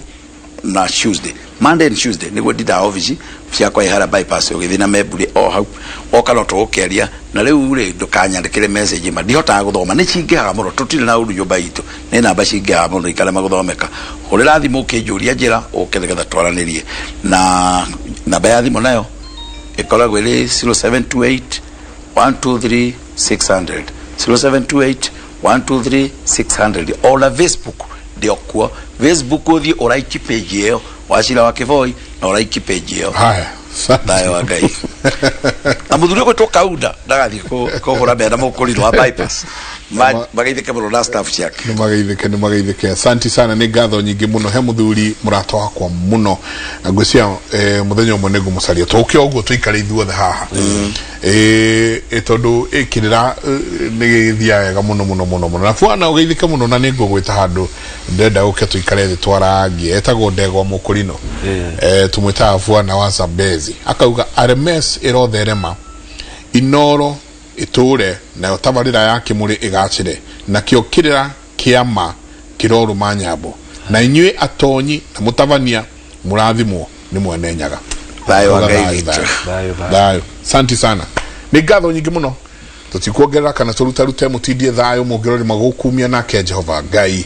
na Tuesday Monday and Tuesday niguo ndida office ciakwa ihara bypass ugithina mebuli o hau okalo tugukeria na riu ri ndukanyandikire message ma ndihota guthoma ni cingihaga muno tutire na undu nyumba itu ni namba cingihaga muno ikale maguthomeka urira thimu ukinjuria njira ukigetha twaranirie na namba ya thimu nayo ikoragwo ri 0728 123 600 0728 123 600 or Facebook ndio kwa Facebook uthi oraiki page yao Wachira wa Kivoi na oraiki page yao haya dayo wa Ngai amuthuri ko to kauda ndagathi ko hora benda mukuriro wa bypass magaithike muno na staff ciake ni magaithike asante sana ni ngatho nyingi muno he muthuri murato wakwa muno ngwisia muthenya umwe nego mucaria tukio uguo tuikare ithuothe haha tondu ikirira ni githia wega muno na fwana ugeithike muno na ningo gwita handu ndenda uke tuikare thi twarangi etagwo Ndegwa Mukurino tumwita fwana wa Zambezi akauga RMS irotherema inoro iture na utabarira yake muri igacire na kio kirira kiama kiroru manyabo na inywe atonyi na mutabania murathimwo ni mwene nyaga thayo wa Ngai thayo santi sana ni ngatho nyingi muno tutikuongerera kana turutarute mutindie thayo mugirori magukumia nake Jehova Ngai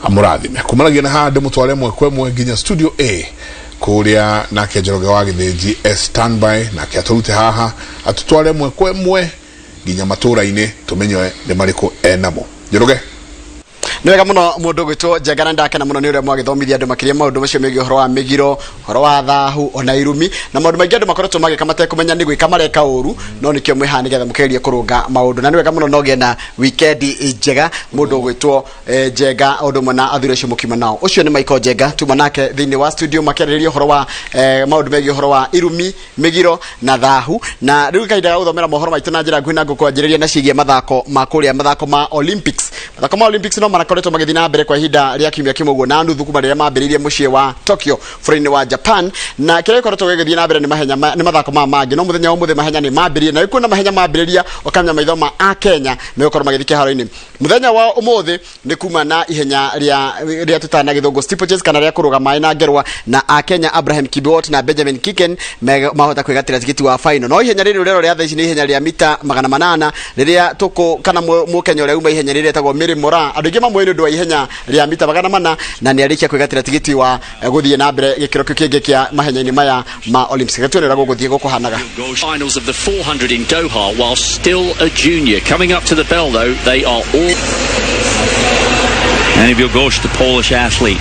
amurathime kumaragia na hande mutware mwekwe nginya studio A kuria nake Njoroge wa Githinji standby nake aturute haha atutware mwe kwemwe ginya matura-ini tumenye ni mariko enamo. Njoroge Nwega muno mundu gwitwo Njengana ndake na muno ni uria mwagithomithia andu makiria maundu macio megie horo wa Mĩgiro, horo wa Thahu ona Irumi na maundu maingi andu makoretwo magika matekumenya ni gwika mareka uru no nikio mwiha nigetha mukerie kurunga maundu na nwega muno nogie na weekend njega mundu gwitwo Njenga undu mona athire cio mukima nao ucio ni Michael Njenga tuma nake thini wa studio makeriria horo wa maundu megie horo wa Irumi, Mĩgiro na Thahu na riu kaida ga uthomera mohoro maitu na njira ngwina ngukwanjiriria na cigie mathako ma kuria mathako ma Olympics no marakoretwo magithii na mbere kwa ihinda ria kiumia kimwe na nuthu kuma riria mambiririe mucie wa Tokyo bũrũri-inĩ wa Japan na kiria gikoretwo gĩgĩthiĩ na mbere ni mahenya ni mathako mangi no muthenya wa mũthĩ mahenya ni mambiririe na ikuona mahenya mambiriria okamenya maitho ma a Kenya megokorwo magithii kĩharo-inĩ muthenya wa ũmũthĩ ni kuma na ihenya ria tutana gĩthũngũ steeplechase kana ria kũrũga maĩ na ngerwa na a Kenya Abraham Kibiwott na Benjamin Kiken mahota kwĩgatĩra tigiti wa final no ihenya rĩrĩ rero ria thaici ni ihenya ria mita 800 riria tuko kana Mũkenya ũrĩa uma ihenya rĩrĩa etagwo Mary Moraa andũ aingĩ mamwe nĩ ũndũ wa ihenya ria mita 800 na nĩ arikia kwĩgatĩra tigiti wa gũthiĩ na mbere gĩkĩro kĩngĩ kĩa mahenya-inĩ maya ma Olympics gatuonera gũgũthiĩ gũkũhanaga finals of the 400 in Doha while still a junior coming up to the bell though they are all and if you'll go to the Polish athlete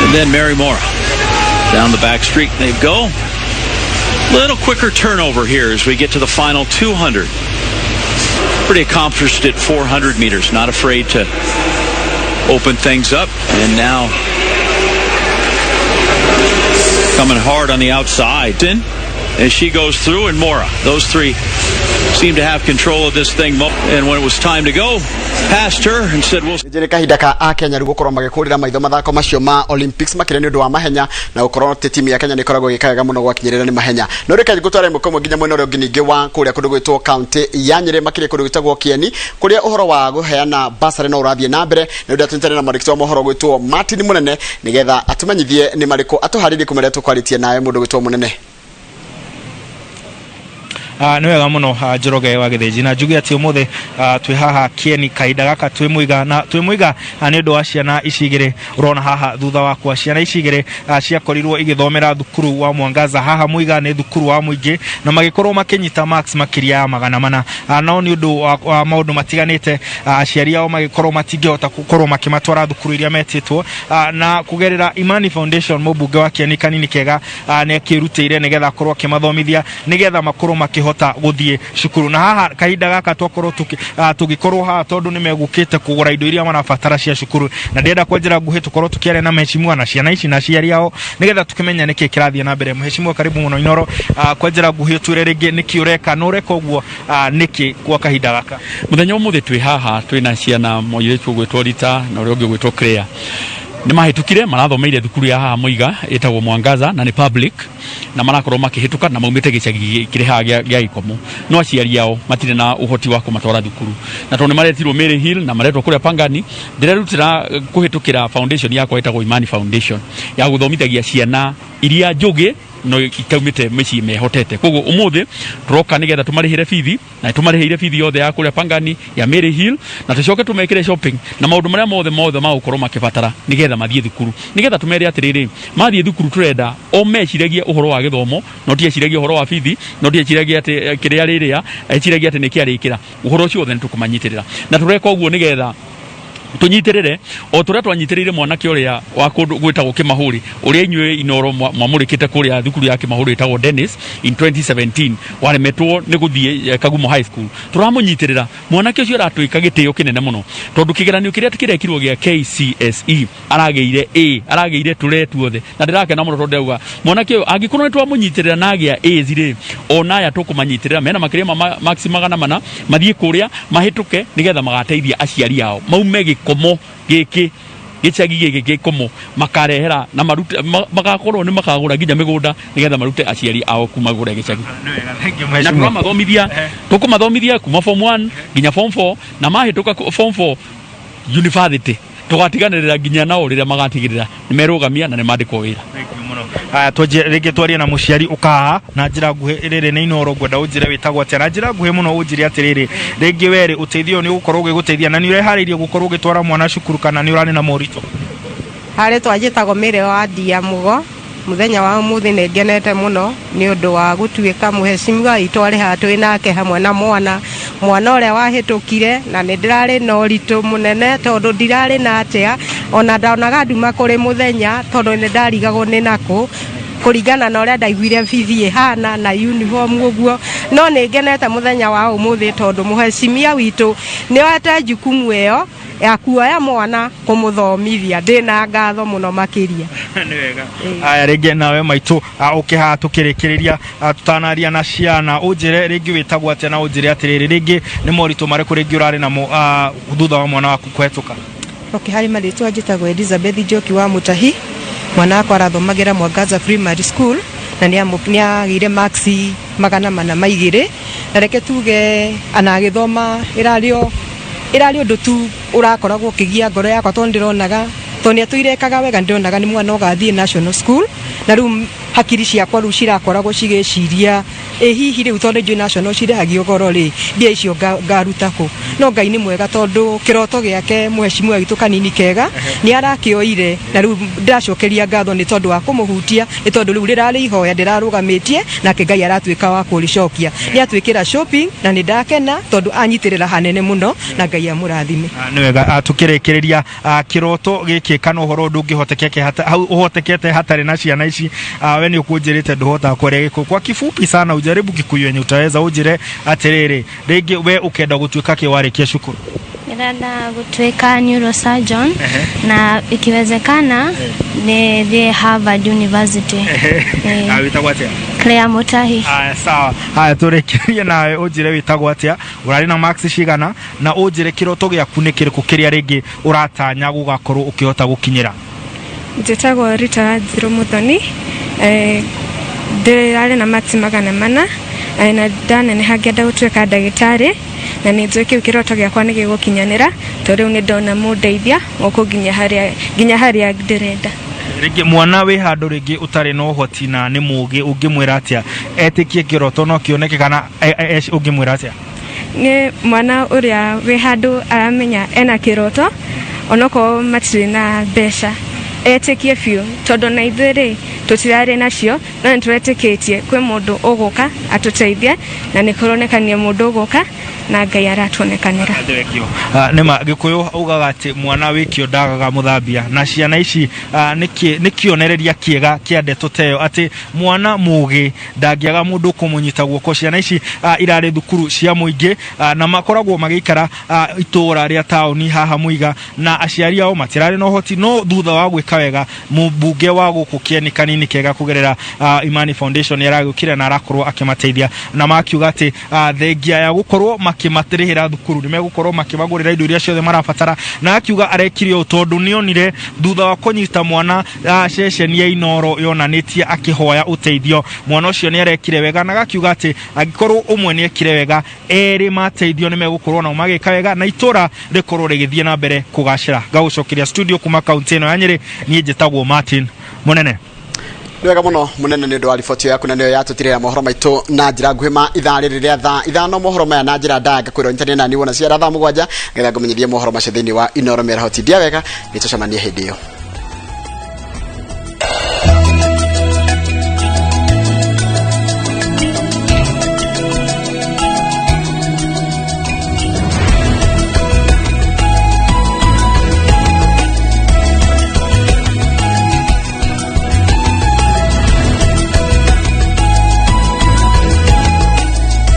and then Mary Moraa down the back street they go little quicker turnover here as we get to the final 200 pretty accomplished at 400 meters not afraid to open things up and now coming hard on the outside then as she goes through and Moraa those three seem to have control of this thing and when it was time to go past her and said we'll jere kahinda ka a Kenya gukorwo magikurira maitho mathako macio ma Olympics makire ni undu wa mahenya na gukorwo timu ya Kenya ni koragwo gikayega muno gwakinyirira ni mahenya no reka gutwara mukomo nginya mwena uria ngingi wa kuria kundu gwitwo county ya Nyeri makire kundu gwitagwo Kieni kuria uhoro wa guheana basari no urathie na mbere na ndio tuntare na marikito mohoro gwitwo Martin Munene nigetha atumenyithie ni mariko atuharirie kumeria tukwaritie nawe mundu gwitwo Munene nĩ wega mũno Njoroge wa Githinji na njuge atĩ ũmũthĩ twĩ haha Kieni kahinda gaka twĩ mũiga nĩ ũndũ wa ciana ici igĩrĩ ũrona haha thutha wakwa ciana ici igĩrĩ ciakorirwo igĩthomera thukuru wa Mwangaza haha mũiga nĩ thukuru wa mũingĩ na magĩkorwo makĩnyita marks makĩria ya 400 no nĩ ũndũ wa maũndũ matiganĩte aciari ao magĩkorwo matingĩhota gũkorwo makĩmatwara thukuru iria metĩtwo na kugerera Imani Foundation mũmbunge wa Kieni kanini kega nĩ akĩrutĩire nĩgetha akorwo akĩmathomithia nĩgetha makorwo makĩhota guthie cukuru na haha kahinda gaka twakorwo tugikorwo haha tondu ni megukite kugura indo iria marabatara cia cukuru na ndenda kwenjera nguhi tukorwo tukiaria na mheshimiwa na ciana ici na ciari yao nigetha tukimenya niki kirathie na mbere mheshimiwa karibu muno Inoro kwenjera nguhi twire ringi niki ureka no ureka uguo niki kwa kahinda gaka muthenya umuthi twi haha twina ciana moyiretu gwitwo Rita na uria ungi gwitwo Clear ni mahitukire marathomeire thukuru ya haha Muiga etagwo Mwangaza na ni public na marakorwo makihituka na maumite gicagi kiri haha gya Ikomo no aciari yao matire na uhoti wa kumatwara thukuru na tondu maretirwo Mary Hill na maretwo kuria Pangani ndirerutira kuhitukira foundation yakwa etagwo Imani Foundation ya guthomithagia ciana iria njugi no ikaumite meci mehotete koguo umuthi turoka nigetha tumarihire fithi na tumarihire fithi yothe ya kuria Pangani ya Mary Hill na tucoke tumekire shopping na maundu maria mothe ma gukorwo makibatara nigetha mathie thukuru nigetha tumere atiriri mathie thukuru turenda o meciragie uhoro wa githomo no tieciragie uhoro wa fithi no tieciragie ati kiria riria eciragie ati nikiarikira uhoro ucio wothe nitukumanyitirira na tureka uguo nigetha tunyitirire o turia twanyitirire mwanake uria wa kundu gwitagwo Kimahuri uria inywe Inoro mwamurikite kuria thukuru ya Kimahuri etagwo Dennis in 2017 waremetwo ni guthie Kagumo High School turamunyitirira mwanake ucio aratuika gitio kinene muno tondu kigeranio kiria tikirekirwo gia KCSE arageire turetu othe na ndirakena muno tondu auga mwanake uyu angikorwo twamunyitirira na agia A zire ona ya tukumanyitirira mena makiria maximum 400 mathie kuria mahituke nigetha magateithia aciari yao maume komo giki gicagi giki gikomo makarehera na marute magakorwo ni makagura nginya migunda nigetha marute aciari ao kuma gura gicagi na tukumathomithia kuma form 1 nginya form 4 na mahituka form 4 university tugatiganirira nginya nao riria magatigirira ni merugamia na ni mandiko wira twaje rege twaria na muciari ukaha na njira nguhe riri ni Inoro ngwenda unjire witagwo atia na njira nguhe muno unjire atiriri rege were uteithio ni gukorwo giguteithia na ni ureharirie gukorwo gitwara mwana cukuru kana ni urani na morito Harĩ twajĩtagwo Mĩgiro wa Ndiamugo. Muthenya wa umuthi nengenete muno ni undu wa gutuika muheshimiwa witũ arĩ haha twĩ nake hamwe na mwana ũrĩa wahĩtũkire, na nĩ ndirarĩ na ũritũ mũnene tondũ ndirarĩ na atĩa ona ndaonaga nduma kũrĩ muthenya tondũ nĩ ndarigagwo nĩ nakũ kuringana na ũrĩa ndaiguire bithi ihana na uniform ũguo, no nĩ ngenete muthenya wa umuthi tondũ muheshimiwa witũ nĩ oete jukumu ĩyo ya kuoya mwana kumuthomithia. Ndina ngatho muno makiria. Ni wega. Aya rege nawe maitu ukiha tukirikiriria tutanaria na ciana ujire rege witagwo atia na ujire atiriri rege ni moritu mariku rege urari namo thutha wa mwana waku kwetuka. Hari marĩtwa njĩtagwo Elizabeth Njoki wa Mutahi. Mwana wakwa arathomagira Mwangaza Primary School na nĩagire maxi 402 na reke tuge anagĩthoma irari undu tu urakoragwo kigia ngoro yakwa to ndironaga to nĩ tuirekaga wega ndironaga ni mwana ugathie national school na rĩu hakiri ciakwa rĩu cirakoragwo cigĩciria hihi rĩu tondũ njui national cirehagio goro rĩ mbia icio ngaruta kũ. No Ngai nĩ mwega tondũ kĩroto gĩake muheshimiwa witũ kanini kega nĩ arakĩoire na rĩu ndacokeria ngatho nĩ tondũ wa kũmũhutia, nĩ tondũ rĩu rĩrarĩ ihoya ndĩrarũgamĩtie nake Ngai aratuĩka wa kũrĩcokia. Nĩ atwĩkĩra shopping na nĩ ndakena tondũ anyitĩrĩra hanene mũno na Ngai amũrathime. Nĩ wega tukĩrĩkĩrĩria kĩroto gĩkĩ kana ũhoro ũhotekete hatarĩ na ciana ici we ni ukunjirite nduhota kũrĩa gĩkũ kwa kifupi sana ujaribu Gikuyu yenye utaweza ujire atiriri rĩngĩ we ukenda gũtuĩka kĩwarĩkia cukuru. Nirenda gũtuĩka neurosurgeon na ikiwezekana ni the Harvard University. Witagwo atia? Claire Mutahi. Sawa. Tũrĩkĩrie nawe ujire witagwo atia, urari na max cigana na ujire kĩroto gĩaku nĩ kĩrĩkũ kĩrĩa rĩngĩ uratanya gũgakorwo ukihota gũkinyĩra? Njĩtagwo Rita Wanjiru Muthoni. Ndirarĩ na max 400 na ndaneneha ngĩenda gũtuĩka ndagĩtarĩ na nĩ njũĩ kĩu kĩroto gĩakwa nĩ gĩgũkinyanĩra tondũ rĩu nĩ ndona mũndeithia nginya harĩa ndĩrenda. Rĩngĩ mwana wĩ handũ rĩngĩ ũtarĩ na ũhoti na nĩ mũũgĩ ũngĩmwĩra atĩa etĩkie kĩroto no kĩoneke kana ũngĩmwĩra atĩa? Nĩ mwana ũrĩa wĩ handũ aramenya ena kĩroto onokorwo matirĩ na mbeca etĩkie biũ tondũ na ithuĩ tutirarĩ nacio no nĩtwetĩkĩtie kwĩ mũndũ ũgũka atũteithie na nĩ kũronekania mũndũ ũgũka na Ngai aratuonekanĩra. Nĩma Gĩkũyũ ugaga atĩ mwana wĩkio ndagaga mũthambia na ciana ici nĩ kĩonereria kĩega kĩa ndeto teyo atĩ mwana mũũgĩ ndangĩaga mũndũ kũmũnyita guoko. Ciana ici irarĩ thukuru cia mũingĩ na makoragwo magĩikara itũũra rĩa taũni haha Mũiga na aciari ao matirarĩ na ũhoti, no thutha wa gwĩka wega mũmbunge wa gũkũ Kĩeni kanini kega kugerera Imani Foundation yaragũkire na arakorwo akimateithia na makiuga atĩ thengia ya gũkorwo makimatirihira thukuru nĩ megũkorwo makibagũrĩra indo iria ciothe marabatara, na akiuga arekire tondũ nĩonire thutha wa kũnyita mwana ceceni ya Inoro yonanĩtie akihoya uteithio mwana ũcio nĩ arekire wega, na akiuga atĩ angĩkorwo ũmwe nĩ ekire wega erĩ mateithio nĩ megũkorwo na magĩka wega na itũra rĩkorwo rĩgĩthiĩ na mbere kũgacĩra. Gagũcokeria studio kuma kaunti ĩno ya Nyĩrĩ niĩ njĩtagwo Martin Munene. Wega muno munene nĩ ũndũ wa riboti yaku na nĩyo yatũtirĩra mohoro maitũ na njĩra nguhĩ ma ithaa rĩrĩ rĩa thaa ithano. Mohoro maya na njĩra ndanga kwĩrwo internet na niwona ciara thaa mũgwanja ngetha ngũmenyithie mohoro macio thĩinĩ wa Inoro Mĩaraho. Tindia wega nĩ tũcemanie hĩndĩ ĩyo.